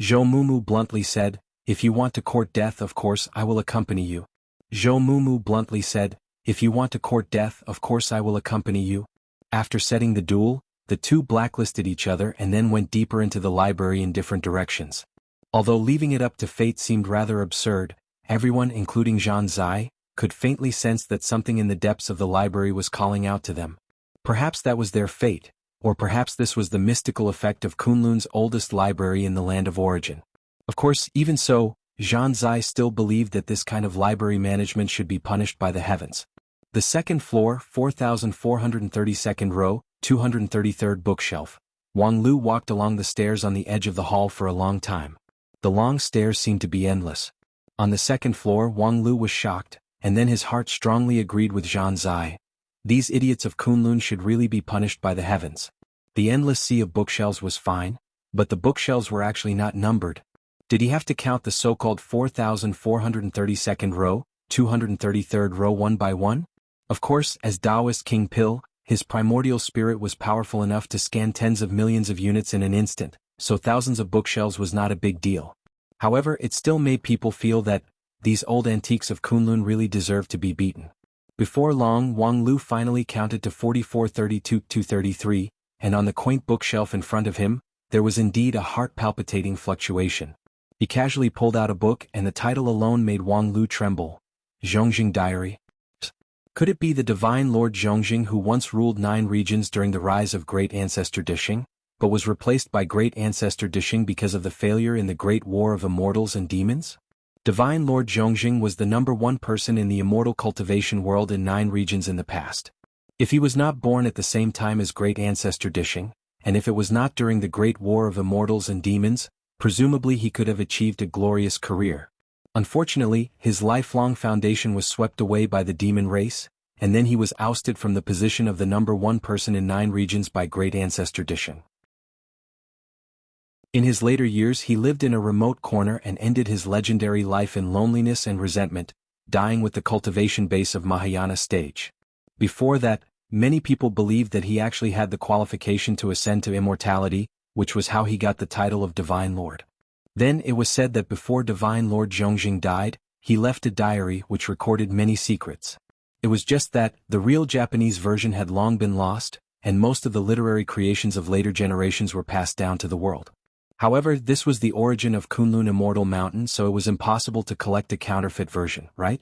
Zhoumumu bluntly said, "If you want to court death of course I will accompany you." Zhoumumu bluntly said, "If you want to court death of course I will accompany you." After setting the duel, the two blacklisted each other and then went deeper into the library in different directions. Although leaving it up to fate seemed rather absurd, everyone including Zhang Zai, could faintly sense that something in the depths of the library was calling out to them. Perhaps that was their fate, or perhaps this was the mystical effect of Kunlun's oldest library in the land of origin. Of course, even so, Zhang Zai still believed that this kind of library management should be punished by the heavens. The second floor, 4432nd row, 233rd bookshelf. Wang Lu walked along the stairs on the edge of the hall for a long time. The long stairs seemed to be endless. On the second floor Wang Lu was shocked, and then his heart strongly agreed with Zhang Zai. These idiots of Kunlun should really be punished by the heavens. The endless sea of bookshelves was fine, but the bookshelves were actually not numbered. Did he have to count the so-called 4432nd row, 233rd row one by one? Of course, as Taoist King Pil, his primordial spirit was powerful enough to scan tens of millions of units in an instant, so thousands of bookshelves was not a big deal. However, it still made people feel that these old antiques of Kunlun really deserved to be beaten. Before long Wang Lu finally counted to 4432-233, and on the quaint bookshelf in front of him, there was indeed a heart-palpitating fluctuation. He casually pulled out a book and the title alone made Wang Lu tremble. Zhongjing Diary. Could it be the divine Lord Zhongjing who once ruled 9 regions during the rise of Great Ancestor Dishing, but was replaced by Great Ancestor Dishing because of the failure in the Great War of Immortals and Demons? Divine Lord Zhongjing was the #1 person in the immortal cultivation world in 9 regions in the past. If he was not born at the same time as Great Ancestor Dishing, and if it was not during the Great War of Immortals and Demons, presumably he could have achieved a glorious career. Unfortunately, his lifelong foundation was swept away by the demon race, and then he was ousted from the position of the #1 person in 9 regions by Great Ancestor Dishing. In his later years he lived in a remote corner and ended his legendary life in loneliness and resentment, dying with the cultivation base of Mahayana stage. Before that, many people believed that he actually had the qualification to ascend to immortality, which was how he got the title of Divine Lord. Then it was said that before Divine Lord Zhongjing died, he left a diary which recorded many secrets. It was just that the real Japanese version had long been lost, and most of the literary creations of later generations were passed down to the world. However, this was the origin of Kunlun Immortal Mountain, so it was impossible to collect a counterfeit version, right?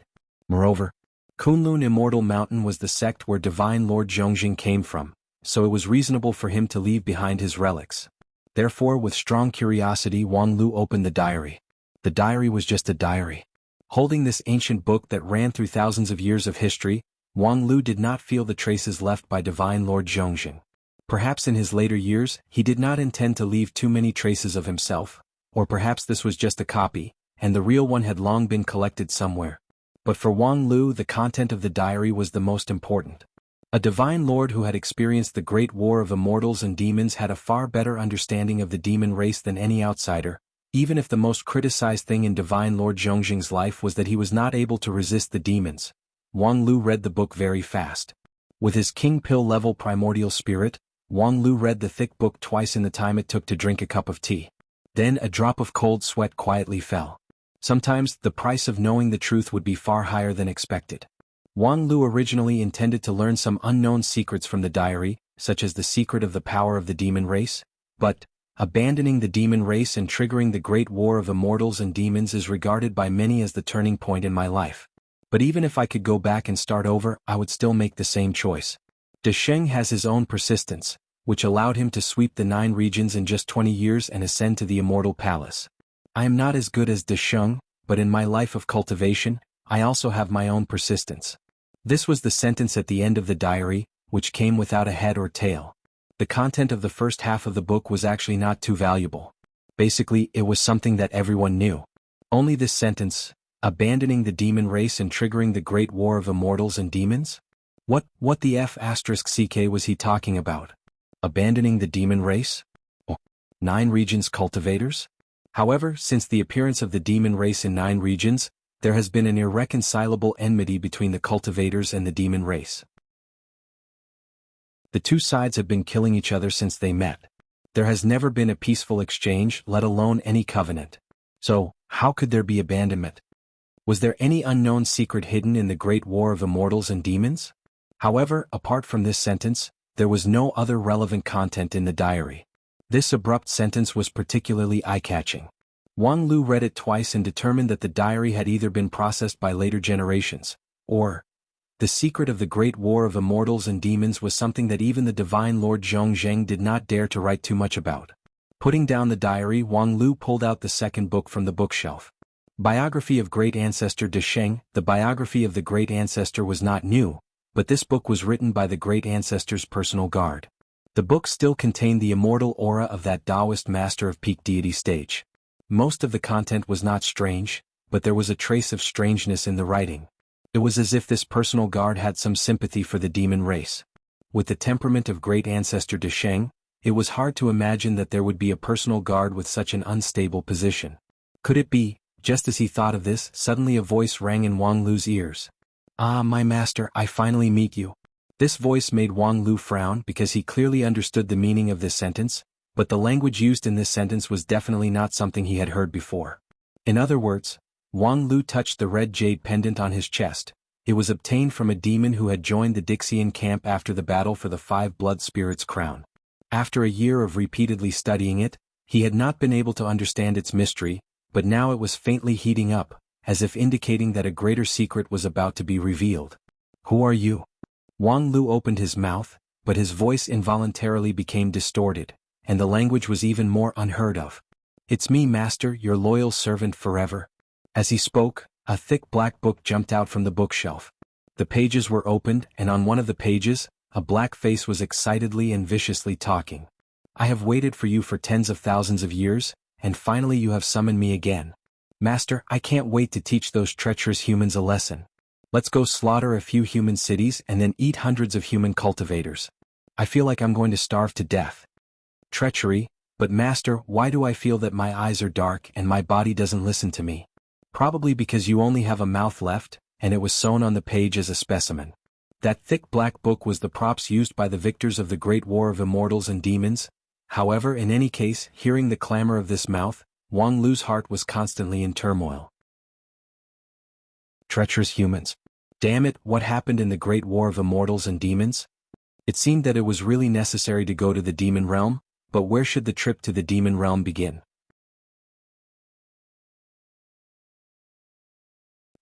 Moreover, Kunlun Immortal Mountain was the sect where Divine Lord Zhongjing came from, so it was reasonable for him to leave behind his relics. Therefore, with strong curiosity Wang Lu opened the diary. The diary was just a diary. Holding this ancient book that ran through thousands of years of history, Wang Lu did not feel the traces left by Divine Lord Zhongjing. Perhaps in his later years, he did not intend to leave too many traces of himself, or perhaps this was just a copy, and the real one had long been collected somewhere. But for Wang Lu the content of the diary was the most important. A divine lord who had experienced the great war of immortals and demons had a far better understanding of the demon race than any outsider, even if the most criticized thing in Divine Lord Zhongjing's life was that he was not able to resist the demons. Wang Lu read the book very fast. With his King Pill level primordial spirit, Wang Lu read the thick book twice in the time it took to drink a cup of tea. Then a drop of cold sweat quietly fell. Sometimes, the price of knowing the truth would be far higher than expected. Wang Lu originally intended to learn some unknown secrets from the diary, such as the secret of the power of the demon race, but, Abandoning the demon race and triggering the great war of immortals and demons is regarded by many as the turning point in my life. But even if I could go back and start over, I would still make the same choice. De Sheng has his own persistence, which allowed him to sweep the 9 regions in just 20 years and ascend to the immortal palace. I am not as good as De Sheng, but in my life of cultivation, I also have my own persistence. This was the sentence at the end of the diary, which came without a head or tail. The content of the first half of the book was actually not too valuable. Basically, it was something that everyone knew. Only this sentence, abandoning the demon race and triggering the great war of immortals and demons? What the F***ck was he talking about? Abandoning the demon race? Oh, 9 regions cultivators? However, since the appearance of the demon race in 9 regions, there has been an irreconcilable enmity between the cultivators and the demon race. The two sides have been killing each other since they met. There has never been a peaceful exchange, let alone any covenant. So, how could there be abandonment? Was there any unknown secret hidden in the great war of immortals and demons? However, apart from this sentence, there was no other relevant content in the diary. This abrupt sentence was particularly eye-catching. Wang Lu read it twice and determined that the diary had either been processed by later generations, or the secret of the great war of immortals and demons was something that even the divine Lord Zhongzheng did not dare to write too much about. Putting down the diary, Wang Lu pulled out the second book from the bookshelf. Biography of Great Ancestor De Sheng. The biography of the Great Ancestor was not new, but this book was written by the Great Ancestor's personal guard. The book still contained the immortal aura of that Taoist master of peak deity stage. Most of the content was not strange, but there was a trace of strangeness in the writing. It was as if this personal guard had some sympathy for the demon race. With the temperament of Great Ancestor De Sheng, it was hard to imagine that there would be a personal guard with such an unstable position. Could it be, just as he thought of this, suddenly a voice rang in Wang Lu's ears. "Ah, my master, I finally meet you." This voice made Wang Lu frown because he clearly understood the meaning of this sentence, but the language used in this sentence was definitely not something he had heard before. In other words, Wang Lu touched the red jade pendant on his chest. It was obtained from a demon who had joined the Dixian camp after the battle for the 5 blood spirits crown. After a year of repeatedly studying it, he had not been able to understand its mystery, but now it was faintly heating up, as if indicating that a greater secret was about to be revealed. "Who are you?" Wang Lu opened his mouth, but his voice involuntarily became distorted, and the language was even more unheard of. "It's me, master, your loyal servant forever." As he spoke, a thick black book jumped out from the bookshelf. The pages were opened, and on one of the pages, a black face was excitedly and viciously talking. "I have waited for you for tens of thousands of years, and finally you have summoned me again. Master, I can't wait to teach those treacherous humans a lesson. Let's go slaughter a few human cities and then eat hundreds of human cultivators. I feel like I'm going to starve to death." Treachery, but master, why do I feel that my eyes are dark and my body doesn't listen to me? Probably because you only have a mouth left, and it was sewn on the page as a specimen. That thick black book was the props used by the victors of the Great War of Immortals and Demons. However, in any case, hearing the clamor of this mouth, Wang Lu's heart was constantly in turmoil. Treacherous humans. Damn it, what happened in the Great War of Immortals and Demons? It seemed that it was really necessary to go to the demon realm, but where should the trip to the demon realm begin?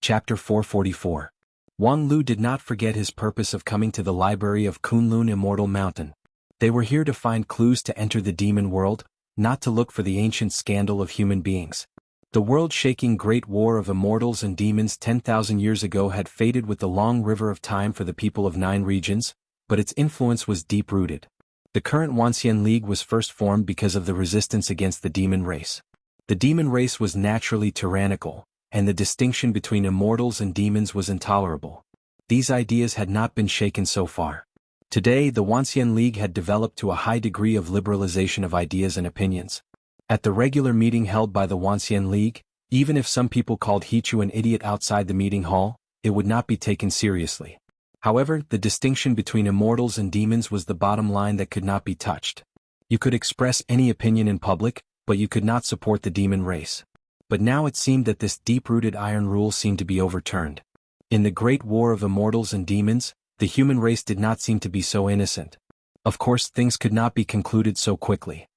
Chapter 444. Wang Lu did not forget his purpose of coming to the library of Kunlun Immortal Mountain. They were here to find clues to enter the demon world, not to look for the ancient scandal of human beings. The world-shaking Great War of Immortals and Demons 10,000 years ago had faded with the long river of time for the people of 9 regions, but its influence was deep-rooted. The current Wuxia League was first formed because of the resistance against the demon race. The demon race was naturally tyrannical, and the distinction between immortals and demons was intolerable. These ideas had not been shaken so far. Today, the Wuxia League had developed to a high degree of liberalization of ideas and opinions. At the regular meeting held by the Wuxia League, even if some people called Hichu an idiot outside the meeting hall, it would not be taken seriously. However, the distinction between immortals and demons was the bottom line that could not be touched. You could express any opinion in public, but you could not support the demon race. But now it seemed that this deep-rooted iron rule seemed to be overturned. In the Great War of Immortals and Demons, the human race did not seem to be so innocent. Of course, things could not be concluded so quickly.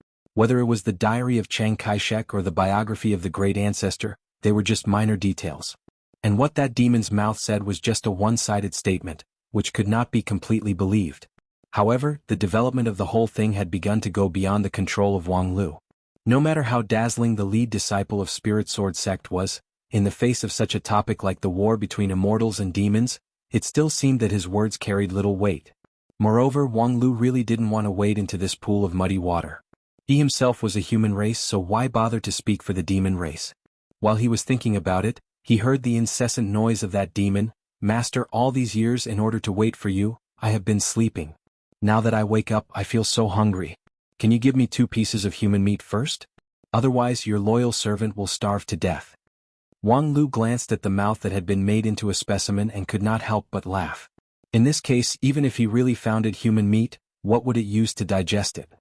Whether it was the diary of Chiang Kai-shek or the biography of the great ancestor, they were just minor details. And what that demon's mouth said was just a one-sided statement, which could not be completely believed. However, the development of the whole thing had begun to go beyond the control of Wang Lu. No matter how dazzling the lead disciple of Spirit Sword sect was, in the face of such a topic like the war between immortals and demons, it still seemed that his words carried little weight. Moreover, Wang Lu really didn't want to wade into this pool of muddy water. He himself was a human race, so why bother to speak for the demon race? While he was thinking about it, he heard the incessant noise of that demon. Master, all these years in order to wait for you, I have been sleeping. Now that I wake up, I feel so hungry. Can you give me 2 pieces of human meat first? Otherwise your loyal servant will starve to death. Wang Lu glanced at the mouth that had been made into a specimen and could not help but laugh. In this case, even if he really found it human meat, what would it use to digest it?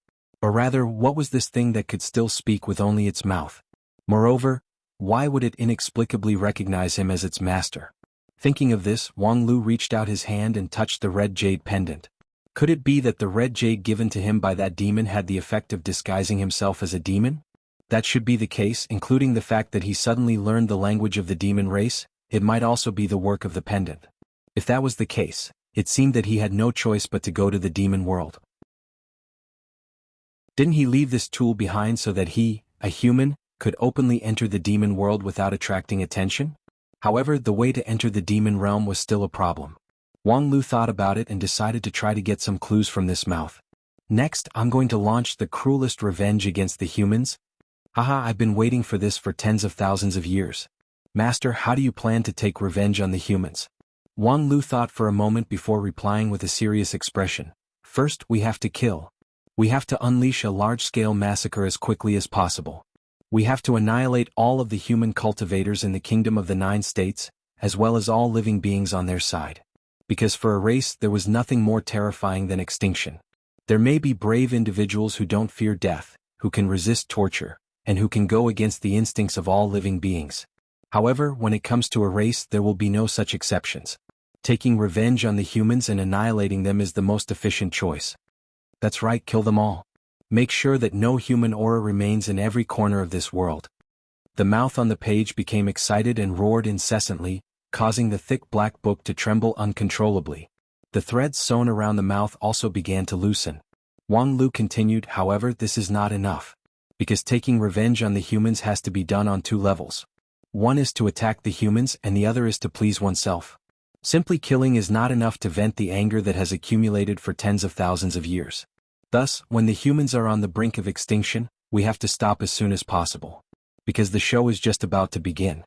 Or rather, what was this thing that could still speak with only its mouth? Moreover, why would it inexplicably recognize him as its master? Thinking of this, Wang Lu reached out his hand and touched the red jade pendant. Could it be that the red jade given to him by that demon had the effect of disguising himself as a demon? That should be the case, including the fact that he suddenly learned the language of the demon race. It might also be the work of the pendant. If that was the case, it seemed that he had no choice but to go to the demon world. Didn't he leave this tool behind so that he, a human, could openly enter the demon world without attracting attention? However, the way to enter the demon realm was still a problem. Wang Lu thought about it and decided to try to get some clues from this mouth. Next, I'm going to launch the cruelest revenge against the humans. Haha, I've been waiting for this for tens of thousands of years. Master, how do you plan to take revenge on the humans? Wang Lu thought for a moment before replying with a serious expression. First, we have to kill. We have to unleash a large-scale massacre as quickly as possible. We have to annihilate all of the human cultivators in the Kingdom of the 9 States, as well as all living beings on their side. Because for a race there was nothing more terrifying than extinction. There may be brave individuals who don't fear death, who can resist torture, and who can go against the instincts of all living beings. However, when it comes to a race there will be no such exceptions. Taking revenge on the humans and annihilating them is the most efficient choice. That's right, kill them all. Make sure that no human aura remains in every corner of this world. The mouth on the page became excited and roared incessantly, causing the thick black book to tremble uncontrollably. The threads sewn around the mouth also began to loosen. Wang Lu continued, however, this is not enough. Because taking revenge on the humans has to be done on 2 levels. One is to attack the humans and the other is to please oneself. Simply killing is not enough to vent the anger that has accumulated for tens of thousands of years. Thus, when the humans are on the brink of extinction, we have to stop as soon as possible. Because the show is just about to begin.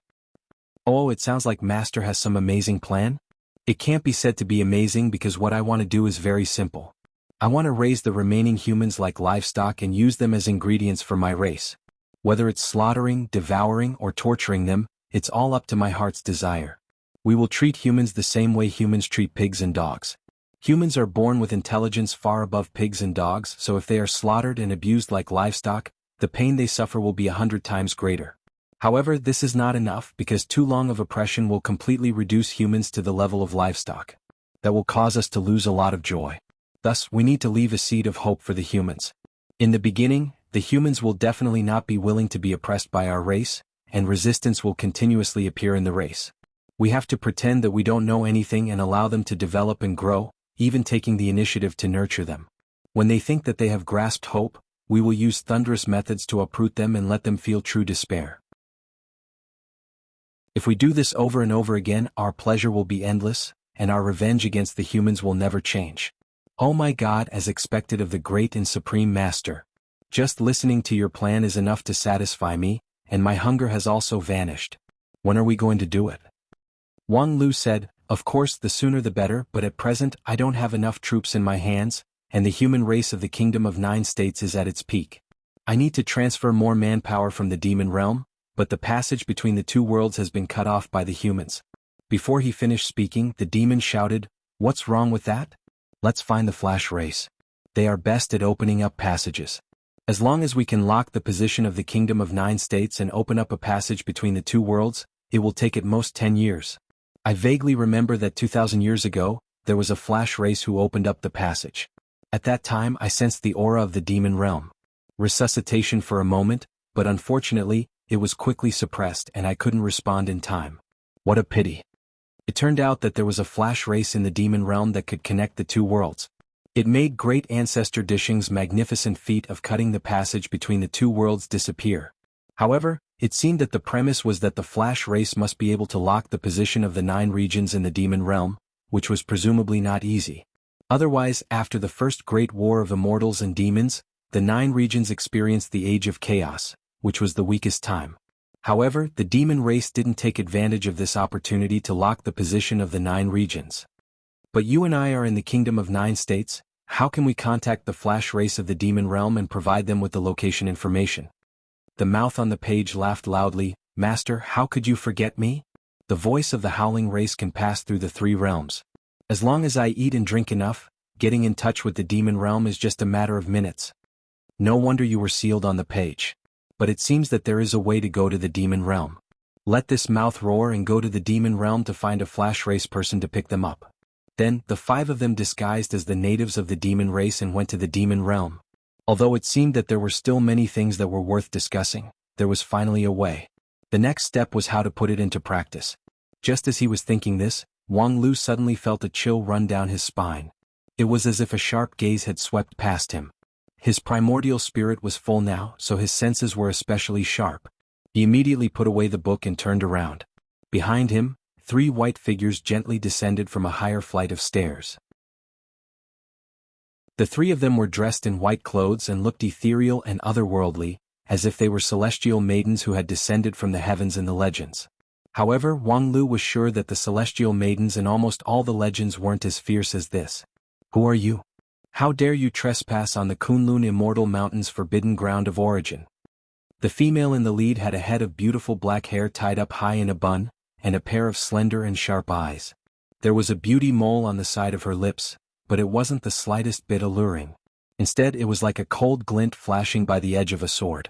Oh, it sounds like Master has some amazing plan? It can't be said to be amazing because what I want to do is very simple. I want to raise the remaining humans like livestock and use them as ingredients for my race. Whether it's slaughtering, devouring, or torturing them, it's all up to my heart's desire. We will treat humans the same way humans treat pigs and dogs. Humans are born with intelligence far above pigs and dogs, so if they are slaughtered and abused like livestock, the pain they suffer will be 100 times greater. However, this is not enough because too long of oppression will completely reduce humans to the level of livestock. That will cause us to lose a lot of joy. Thus, we need to leave a seed of hope for the humans. In the beginning, the humans will definitely not be willing to be oppressed by our race, and resistance will continuously appear in the race. We have to pretend that we don't know anything and allow them to develop and grow, even taking the initiative to nurture them. When they think that they have grasped hope, we will use thunderous methods to uproot them and let them feel true despair. If we do this over and over again, our pleasure will be endless, and our revenge against the humans will never change. Oh my God, as expected of the great and supreme master. Just listening to your plan is enough to satisfy me, and my hunger has also vanished. When are we going to do it? Wang Lu said, of course the sooner the better, but at present I don't have enough troops in my hands, and the human race of the Kingdom of 9 States is at its peak. I need to transfer more manpower from the demon realm, but the passage between the 2 worlds has been cut off by the humans. Before he finished speaking, the demon shouted, what's wrong with that? Let's find the flash race. They are best at opening up passages. As long as we can lock the position of the Kingdom of 9 States and open up a passage between the 2 worlds, it will take at most 10 years. I vaguely remember that 2,000 years ago, there was a flash race who opened up the passage. At that time I sensed the aura of the demon realm. resuscitation for a moment, but unfortunately, it was quickly suppressed and I couldn't respond in time. What a pity. It turned out that there was a flash race in the demon realm that could connect the two worlds. It made great ancestor Dishing's magnificent feat of cutting the passage between the two worlds disappear. However, it seemed that the premise was that the flash race must be able to lock the position of the 9 regions in the demon realm, which was presumably not easy. Otherwise, after the first great war of immortals and demons, the 9 regions experienced the Age of Chaos, which was the weakest time. However, the demon race didn't take advantage of this opportunity to lock the position of the 9 regions. But you and I are in the Kingdom of 9 States. How can we contact the flash race of the demon realm and provide them with the location information? The mouth on the page laughed loudly. Master, how could you forget me? The voice of the howling race can pass through the 3 realms. As long as I eat and drink enough, getting in touch with the demon realm is just a matter of minutes. No wonder you were sealed on the page. But it seems that there is a way to go to the demon realm. Let this mouth roar and go to the demon realm to find a flash race person to pick them up. Then, the 5 of them disguised as the natives of the demon race and went to the demon realm. Although it seemed that there were still many things that were worth discussing, there was finally a way. The next step was how to put it into practice. Just as he was thinking this, Wang Lu suddenly felt a chill run down his spine. It was as if a sharp gaze had swept past him. His primordial spirit was full now, so his senses were especially sharp. He immediately put away the book and turned around. Behind him, 3 white figures gently descended from a higher flight of stairs. The 3 of them were dressed in white clothes and looked ethereal and otherworldly, as if they were celestial maidens who had descended from the heavens in the legends. However, Wang Lu was sure that the celestial maidens in almost all the legends weren't as fierce as this. Who are you? How dare you trespass on the Kunlun Immortal Mountain's forbidden ground of origin? The female in the lead had a head of beautiful black hair tied up high in a bun, and a pair of slender and sharp eyes. There was a beauty mole on the side of her lips, but it wasn't the slightest bit alluring. Instead, it was like a cold glint flashing by the edge of a sword.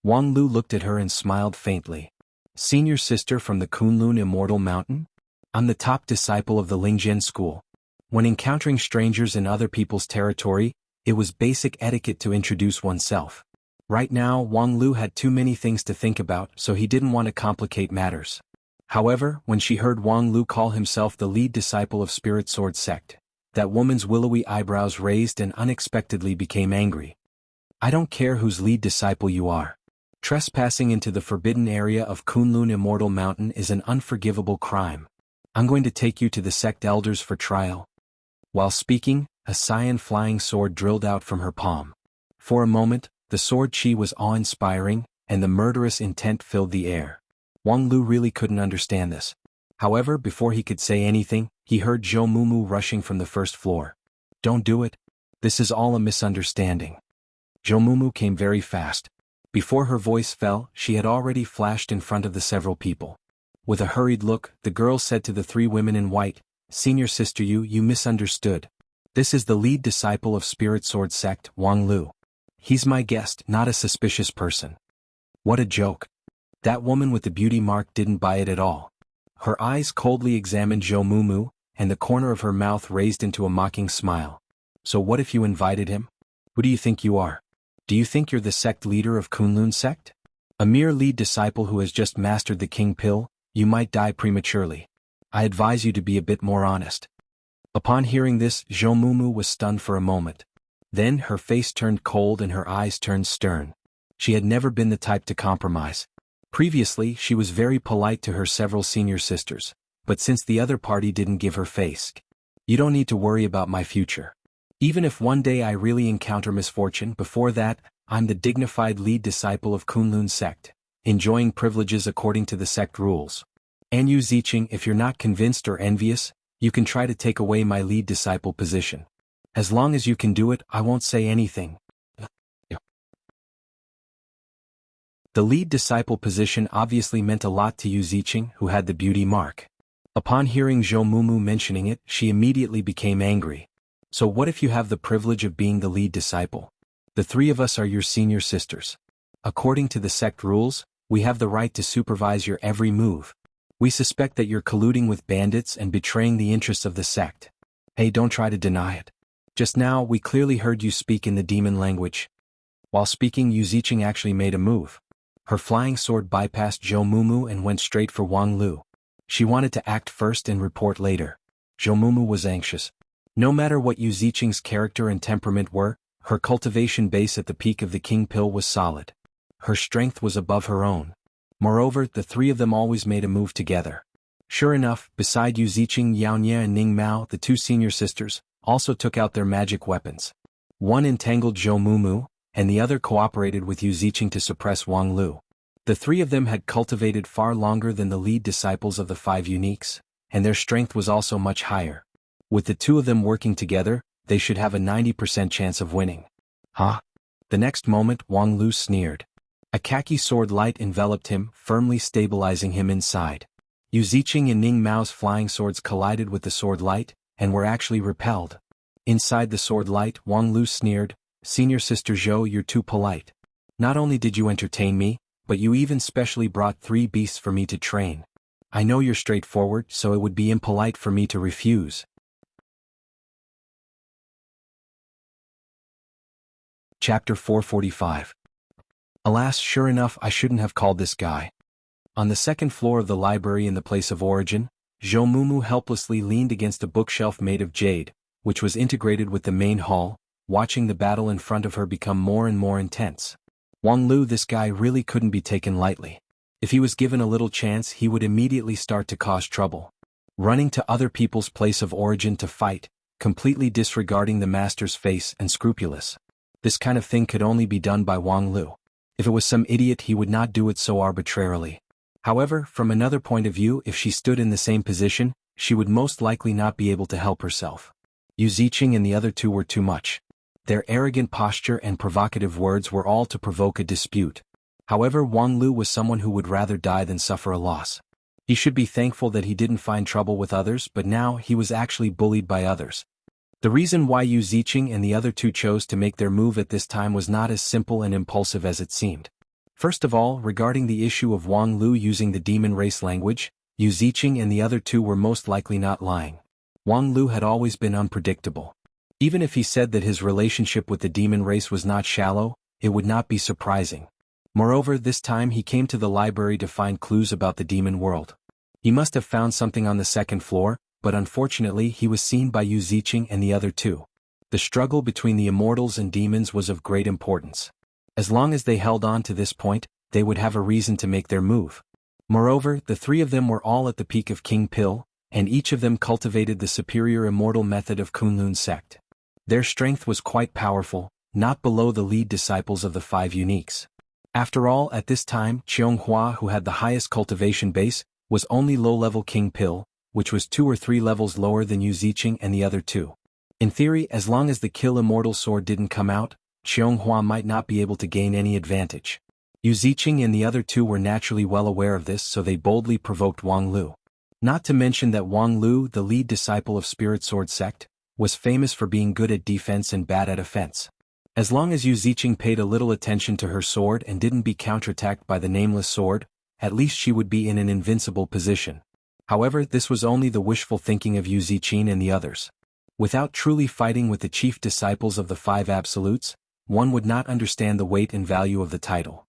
Wang Lu looked at her and smiled faintly. Senior sister from the Kunlun Immortal Mountain? I'm the top disciple of the Lingzhen school. When encountering strangers in other people's territory, it was basic etiquette to introduce oneself. Right now, Wang Lu had too many things to think about, so he didn't want to complicate matters. However, when she heard Wang Lu call himself the lead disciple of Spirit Sword sect, that woman's willowy eyebrows raised and unexpectedly became angry. I don't care whose lead disciple you are. Trespassing into the forbidden area of Kunlun Immortal Mountain is an unforgivable crime. I'm going to take you to the sect elders for trial. While speaking, a cyan flying sword drilled out from her palm. For a moment, the sword chi was awe-inspiring, and the murderous intent filled the air. Wang Lu really couldn't understand this. However, before he could say anything, he heard Zhou Mumu rushing from the first floor. Don't do it. This is all a misunderstanding. Zhou Mumu came very fast. Before her voice fell, she had already flashed in front of the several people. With a hurried look, the girl said to the 3 women in white, Senior sister, you misunderstood. This is the lead disciple of Spirit Sword sect, Wang Lu. He's my guest, not a suspicious person. What a joke. That woman with the beauty mark didn't buy it at all. Her eyes coldly examined Zhou Mumu, and the corner of her mouth raised into a mocking smile. So what if you invited him? Who do you think you are? Do you think you're the sect leader of Kunlun sect? A mere lead disciple who has just mastered the king pill? You might die prematurely. I advise you to be a bit more honest. Upon hearing this, Zhou Mumu was stunned for a moment. Then her face turned cold and her eyes turned stern. She had never been the type to compromise. Previously, she was very polite to her several senior sisters, but since the other party didn't give her face, you don't need to worry about my future. Even if one day I really encounter misfortune, before that, I'm the dignified lead disciple of Kunlun sect, enjoying privileges according to the sect rules. And you Ziqing, if you're not convinced or envious, you can try to take away my lead disciple position. As long as you can do it, I won't say anything. The lead disciple position obviously meant a lot to Yu Ziqing, who had the beauty mark. Upon hearing Zhou Mumu mentioning it, she immediately became angry. So what if you have the privilege of being the lead disciple? The 3 of us are your senior sisters. According to the sect rules, we have the right to supervise your every move. We suspect that you're colluding with bandits and betraying the interests of the sect. Hey, don't try to deny it. Just now, we clearly heard you speak in the demon language. While speaking, Yu Ziqing actually made a move. Her flying sword bypassed Zhou Mumu and went straight for Wang Lu. She wanted to act first and report later. Zhou Mumu was anxious. No matter what Yu Ziqing's character and temperament were, her cultivation base at the peak of the King Pill was solid. Her strength was above her own. Moreover, the three of them always made a move together. Sure enough, beside Yu Ziqing, Yao Nie and Ning Mao, the two senior sisters, also took out their magic weapons. One entangled Zhou Mumu, and the other cooperated with Yu Ziqing to suppress Wang Lu. The three of them had cultivated far longer than the lead disciples of the five uniques, and their strength was also much higher. With the two of them working together, they should have a 90% chance of winning. Huh? The next moment, Wang Lu sneered. A khaki sword light enveloped him, firmly stabilizing him inside. Yu Ziqing and Ning Mao's flying swords collided with the sword light, and were actually repelled. Inside the sword light, Wang Lu sneered, "Senior Sister Zhou, you're too polite. Not only did you entertain me, but you even specially brought 3 beasts for me to train. I know you're straightforward, so it would be impolite for me to refuse." Chapter 445. Alas, sure enough, I shouldn't have called this guy. On the second floor of the library in the place of origin, Zhou Mumu helplessly leaned against a bookshelf made of jade, which was integrated with the main hall, watching the battle in front of her become more and more intense. Wang Lu, this guy really couldn't be taken lightly. If he was given a little chance, he would immediately start to cause trouble. Running to other people's place of origin to fight, completely disregarding the master's face and scrupulous. This kind of thing could only be done by Wang Lu. If it was some idiot, he would not do it so arbitrarily. However, from another point of view, if she stood in the same position, she would most likely not be able to help herself. Yu Ziqing and the other two were too much. Their arrogant posture and provocative words were all to provoke a dispute. However, Wang Lu was someone who would rather die than suffer a loss. He should be thankful that he didn't find trouble with others, but now he was actually bullied by others. The reason why Yu Ziqing and the other two chose to make their move at this time was not as simple and impulsive as it seemed. First of all, regarding the issue of Wang Lu using the demon race language, Yu Ziqing and the other two were most likely not lying. Wang Lu had always been unpredictable. Even if he said that his relationship with the demon race was not shallow, it would not be surprising. Moreover, this time he came to the library to find clues about the demon world. He must have found something on the second floor, but unfortunately he was seen by Yu Ziqing and the other two. The struggle between the immortals and demons was of great importance. As long as they held on to this point, they would have a reason to make their move. Moreover, the three of them were all at the peak of King Pill, and each of them cultivated the superior immortal method of Kunlun sect. Their strength was quite powerful, not below the lead disciples of the five uniques. After all, at this time, Qianghua, who had the highest cultivation base, was only low-level King Pill, which was 2 or 3 levels lower than Yu Ziqing and the other two. In theory, as long as the Kill Immortal Sword didn't come out, Qianghua might not be able to gain any advantage. Yu Ziqing and the other two were naturally well aware of this, so they boldly provoked Wang Lu. Not to mention that Wang Lu, the lead disciple of Spirit Sword sect, was famous for being good at defense and bad at offense. As long as Yu Ziqing paid a little attention to her sword and didn't be counterattacked by the nameless sword, at least she would be in an invincible position. However, this was only the wishful thinking of Yu Ziqing and the others. Without truly fighting with the chief disciples of the five absolutes, one would not understand the weight and value of the title.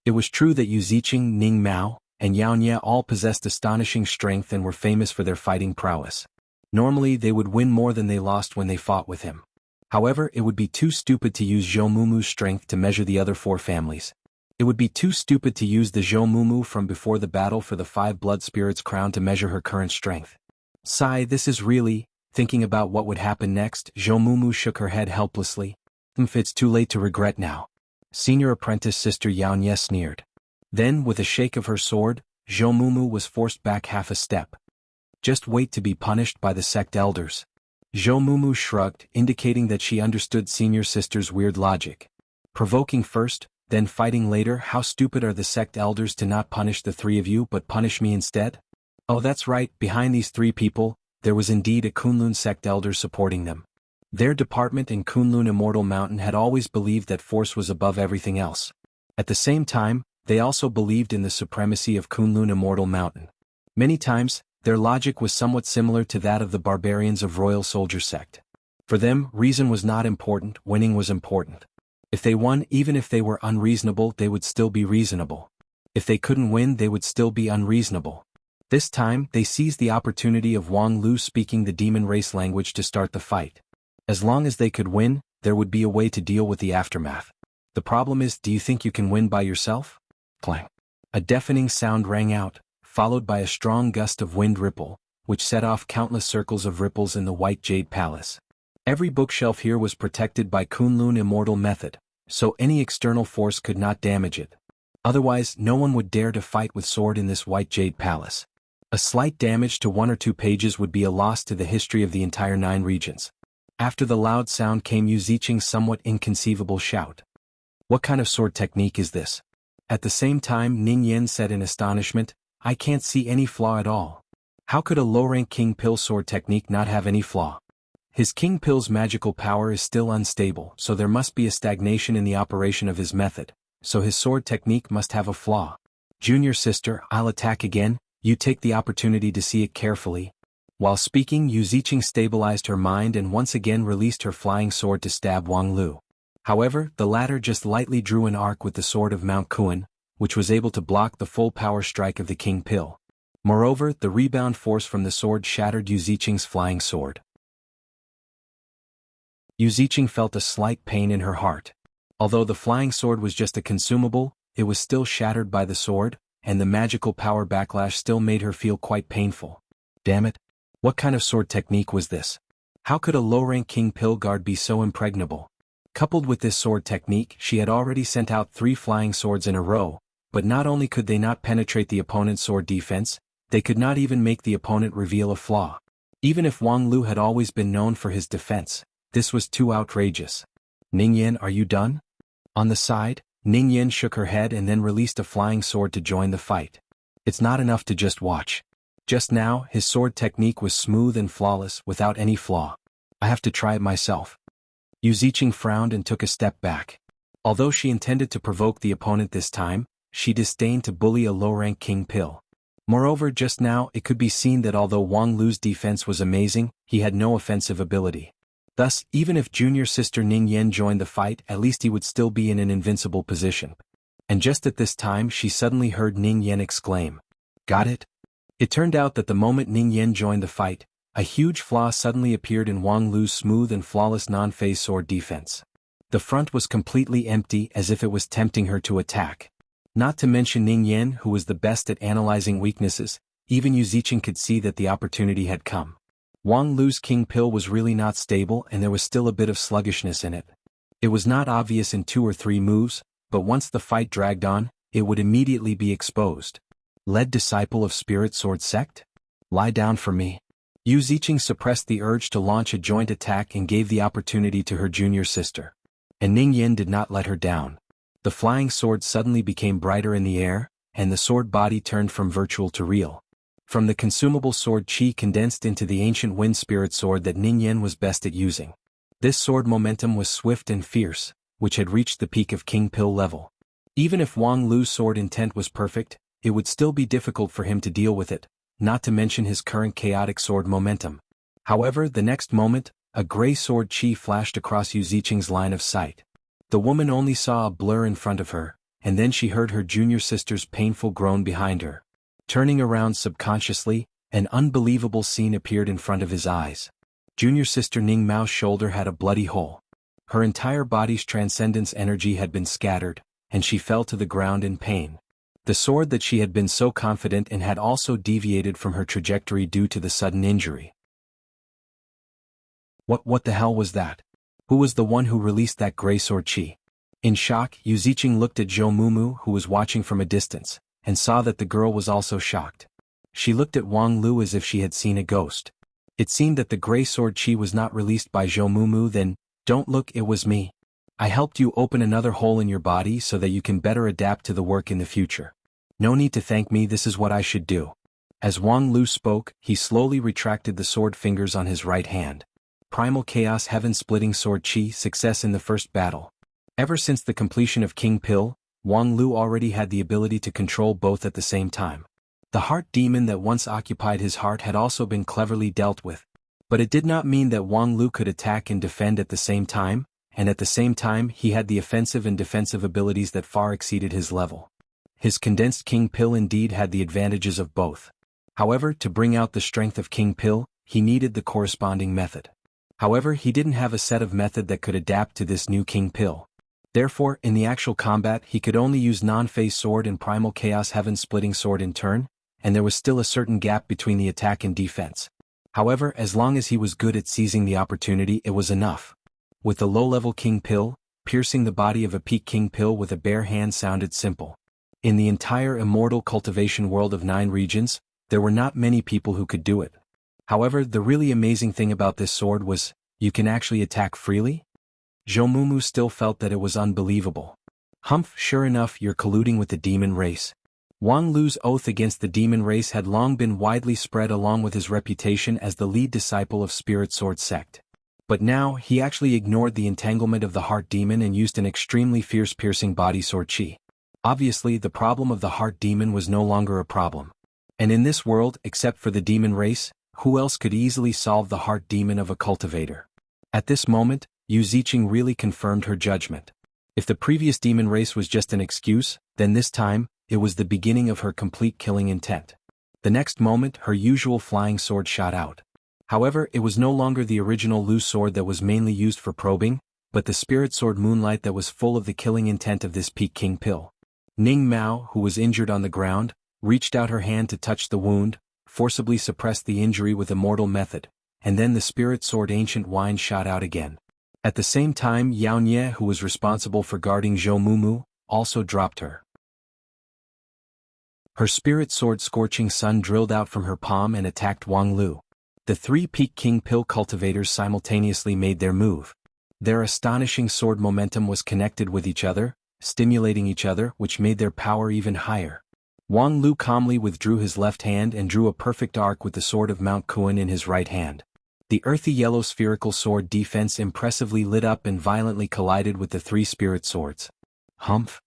It was true that Yu Ziqing, Ning Mao, and Yao Nie all possessed astonishing strength and were famous for their fighting prowess. Normally they would win more than they lost when they fought with him. However, it would be too stupid to use Zhou Mumu's strength to measure the other 4 families. It would be too stupid to use the Zhou Mumu from before the battle for the 5 blood spirits crown to measure her current strength. Sigh, this is really... Thinking about what would happen next, Zhou Mumu shook her head helplessly. It's too late to regret now. Senior apprentice Sister Yao Nie sneered. Then, with a shake of her sword, Zhou Mumu was forced back half a step. Just wait to be punished by the sect elders. Zhou Mumu shrugged, indicating that she understood Senior Sister's weird logic. Provoking first, then fighting later, how stupid are the sect elders to not punish the 3 of you but punish me instead? Oh, that's right, behind these 3 people, there was indeed a Kunlun sect elder supporting them. Their department in Kunlun Immortal Mountain had always believed that force was above everything else. At the same time, they also believed in the supremacy of Kunlun Immortal Mountain. Many times, their logic was somewhat similar to that of the barbarians of Royal Soldier sect. For them, reason was not important, winning was important. If they won, even if they were unreasonable, they would still be reasonable. If they couldn't win, they would still be unreasonable. This time, they seized the opportunity of Wang Lu speaking the demon race language to start the fight. As long as they could win, there would be a way to deal with the aftermath. The problem is, do you think you can win by yourself? Clang. A deafening sound rang out, followed by a strong gust of wind ripple, which set off countless circles of ripples in the White Jade Palace. Every bookshelf here was protected by Kunlun Immortal Method, so any external force could not damage it. Otherwise, no one would dare to fight with sword in this White Jade Palace. A slight damage to 1 or 2 pages would be a loss to the history of the entire 9 regions. After the loud sound came Yu Ziqing's somewhat inconceivable shout. What kind of sword technique is this? At the same time, Ning Yan said in astonishment, I can't see any flaw at all. How could a low-rank King Pill sword technique not have any flaw? His King Pill's magical power is still unstable, so there must be a stagnation in the operation of his method, so his sword technique must have a flaw. Junior sister, I'll attack again, you take the opportunity to see it carefully. While speaking, Yu Ziqing stabilized her mind and once again released her flying sword to stab Wang Lu. However, the latter just lightly drew an arc with the sword of Mount Kuan, which was able to block the full power strike of the King Pill. Moreover, the rebound force from the sword shattered Yu Ziqing's flying sword. Yu Ziqing felt a slight pain in her heart. Although the flying sword was just a consumable, it was still shattered by the sword, and the magical power backlash still made her feel quite painful. Damn it! What kind of sword technique was this? How could a low-rank King Pill guard be so impregnable? Coupled with this sword technique, she had already sent out 3 flying swords in a row, but not only could they not penetrate the opponent's sword defense, they could not even make the opponent reveal a flaw. Even if Wang Lu had always been known for his defense, this was too outrageous. Ning Yan, are you done? On the side, Ning Yan shook her head and then released a flying sword to join the fight. It's not enough to just watch. Just now, his sword technique was smooth and flawless, without any flaw. I have to try it myself. Yu Ziqing frowned and took a step back. Although she intended to provoke the opponent this time, she disdained to bully a low-rank King Pill. Moreover, just now it could be seen that although Wang Lu's defense was amazing, he had no offensive ability. Thus, even if junior sister Ning Yan joined the fight, at least he would still be in an invincible position. And just at this time she suddenly heard Ning Yan exclaim, "Got it?" It turned out that the moment Ning Yan joined the fight, a huge flaw suddenly appeared in Wang Lu's smooth and flawless non-phase sword defense. The front was completely empty, as if it was tempting her to attack. Not to mention Ning Yan, who was the best at analyzing weaknesses, even Yu Ziqing could see that the opportunity had come. Wang Lu's King Pill was really not stable and there was still a bit of sluggishness in it. It was not obvious in 2 or 3 moves, but once the fight dragged on, it would immediately be exposed. Lead disciple of Spirit Sword Sect? Lie down for me. Yu Ziqing suppressed the urge to launch a joint attack and gave the opportunity to her junior sister. And Ning Yan did not let her down. The flying sword suddenly became brighter in the air, and the sword body turned from virtual to real. From the consumable sword chi condensed into the ancient wind spirit sword that Ning Yan was best at using. This sword momentum was swift and fierce, which had reached the peak of King Pill level. Even if Wang Lu's sword intent was perfect, it would still be difficult for him to deal with it, not to mention his current chaotic sword momentum. However, the next moment, a gray sword chi flashed across Yu Ziqing's line of sight. The woman only saw a blur in front of her, and then she heard her junior sister's painful groan behind her. Turning around subconsciously, an unbelievable scene appeared in front of his eyes. Junior sister Ning Mao's shoulder had a bloody hole. Her entire body's transcendence energy had been scattered, and she fell to the ground in pain. The sword that she had been so confident in had also deviated from her trajectory due to the sudden injury. What the hell was that? Who was the one who released that gray sword chi? In shock, Yu Ziqing looked at Zhou Mumu, who was watching from a distance, and saw that the girl was also shocked. She looked at Wang Lu as if she had seen a ghost. It seemed that the gray sword chi was not released by Zhou Mumu. Then, don't look, it was me. I helped you open another hole in your body so that you can better adapt to the work in the future. No need to thank me, this is what I should do. As Wang Lu spoke, he slowly retracted the sword fingers on his right hand. Primal Chaos Heaven-splitting sword chi, success in the first battle. Ever since the completion of King Pill, Wang Lu already had the ability to control both at the same time. The heart demon that once occupied his heart had also been cleverly dealt with. But it did not mean that Wang Lu could attack and defend at the same time, and at the same time he had the offensive and defensive abilities that far exceeded his level. His condensed King Pill indeed had the advantages of both. However, to bring out the strength of King Pill, he needed the corresponding method. However, he didn't have a set of method that could adapt to this new King Pill. Therefore, in the actual combat he could only use non-phase sword and primal chaos heaven splitting sword in turn, and there was still a certain gap between the attack and defense. However, as long as he was good at seizing the opportunity, it was enough. With the low-level King Pill, piercing the body of a peak King Pill with a bare hand sounded simple. In the entire immortal cultivation world of 9 regions, there were not many people who could do it. However, the really amazing thing about this sword was, you can actually attack freely? Zhou still felt that it was unbelievable. Humph, sure enough you're colluding with the demon race. Wang Lu's oath against the demon race had long been widely spread along with his reputation as the lead disciple of Spirit Sword sect. But now, he actually ignored the entanglement of the heart demon and used an extremely fierce piercing body sword chi. Obviously, the problem of the heart demon was no longer a problem. And in this world, except for the demon race, who else could easily solve the heart demon of a cultivator? At this moment, Yu Ziqing really confirmed her judgment. If the previous demon race was just an excuse, then this time, it was the beginning of her complete killing intent. The next moment, her usual flying sword shot out. However, it was no longer the original Lu sword that was mainly used for probing, but the spirit sword Moonlight that was full of the killing intent of this peak King Pill. Ning Mao, who was injured on the ground, reached out her hand to touch the wound, forcibly suppressed the injury with immortal method, and then the spirit sword Ancient Wine shot out again. At the same time, Yao Nye, who was responsible for guarding Zhou also dropped her. Her spirit sword Scorching Sun drilled out from her palm and attacked Wang Lu. The 3 peak King Pill cultivators simultaneously made their move. Their astonishing sword momentum was connected with each other, stimulating each other, which made their power even higher. Wang Lu calmly withdrew his left hand and drew a perfect arc with the sword of Mount Kuan in his right hand. The earthy yellow spherical sword defense impressively lit up and violently collided with the 3 spirit swords. Humph!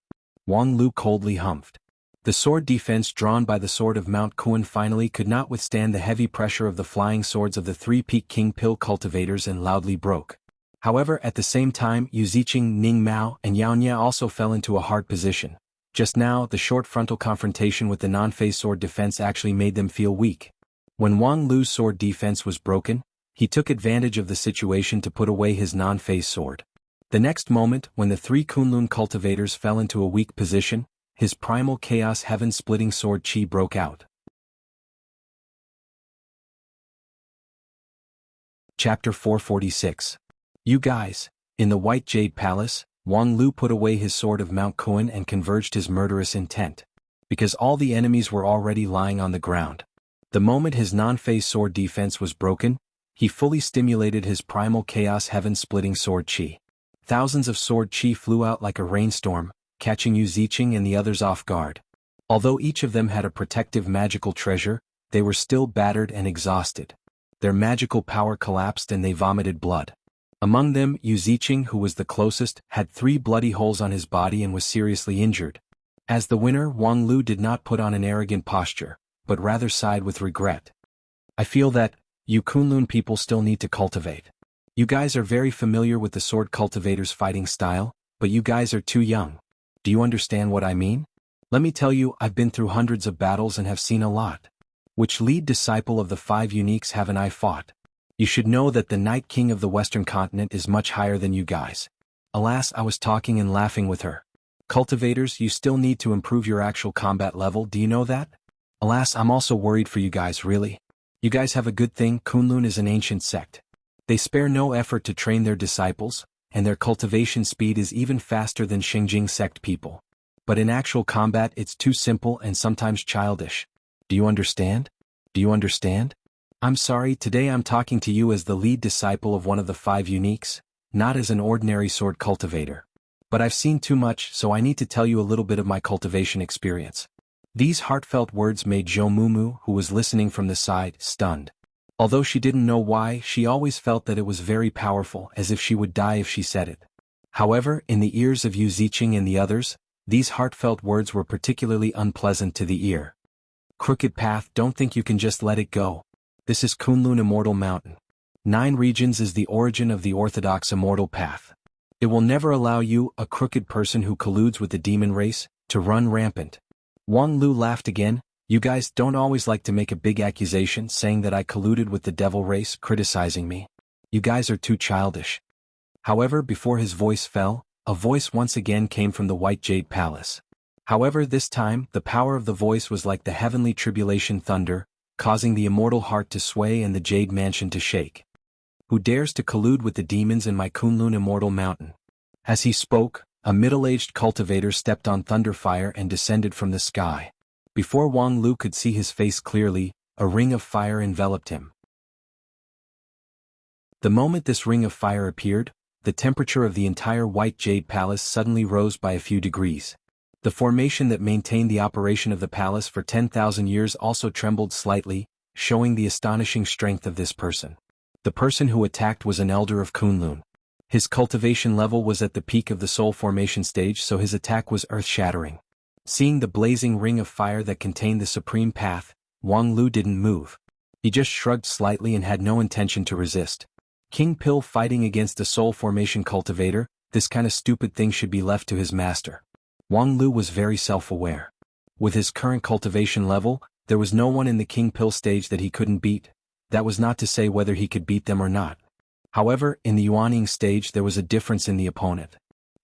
Wang Lu coldly humphed. The sword defense drawn by the sword of Mount Kuan finally could not withstand the heavy pressure of the flying swords of the 3 peak King Pill cultivators and loudly broke. However, at the same time, Yu Ziqing, Ning Mao, and Yao Nye also fell into a hard position. Just now, the short frontal confrontation with the non-phase sword defense actually made them feel weak. When Wang Lu's sword defense was broken, he took advantage of the situation to put away his non-phase sword. The next moment, when the 3 Kunlun cultivators fell into a weak position, his primal chaos heaven-splitting sword chi broke out. Chapter 446. You guys. In the White Jade Palace, Wang Lu put away his sword of Mount Kuan and converged his murderous intent. Because all the enemies were already lying on the ground. The moment his non-phase sword defense was broken, he fully stimulated his primal chaos heaven-splitting sword chi. Thousands of sword chi flew out like a rainstorm, catching Yu Ziqing and the others off guard. Although each of them had a protective magical treasure, they were still battered and exhausted. Their magical power collapsed and they vomited blood. Among them, Yu Ziqing, who was the closest, had 3 bloody holes on his body and was seriously injured. As the winner, Wang Lu did not put on an arrogant posture, but rather sighed with regret. I feel that, you Kunlun people still need to cultivate. You guys are very familiar with the sword cultivator's fighting style, but you guys are too young. Do you understand what I mean? Let me tell you, I've been through hundreds of battles and have seen a lot. Which lead disciple of the 5 uniques haven't I fought? You should know that the Night King of the Western Continent is much higher than you guys. Alas, I was talking and laughing with her. Cultivators, you still need to improve your actual combat level, do you know that? Alas, I'm also worried for you guys, really. You guys have a good thing, Kunlun is an ancient sect. They spare no effort to train their disciples, and their cultivation speed is even faster than Xingjing sect people. But in actual combat it's too simple and sometimes childish. Do you understand? Do you understand? I'm sorry, today I'm talking to you as the lead disciple of one of the 5 uniques, not as an ordinary sword cultivator. But I've seen too much, so I need to tell you a little bit of my cultivation experience. These heartfelt words made Zhou, who was listening from the side, stunned. Although she didn't know why, she always felt that it was very powerful, as if she would die if she said it. However, in the ears of Yu Ziqing and the others, these heartfelt words were particularly unpleasant to the ear. Crooked path, don't think you can just let it go. This is Kunlun Immortal Mountain. 9 regions is the origin of the orthodox immortal path. It will never allow you, a crooked person who colludes with the demon race, to run rampant. Wang Lu laughed again. You guys don't always like to make a big accusation saying that I colluded with the devil race, criticizing me. You guys are too childish. However, before his voice fell, a voice once again came from the White Jade Palace. However, this time, the power of the voice was like the heavenly tribulation thunder, causing the immortal heart to sway and the Jade Mansion to shake. Who dares to collude with the demons in my Kunlun immortal mountain? As he spoke, a middle-aged cultivator stepped on Thunderfire and descended from the sky. Before Wang Lu could see his face clearly, a ring of fire enveloped him. The moment this ring of fire appeared, the temperature of the entire White Jade Palace suddenly rose by a few degrees. The formation that maintained the operation of the palace for 10,000 years also trembled slightly, showing the astonishing strength of this person. The person who attacked was an elder of Kunlun. His cultivation level was at the peak of the soul formation stage, so his attack was earth-shattering. Seeing the blazing ring of fire that contained the supreme path, Wang Lu didn't move. He just shrugged slightly and had no intention to resist. King Pill fighting against the soul formation cultivator, this kind of stupid thing should be left to his master. Wang Lu was very self-aware. With his current cultivation level, there was no one in the King Pill stage that he couldn't beat. That was not to say whether he could beat them or not. However, in the Yuanying stage there was a difference in the opponent.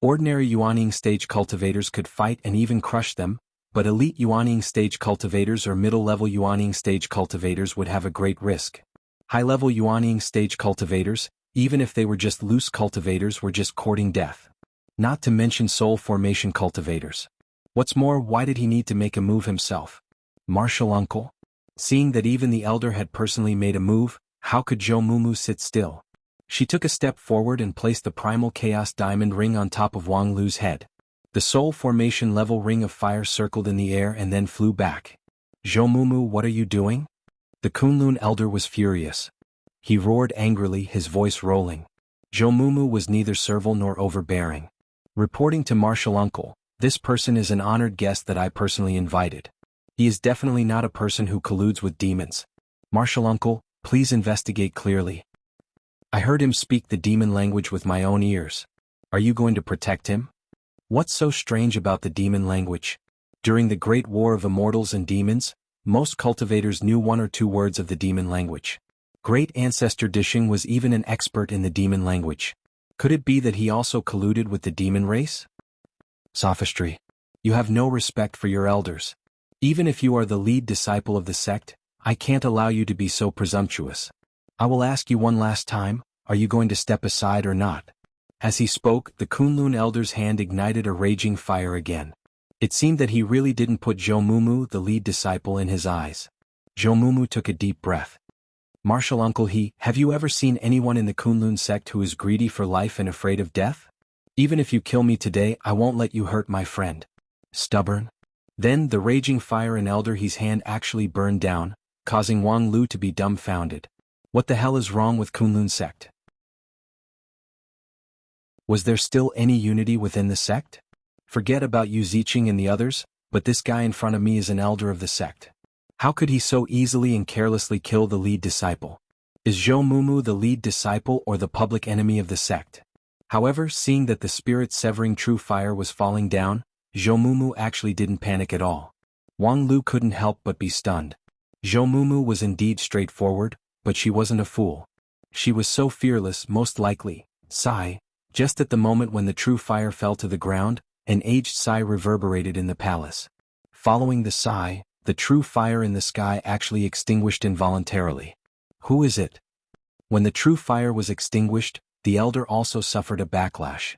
Ordinary Yuanying stage cultivators could fight and even crush them, but elite Yuanying stage cultivators or middle-level Yuanying stage cultivators would have a great risk. High-level Yuanying stage cultivators, even if they were just loose cultivators, were just courting death. Not to mention soul formation cultivators. What's more, why did he need to make a move himself? Martial uncle? Seeing that even the elder had personally made a move, how could Zhou Mumu sit still? She took a step forward and placed the primal chaos diamond ring on top of Wang Lu's head. The soul formation level ring of fire circled in the air and then flew back. Zhou Mumu, what are you doing? The Kunlun elder was furious. He roared angrily, his voice rolling. Zhou Mumu was neither servile nor overbearing. Reporting to Martial Uncle, this person is an honored guest that I personally invited. He is definitely not a person who colludes with demons. Martial Uncle, please investigate clearly. I heard him speak the demon language with my own ears. Are you going to protect him? What's so strange about the demon language? During the Great War of Immortals and Demons, most cultivators knew 1 or 2 words of the demon language. Great Ancestor Dishing was even an expert in the demon language. Could it be that he also colluded with the demon race? Sophistry. You have no respect for your elders. Even if you are the lead disciple of the sect, I can't allow you to be so presumptuous. I will ask you one last time, are you going to step aside or not? As he spoke, the Kunlun elder's hand ignited a raging fire again. It seemed that he really didn't put Zhou Mumu, the lead disciple, in his eyes. Zhou Mumu took a deep breath. Martial Uncle, have you ever seen anyone in the Kunlun sect who is greedy for life and afraid of death? Even if you kill me today, I won't let you hurt my friend. Stubborn? Then the raging fire in Elder He's hand actually burned down, causing Wang Lu to be dumbfounded. What the hell is wrong with Kunlun sect? Was there still any unity within the sect? Forget about Yu Ziqing and the others, but this guy in front of me is an elder of the sect. How could he so easily and carelessly kill the lead disciple? Is Zhou Mumu the lead disciple or the public enemy of the sect? However, seeing that the spirit-severing true fire was falling down, Zhou Mumu actually didn't panic at all. Wang Lu couldn't help but be stunned. Zhou Mumu was indeed straightforward, but she wasn't a fool. She was so fearless, most likely. Sigh. Just at the moment when the true fire fell to the ground, an aged sigh reverberated in the palace. Following the sigh, the true fire in the sky actually extinguished involuntarily. Who is it? When the true fire was extinguished, the elder also suffered a backlash.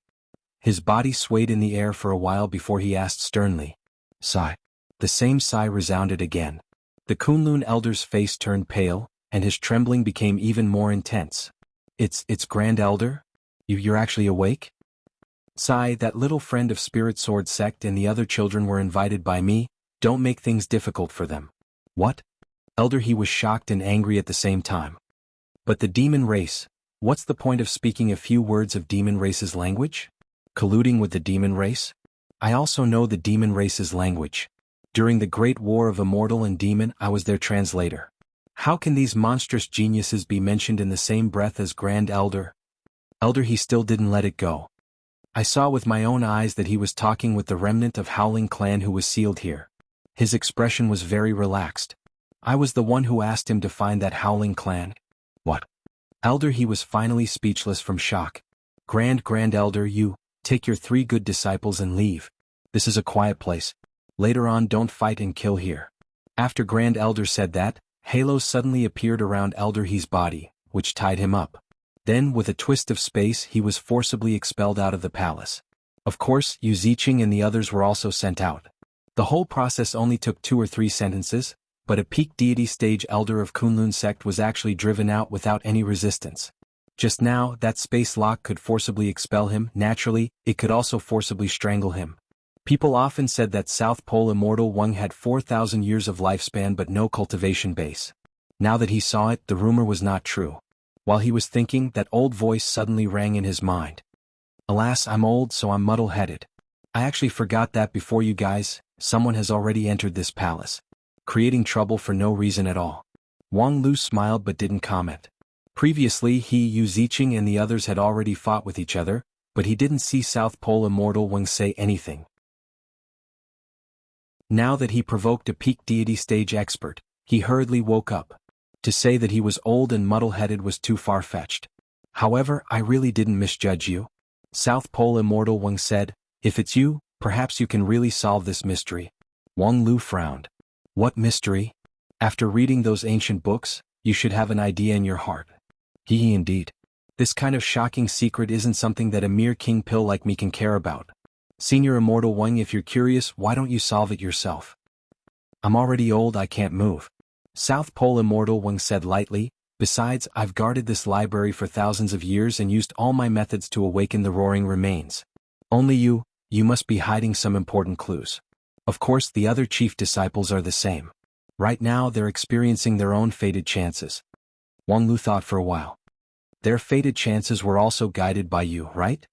His body swayed in the air for a while before he asked sternly. Sigh. The same sigh resounded again. The Kunlun elder's face turned pale, and his trembling became even more intense. It's Grand Elder? You're actually awake? Sigh, that little friend of Spirit Sword sect and the other children were invited by me. Don't make things difficult for them. What? Elder He was shocked and angry at the same time. But the demon race, what's the point of speaking a few words of demon race's language? Colluding with the demon race? I also know the demon race's language. During the Great War of Immortal and Demon, I was their translator. How can these monstrous geniuses be mentioned in the same breath as Grand Elder? Elder, he still didn't let it go. I saw with my own eyes that he was talking with the remnant of Howling Clan who was sealed here. His expression was very relaxed. I was the one who asked him to find that Howling Clan. What? Elder, he was finally speechless from shock. Grand Elder, you, take your 3 good disciples and leave. This is a quiet place. Later on, don't fight and kill here. After Grand Elder said that, halos suddenly appeared around Elder He's body, which tied him up. Then, with a twist of space, he was forcibly expelled out of the palace. Of course, Yu Ziqing and the others were also sent out. The whole process only took 2 or 3 sentences, but a peak deity stage elder of Kunlun sect was actually driven out without any resistance. Just now, that space lock could forcibly expel him. Naturally, it could also forcibly strangle him. People often said that South Pole Immortal Wang had 4,000 years of lifespan but no cultivation base. Now that he saw it, the rumor was not true. While he was thinking, that old voice suddenly rang in his mind. Alas, I'm old, so I'm muddle-headed. I actually forgot that before you guys, someone has already entered this palace, creating trouble for no reason at all. Wang Lu smiled but didn't comment. Previously, Yu Ziqing and the others had already fought with each other, but he didn't see South Pole Immortal Wang say anything. Now that he provoked a peak deity stage expert, he hurriedly woke up. To say that he was old and muddle-headed was too far-fetched. However, I really didn't misjudge you. South Pole Immortal Wang said, if it's you, perhaps you can really solve this mystery. Wang Lu frowned. What mystery? After reading those ancient books, you should have an idea in your heart. Indeed. This kind of shocking secret isn't something that a mere king pill like me can care about. Senior Immortal Wang, if you're curious, why don't you solve it yourself? I'm already old, I can't move. South Pole Immortal Wang said lightly, besides, I've guarded this library for thousands of years and used all my methods to awaken the roaring remains. Only you must be hiding some important clues. Of course, the other chief disciples are the same. Right now, they're experiencing their own fated chances. Wang Lu thought for a while. Their fated chances were also guided by you, right?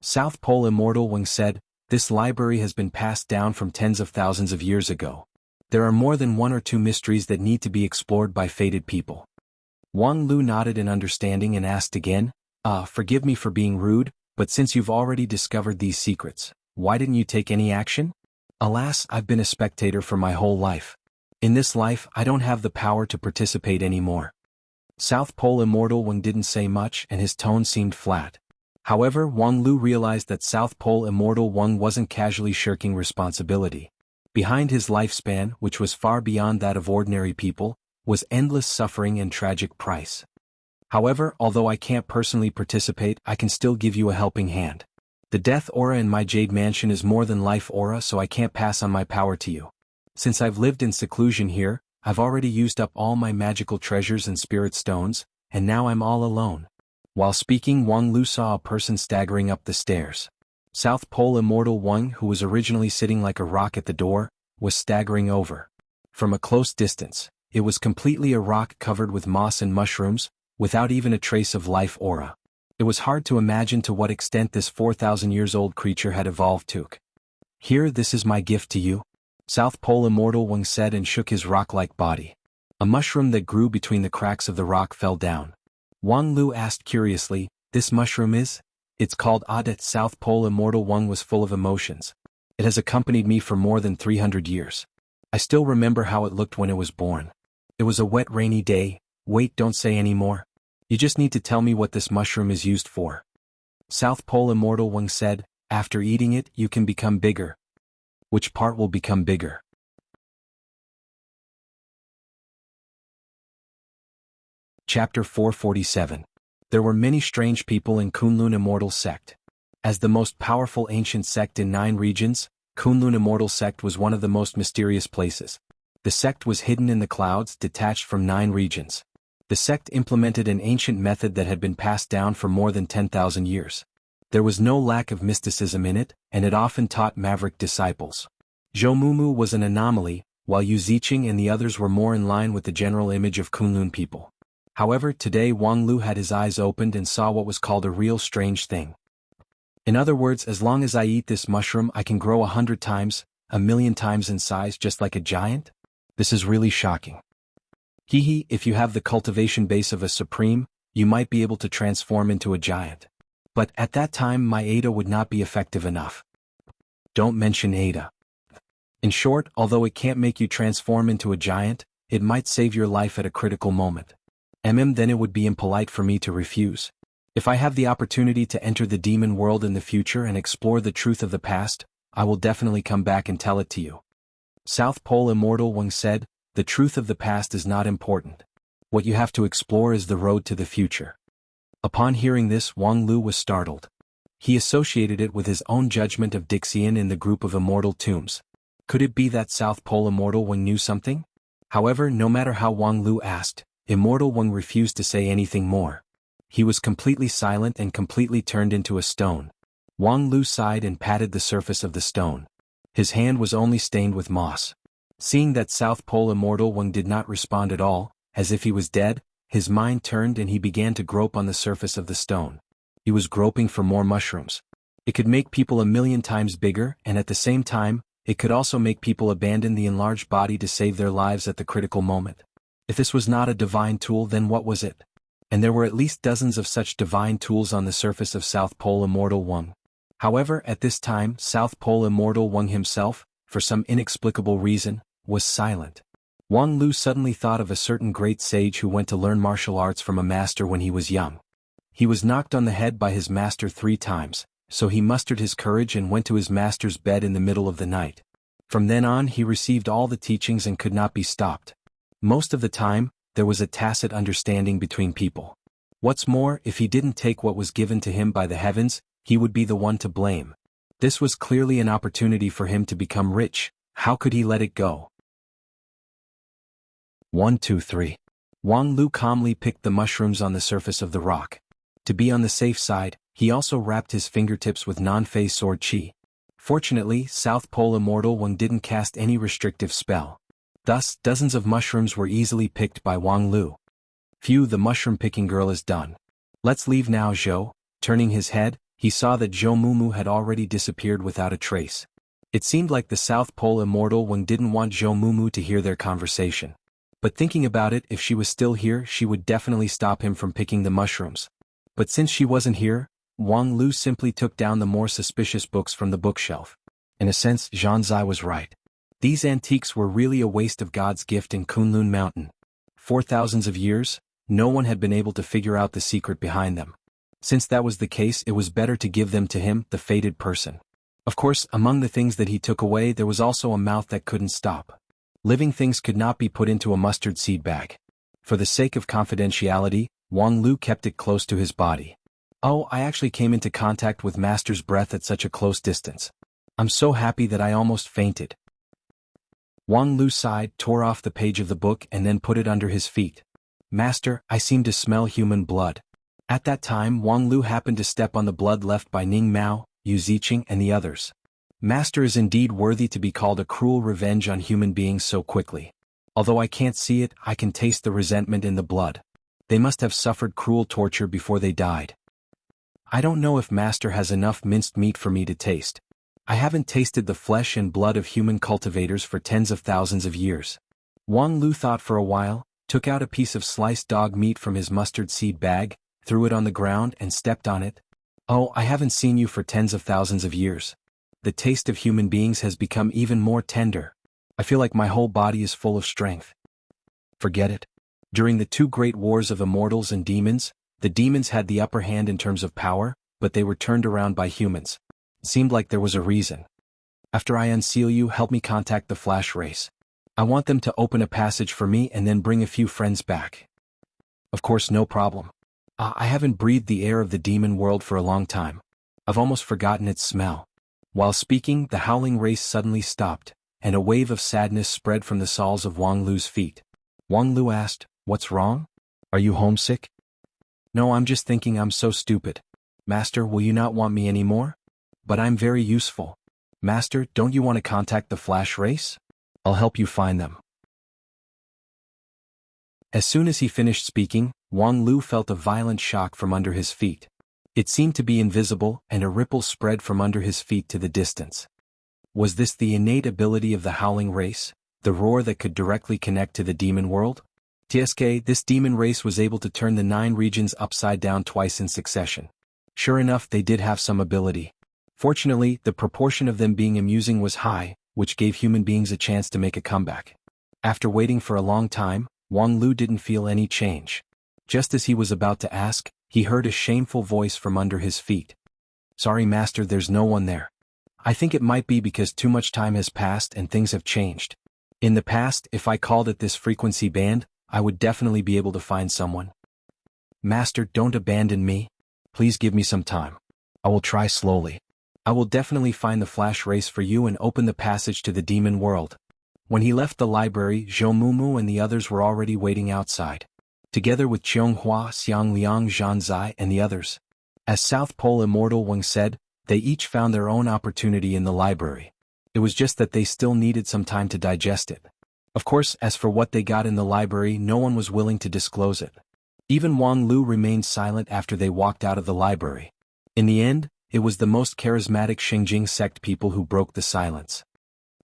South Pole Immortal Wang said, this library has been passed down from tens of thousands of years ago. There are more than 1 or 2 mysteries that need to be explored by fated people. Wang Lu nodded in understanding and asked again, forgive me for being rude, but since you've already discovered these secrets, why didn't you take any action? Alas, I've been a spectator for my whole life. In this life, I don't have the power to participate anymore. South Pole Immortal Wang didn't say much and his tone seemed flat. However, Wang Lu realized that South Pole Immortal Wang wasn't casually shirking responsibility. Behind his lifespan, which was far beyond that of ordinary people, was endless suffering and tragic price. However, although I can't personally participate, I can still give you a helping hand. The death aura in my Jade Mansion is more than life aura, so I can't pass on my power to you. Since I've lived in seclusion here, I've already used up all my magical treasures and spirit stones, and now I'm all alone. While speaking, Wang Lu saw a person staggering up the stairs. South Pole Immortal Wang, who was originally sitting like a rock at the door, was staggering over. From a close distance, it was completely a rock covered with moss and mushrooms, without even a trace of life aura. It was hard to imagine to what extent this 4,000 years old creature had evolved to. Here, this is my gift to you, South Pole Immortal Wang said and shook his rock-like body. A mushroom that grew between the cracks of the rock fell down. Wang Lu asked curiously, this mushroom is? It's called Audit. South Pole Immortal Wang was full of emotions. It has accompanied me for more than 300 years. I still remember how it looked when it was born. It was a wet rainy day. Wait, don't say any more. You just need to tell me what this mushroom is used for. South Pole Immortal Wang said, after eating it, you can become bigger. Which part will become bigger? Chapter 447. There were many strange people in Kunlun Immortal Sect. As the most powerful ancient sect in 9 regions, Kunlun Immortal Sect was one of the most mysterious places. The sect was hidden in the clouds, detached from 9 regions. The sect implemented an ancient method that had been passed down for more than 10,000 years. There was no lack of mysticism in it, and it often taught maverick disciples. Zhou Mumu was an anomaly, while Yu Ziqing and the others were more in line with the general image of Kunlun people. However, today Wang Lu had his eyes opened and saw what was called a real strange thing. In other words, as long as I eat this mushroom, I can grow 100 times, 1,000,000 times in size just like a giant? This is really shocking. Hee, if you have the cultivation base of a supreme, you might be able to transform into a giant. But at that time my Ada would not be effective enough. Don't mention Ada. In short, although it can't make you transform into a giant, it might save your life at a critical moment. Then it would be impolite for me to refuse. If I have the opportunity to enter the demon world in the future and explore the truth of the past, I will definitely come back and tell it to you. South Pole Immortal Wang said, the truth of the past is not important. What you have to explore is the road to the future. Upon hearing this, Wang Lu was startled. He associated it with his own judgment of Dixian in the group of immortal tombs. Could it be that South Pole Immortal Wang knew something? However, no matter how Wang Lu asked, Immortal Wang refused to say anything more. He was completely silent and completely turned into a stone. Wang Lu sighed and patted the surface of the stone. His hand was only stained with moss. Seeing that South Pole Immortal Wang did not respond at all, as if he was dead, his mind turned and he began to grope on the surface of the stone. He was groping for more mushrooms. It could make people 1,000,000 times bigger, and at the same time, it could also make people abandon the enlarged body to save their lives at the critical moment. If this was not a divine tool, then what was it? And there were at least dozens of such divine tools on the surface of South Pole Immortal Wang. However, at this time, South Pole Immortal Wang himself, for some inexplicable reason, was silent. Wang Lu suddenly thought of a certain great sage who went to learn martial arts from a master when he was young. He was knocked on the head by his master 3 times, so he mustered his courage and went to his master's bed in the middle of the night. From then on he received all the teachings and could not be stopped. Most of the time, there was a tacit understanding between people. What's more, if he didn't take what was given to him by the heavens, he would be the one to blame. This was clearly an opportunity for him to become rich. How could he let it go? 1, 2, 3. Wang Lu calmly picked the mushrooms on the surface of the rock. To be on the safe side, he also wrapped his fingertips with non-fey sword chi. Fortunately, South Pole Immortal Wang didn't cast any restrictive spell. Thus, dozens of mushrooms were easily picked by Wang Lu. Phew, the mushroom-picking girl is done. Let's leave now, Zhou. Turning his head, he saw that Zhou Mumu had already disappeared without a trace. It seemed like the South Pole Immortal Wang didn't want Zhou Mumu to hear their conversation. But thinking about it, if she was still here, she would definitely stop him from picking the mushrooms. But since she wasn't here, Wang Lu simply took down the more suspicious books from the bookshelf. In a sense, Zhan Zai was right. These antiques were really a waste of God's gift in Kunlun Mountain. For thousands of years, no one had been able to figure out the secret behind them. Since that was the case, it was better to give them to him, the fated person. Of course, among the things that he took away, there was also a mouth that couldn't stop. Living things could not be put into a mustard seed bag. For the sake of confidentiality, Wang Lu kept it close to his body. Oh, I actually came into contact with Master's breath at such a close distance. I'm so happy that I almost fainted. Wang Lu sighed, tore off the page of the book and then put it under his feet. Master, I seem to smell human blood. At that time, Wang Lu happened to step on the blood left by Ning Mao, Yu Ziqing and the others. Master is indeed worthy to be called a cruel revenge on human beings so quickly. Although I can't see it, I can taste the resentment in the blood. They must have suffered cruel torture before they died. I don't know if Master has enough minced meat for me to taste. I haven't tasted the flesh and blood of human cultivators for tens of thousands of years. Wang Lu thought for a while, took out a piece of sliced dog meat from his mustard seed bag, threw it on the ground and stepped on it. Oh, I haven't seen you for tens of thousands of years. The taste of human beings has become even more tender. I feel like my whole body is full of strength. Forget it. During the 2 great wars of immortals and demons, the demons had the upper hand in terms of power, but they were turned around by humans. It seemed like there was a reason. After I unseal you, help me contact the Flash Race. I want them to open a passage for me and then bring a few friends back. Of course, no problem. I haven't breathed the air of the demon world for a long time. I've almost forgotten its smell. While speaking, the howling race suddenly stopped, and a wave of sadness spread from the soles of Wang Lu's feet. Wang Lu asked, "What's wrong? Are you homesick?" "No, I'm just thinking I'm so stupid. Master, will you not want me anymore? But I'm very useful. Master, don't you want to contact the Flash Race? I'll help you find them." As soon as he finished speaking, Wang Lu felt a violent shock from under his feet. It seemed to be invisible, and a ripple spread from under his feet to the distance. Was this the innate ability of the howling race, the roar that could directly connect to the demon world? TSK, this demon race was able to turn the 9 regions upside down twice in succession. Sure enough, they did have some ability. Fortunately, the proportion of them being amusing was high, which gave human beings a chance to make a comeback. After waiting for a long time, Wang Lu didn't feel any change. Just as he was about to ask, he heard a shameful voice from under his feet. "Sorry, master, there's no one there. I think it might be because too much time has passed and things have changed. In the past, if I called at this frequency band, I would definitely be able to find someone. Master, don't abandon me. Please give me some time. I will try slowly. I will definitely find the flash race for you and open the passage to the demon world." When he left the library, Zhou Mumu and the others were already waiting outside, together with Qianghua, Xiang Liang, Zhan Zai, and the others. As South Pole Immortal Wang said, they each found their own opportunity in the library. It was just that they still needed some time to digest it. Of course, as for what they got in the library, no one was willing to disclose it. Even Wang Lu remained silent after they walked out of the library. In the end, it was the most charismatic Xingjing sect people who broke the silence.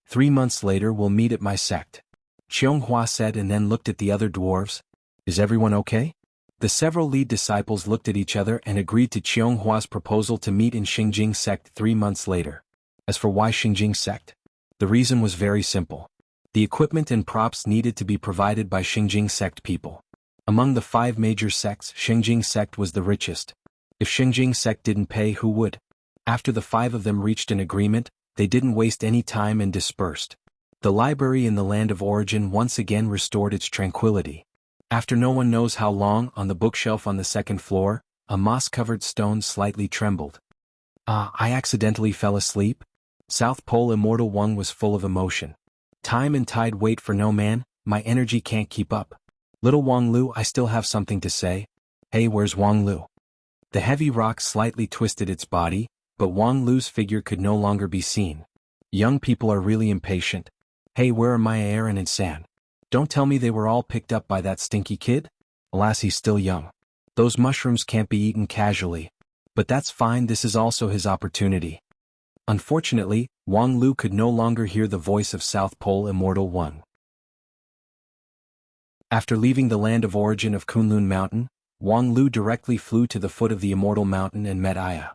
3 months later, we'll meet at my sect, Qianghua said, and then looked at the other dwarves. Is everyone okay? The several lead disciples looked at each other and agreed to Qianghua's proposal to meet in Xingjing sect 3 months later. As for why Xingjing sect? The reason was very simple. The equipment and props needed to be provided by Xingjing sect people. Among the 5 major sects, Xingjing sect was the richest. If Xingjing sect didn't pay, who would? After the 5 of them reached an agreement, they didn't waste any time and dispersed. The library in the land of origin once again restored its tranquility. After no one knows how long, on the bookshelf on the 2nd floor, a moss-covered stone slightly trembled. I accidentally fell asleep? South Pole Immortal Wang was full of emotion. Time and tide wait for no man, my energy can't keep up. Little Wang Lu, I still have something to say. Hey, where's Wang Lu? The heavy rock slightly twisted its body, but Wang Lu's figure could no longer be seen. Young people are really impatient. Hey, where are Maya Aaron and San? Don't tell me they were all picked up by that stinky kid? Alas, he's still young. Those mushrooms can't be eaten casually. But that's fine, this is also his opportunity. Unfortunately, Wang Lu could no longer hear the voice of South Pole Immortal One. After leaving the land of origin of Kunlun Mountain, Wang Lu directly flew to the foot of the Immortal Mountain and met Aya.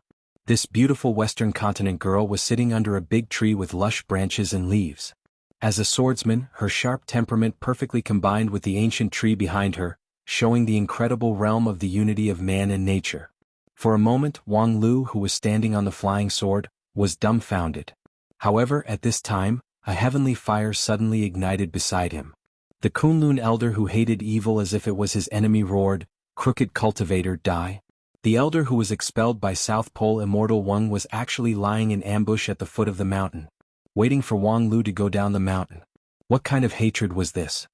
This beautiful Western continent girl was sitting under a big tree with lush branches and leaves. As a swordsman, her sharp temperament perfectly combined with the ancient tree behind her, showing the incredible realm of the unity of man and nature. For a moment, Wang Lu, who was standing on the flying sword, was dumbfounded. However, at this time, a heavenly fire suddenly ignited beside him. The Kunlun elder who hated evil as if it was his enemy roared, "Crooked cultivator, die." The elder who was expelled by South Pole Immortal Wang was actually lying in ambush at the foot of the mountain, waiting for Wang Lu to go down the mountain. What kind of hatred was this?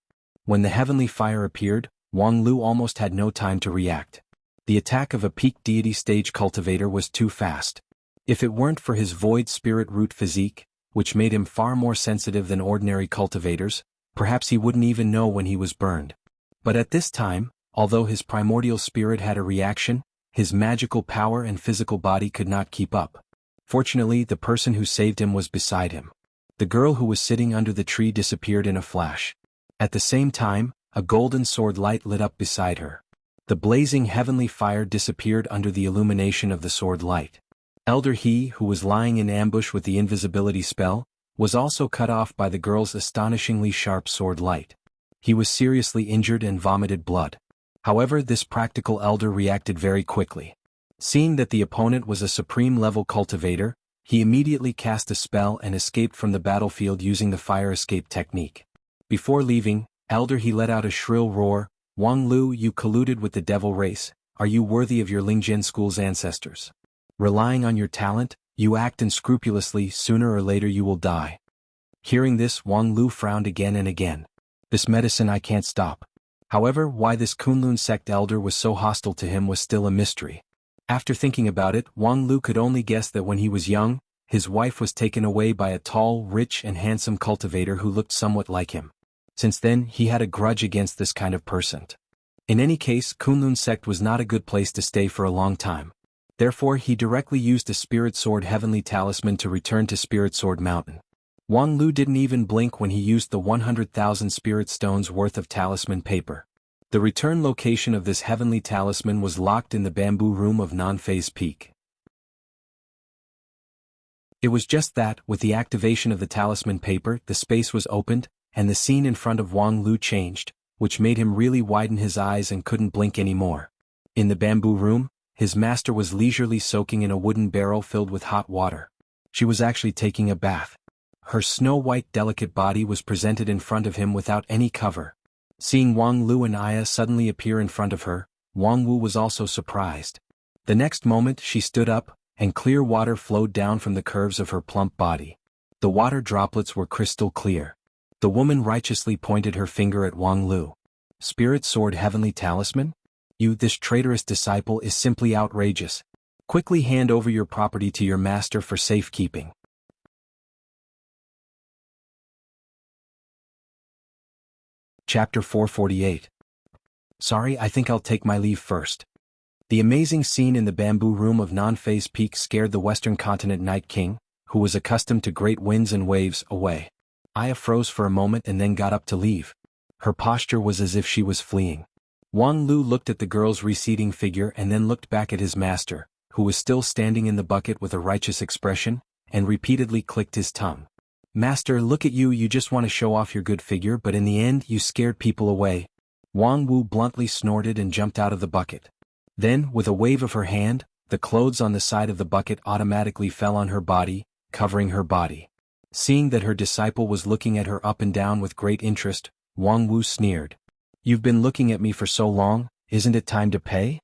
When the heavenly fire appeared, Wang Lu almost had no time to react. The attack of a peak deity stage cultivator was too fast. If it weren't for his void spirit root physique, which made him far more sensitive than ordinary cultivators, perhaps he wouldn't even know when he was burned. But at this time, although his primordial spirit had a reaction, his magical power and physical body could not keep up. Fortunately, the person who saved him was beside him. The girl who was sitting under the tree disappeared in a flash. At the same time, a golden sword light lit up beside her. The blazing heavenly fire disappeared under the illumination of the sword light. Elder He, who was lying in ambush with the invisibility spell, was also cut off by the girl's astonishingly sharp sword light. He was seriously injured and vomited blood. However, this practical elder reacted very quickly. Seeing that the opponent was a supreme-level cultivator, he immediately cast a spell and escaped from the battlefield using the fire escape technique. Before leaving, Elder He let out a shrill roar, "Wang Lu, you colluded with the devil race, are you worthy of your Lingjian school's ancestors? Relying on your talent, you act unscrupulously, sooner or later you will die." Hearing this, Wang Lu frowned again and again. This medicine I can't stop. However, why this Kunlun sect elder was so hostile to him was still a mystery. After thinking about it, Wang Lu could only guess that when he was young, his wife was taken away by a tall, rich and handsome cultivator who looked somewhat like him. Since then, he had a grudge against this kind of person. In any case, Kunlun sect was not a good place to stay for a long time. Therefore, he directly used a Spirit Sword Heavenly Talisman to return to Spirit Sword Mountain. Wang Lu didn't even blink when he used the 100,000 Spirit Stones worth of talisman paper. The return location of this heavenly talisman was locked in the bamboo room of Non-Phase Peak. It was just that, with the activation of the talisman paper, the space was opened, and the scene in front of Wang Lu changed, which made him really widen his eyes and couldn't blink anymore. In the bamboo room, his master was leisurely soaking in a wooden barrel filled with hot water. She was actually taking a bath. Her snow-white delicate body was presented in front of him without any cover. Seeing Wang Lu and Aya suddenly appear in front of her, Wang Wu was also surprised. The next moment she stood up, and clear water flowed down from the curves of her plump body. The water droplets were crystal clear. The woman righteously pointed her finger at Wang Lu. Spirit Sword Heavenly Talisman? You, this traitorous disciple, is simply outrageous. Quickly hand over your property to your master for safekeeping. Chapter 448. Sorry, I think I'll take my leave first. The amazing scene in the bamboo room of Non-Phase Peak scared the Western Continent Night King, who was accustomed to great winds and waves, away. Aya froze for a moment and then got up to leave. Her posture was as if she was fleeing. Wang Lu looked at the girl's receding figure and then looked back at his master, who was still standing in the bucket with a righteous expression, and repeatedly clicked his tongue. Master, look at you, you just want to show off your good figure, but in the end you scared people away. Wang Wu bluntly snorted and jumped out of the bucket. Then, with a wave of her hand, the clothes on the side of the bucket automatically fell on her body, covering her body. Seeing that her disciple was looking at her up and down with great interest, Wang Wu sneered. You've been looking at me for so long, isn't it time to pay?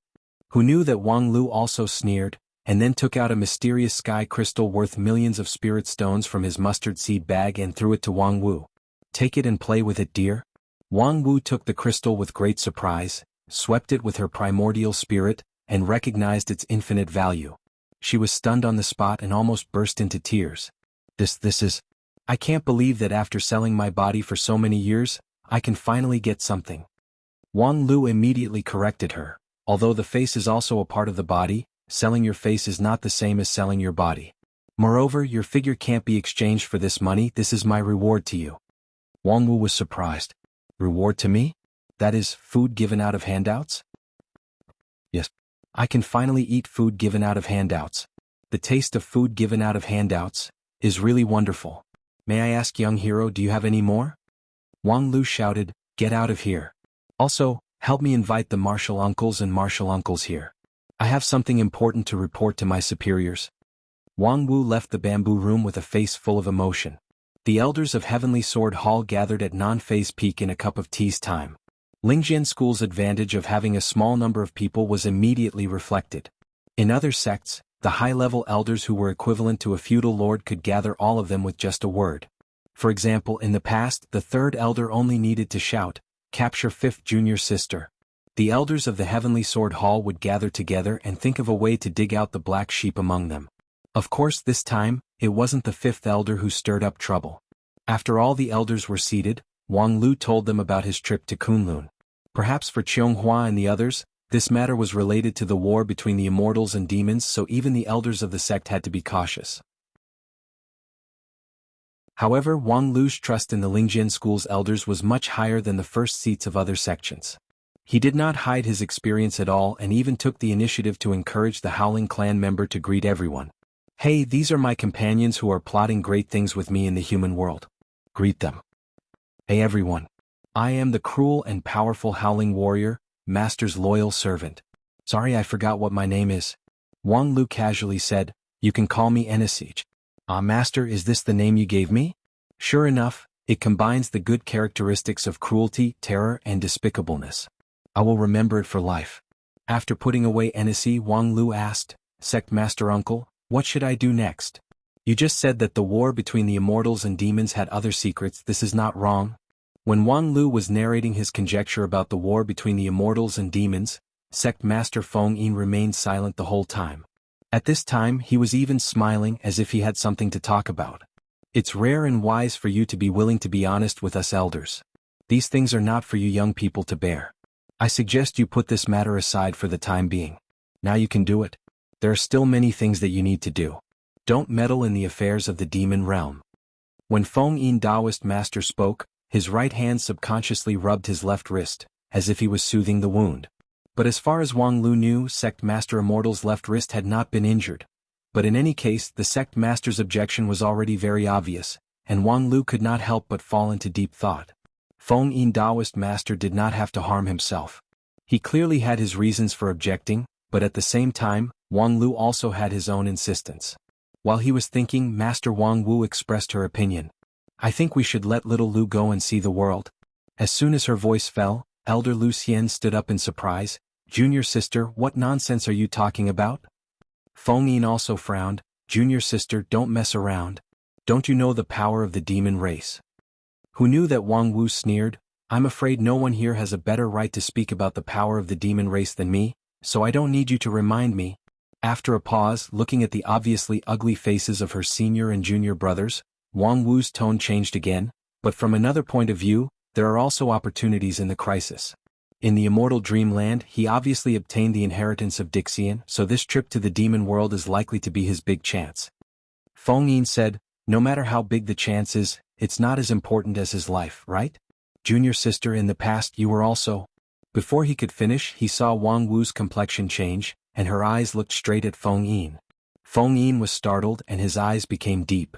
Who knew that Wang Lu also sneered, and then took out a mysterious sky crystal worth millions of spirit stones from his mustard seed bag and threw it to Wang Wu. Take it and play with it, dear. Wang Wu took the crystal with great surprise, swept it with her primordial spirit, and recognized its infinite value. She was stunned on the spot and almost burst into tears. This is... I can't believe that after selling my body for so many years, I can finally get something. Wang Lu immediately corrected her. Although the face is also a part of the body, selling your face is not the same as selling your body. Moreover, your figure can't be exchanged for this money. This is my reward to you. Wang Wu was surprised. Reward to me? That is, food given out of handouts? Yes. I can finally eat food given out of handouts. The taste of food given out of handouts is really wonderful. May I ask, young hero, do you have any more? Wang Lu shouted, get out of here. Also, help me invite the martial uncles and martial uncles here. I have something important to report to my superiors. Wang Wu left the bamboo room with a face full of emotion. The elders of Heavenly Sword Hall gathered at Non-Phase Peak in a cup of tea's time. Lingjian School's advantage of having a small number of people was immediately reflected. In other sects, the high-level elders who were equivalent to a feudal lord could gather all of them with just a word. For example, in the past, the third elder only needed to shout, capture fifth junior sister. The elders of the Heavenly Sword Hall would gather together and think of a way to dig out the black sheep among them. Of course, this time, it wasn't the fifth elder who stirred up trouble. After all the elders were seated, Wang Lu told them about his trip to Kunlun. Perhaps for Qianghua and the others, this matter was related to the war between the immortals and demons, so even the elders of the sect had to be cautious. However, Wang Lu's trust in the Lingjian School's elders was much higher than the first seats of other sections. He did not hide his experience at all and even took the initiative to encourage the Howling clan member to greet everyone. Hey, these are my companions who are plotting great things with me in the human world. Greet them. Hey everyone. I am the cruel and powerful Howling warrior, Master's loyal servant. Sorry, I forgot what my name is. Wang Lu casually said, you can call me Enisij. Ah, Master, is this the name you gave me? Sure enough, it combines the good characteristics of cruelty, terror, and despicableness. I will remember it for life. After putting away Enisij, Wang Lu asked, Sect Master Uncle, what should I do next? You just said that the war between the immortals and demons had other secrets. This is not wrong. When Wang Lu was narrating his conjecture about the war between the immortals and demons, Sect Master Feng Yin remained silent the whole time. At this time he was even smiling as if he had something to talk about. It's rare and wise for you to be willing to be honest with us elders. These things are not for you young people to bear. I suggest you put this matter aside for the time being. Now you can do it. There are still many things that you need to do. Don't meddle in the affairs of the demon realm. When Feng Yin Taoist master spoke, his right hand subconsciously rubbed his left wrist, as if he was soothing the wound. But as far as Wang Lu knew, Sect Master Immortal's left wrist had not been injured. But in any case, the Sect Master's objection was already very obvious, and Wang Lu could not help but fall into deep thought. Feng Yin Taoist Master did not have to harm himself. He clearly had his reasons for objecting, but at the same time, Wang Lu also had his own insistence. While he was thinking, Master Wang Wu expressed her opinion. I think we should let little Lu go and see the world. As soon as her voice fell, Elder Lu Xian stood up in surprise. Junior sister, what nonsense are you talking about? Feng Yin also frowned. Junior sister, don't mess around. Don't you know the power of the demon race? Who knew that Wang Wu sneered? I'm afraid no one here has a better right to speak about the power of the demon race than me, so I don't need you to remind me. After a pause, looking at the obviously ugly faces of her senior and junior brothers, Wang Wu's tone changed again, but from another point of view, there are also opportunities in the crisis. In the immortal dreamland, he obviously obtained the inheritance of Dixian, so this trip to the demon world is likely to be his big chance. Feng Yin said, no matter how big the chance is, it's not as important as his life, right? Junior sister, in the past you were also... Before he could finish, he saw Wang Wu's complexion change, and her eyes looked straight at Feng Yin. Feng Yin was startled and his eyes became deep.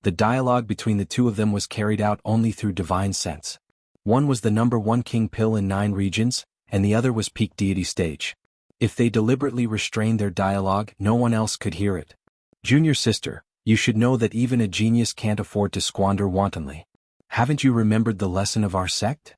The dialogue between the two of them was carried out only through divine sense. One was the #1 king pill in 9 regions, and the other was peak deity stage. If they deliberately restrained their dialogue, no one else could hear it. Junior sister, you should know that even a genius can't afford to squander wantonly. Haven't you remembered the lesson of our sect?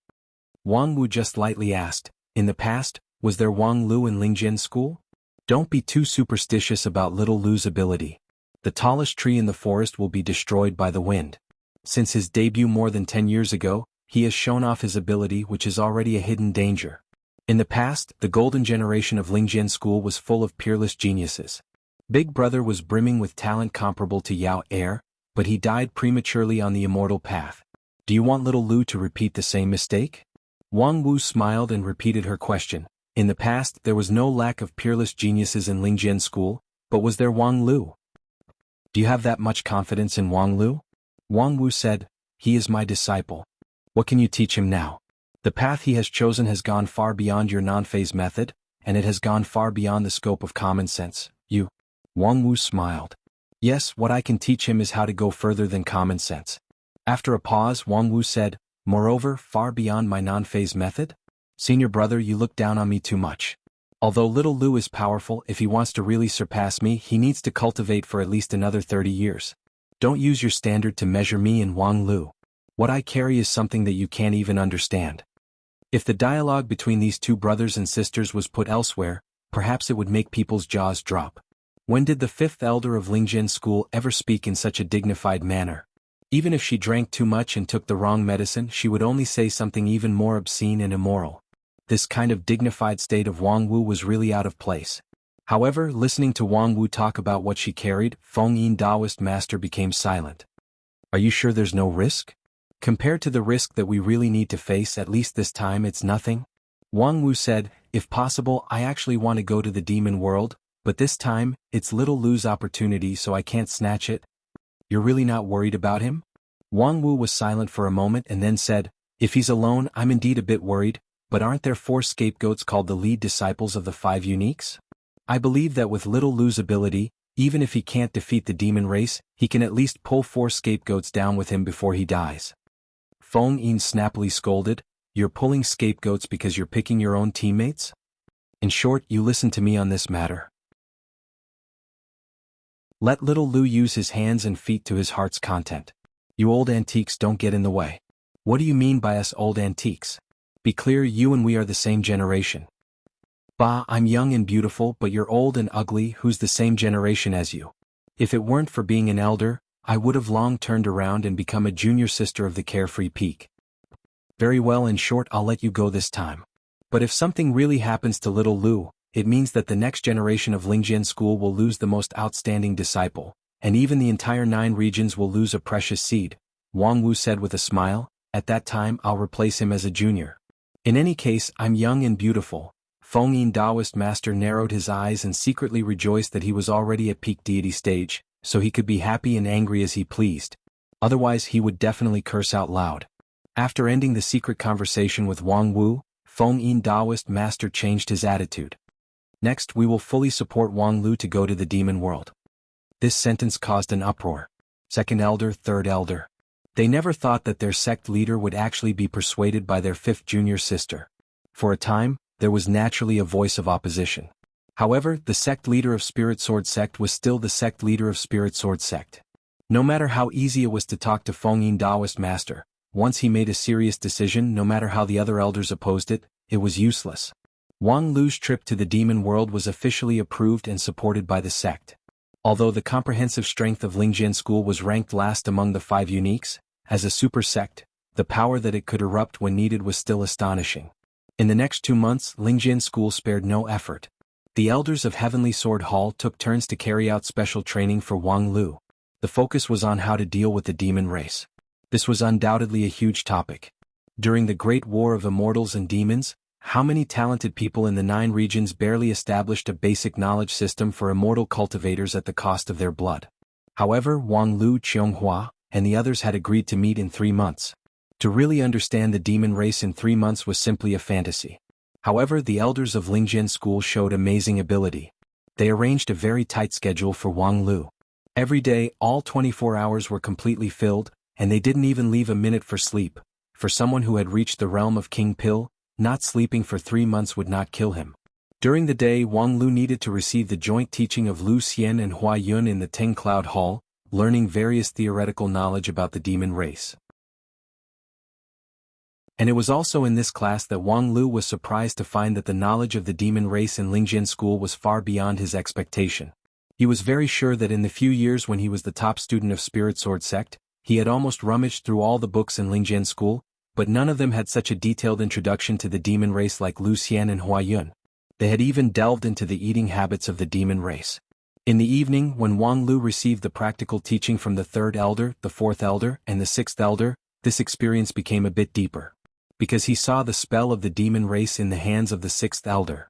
Wang Wu just lightly asked, in the past, was there Wang Lu in Lingjian school? Don't be too superstitious about little Lu's ability. The tallest tree in the forest will be destroyed by the wind. Since his debut more than 10 years ago, he has shown off his ability, which is already a hidden danger. In the past, the golden generation of Lingjian school was full of peerless geniuses. Big Brother was brimming with talent comparable to Yao Air, but he died prematurely on the immortal path. Do you want little Lu to repeat the same mistake? Wang Wu smiled and repeated her question. In the past, there was no lack of peerless geniuses in Lingjian school, but was there Wang Lu? Do you have that much confidence in Wang Lu? Wang Wu said, he is my disciple. What can you teach him now? The path he has chosen has gone far beyond your non-phase method, and it has gone far beyond the scope of common sense. Wang Wu smiled. Yes, what I can teach him is how to go further than common sense. After a pause, Wang Wu said, moreover, far beyond my non-phase method? Senior brother, you look down on me too much. Although little Lu is powerful, if he wants to really surpass me, he needs to cultivate for at least another 30 years. Don't use your standard to measure me and Wang Lu. What I carry is something that you can't even understand. If the dialogue between these two brothers and sisters was put elsewhere, perhaps it would make people's jaws drop. When did the 5th elder of Lingjian school ever speak in such a dignified manner? Even if she drank too much and took the wrong medicine, she would only say something even more obscene and immoral. This kind of dignified state of Wang Wu was really out of place. However, listening to Wang Wu talk about what she carried, Feng Yin Taoist master became silent. Are you sure there's no risk? Compared to the risk that we really need to face, at least this time it's nothing. Wang Wu said, if possible, I actually want to go to the demon world, but this time, it's little Lu's opportunity, so I can't snatch it. You're really not worried about him? Wang Wu was silent for a moment and then said, if he's alone, I'm indeed a bit worried, but aren't there 4 scapegoats called the lead disciples of the 5 uniques? I believe that with little Lu's ability, even if he can't defeat the demon race, he can at least pull 4 scapegoats down with him before he dies. Feng Yin snappily scolded, you're pulling scapegoats because you're picking your own teammates? In short, you listen to me on this matter. Let little Lu use his hands and feet to his heart's content. You old antiques don't get in the way. What do you mean by us old antiques? Be clear, you and we are the same generation. Bah, I'm young and beautiful, but you're old and ugly, who's the same generation as you? If it weren't for being an elder, I would have long turned around and become a junior sister of the carefree peak. Very well, in short, I'll let you go this time. But if something really happens to little Lu, it means that the next generation of Lingjian school will lose the most outstanding disciple, and even the entire 9 regions will lose a precious seed, Wang Wu said with a smile. At that time I'll replace him as a junior. In any case, I'm young and beautiful. Feng Yin Taoist master narrowed his eyes and secretly rejoiced that he was already at peak deity stage, so he could be happy and angry as he pleased. Otherwise he would definitely curse out loud. After ending the secret conversation with Wang Wu, Feng Yin Taoist master changed his attitude. Next, we will fully support Wang Lu to go to the demon world. This sentence caused an uproar. Second elder, third elder. They never thought that their sect leader would actually be persuaded by their fifth junior sister. For a time, there was naturally a voice of opposition. However, the sect leader of Spirit Sword Sect was still the sect leader of Spirit Sword Sect. No matter how easy it was to talk to Feng Yin Taoist master, once he made a serious decision, no matter how the other elders opposed it, it was useless. Wang Lu's trip to the demon world was officially approved and supported by the sect. Although the comprehensive strength of Lingjian School was ranked last among the 5 uniques, as a super sect, the power that it could erupt when needed was still astonishing. In the next 2 months, Lingjian School spared no effort. The elders of Heavenly Sword Hall took turns to carry out special training for Wang Lu. The focus was on how to deal with the demon race. This was undoubtedly a huge topic. During the Great War of Immortals and Demons, how many talented people in the 9 regions barely established a basic knowledge system for immortal cultivators at the cost of their blood? However, Wang Lu, Qianghua, and the others had agreed to meet in 3 months. To really understand the demon race in 3 months was simply a fantasy. However, the elders of Lingjian School showed amazing ability. They arranged a very tight schedule for Wang Lu. Every day, all 24 hours were completely filled, and they didn't even leave a minute for sleep. For someone who had reached the realm of King Pill, not sleeping for 3 months would not kill him. During the day, Wang Lu needed to receive the joint teaching of Lu Xian and Hua Yun in the Teng Cloud Hall, learning various theoretical knowledge about the demon race. And it was also in this class that Wang Lu was surprised to find that the knowledge of the demon race in Lingjian School was far beyond his expectation. He was very sure that in the few years when he was the top student of Spirit Sword Sect, he had almost rummaged through all the books in Lingjian School, but none of them had such a detailed introduction to the demon race like Lu Xian and Hua Yun. They had even delved into the eating habits of the demon race. In the evening, when Wang Lu received the practical teaching from the 3rd elder, the 4th elder, and the 6th elder, this experience became a bit deeper. Because he saw the spell of the demon race in the hands of the 6th elder.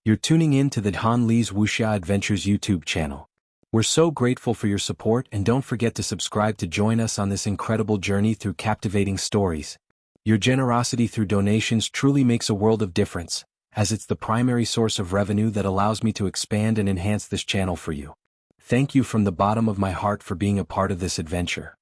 You're tuning in to the Han Li's Wuxia Adventures YouTube channel. We're so grateful for your support, and don't forget to subscribe to join us on this incredible journey through captivating stories. Your generosity through donations truly makes a world of difference, as it's the primary source of revenue that allows me to expand and enhance this channel for you. Thank you from the bottom of my heart for being a part of this adventure.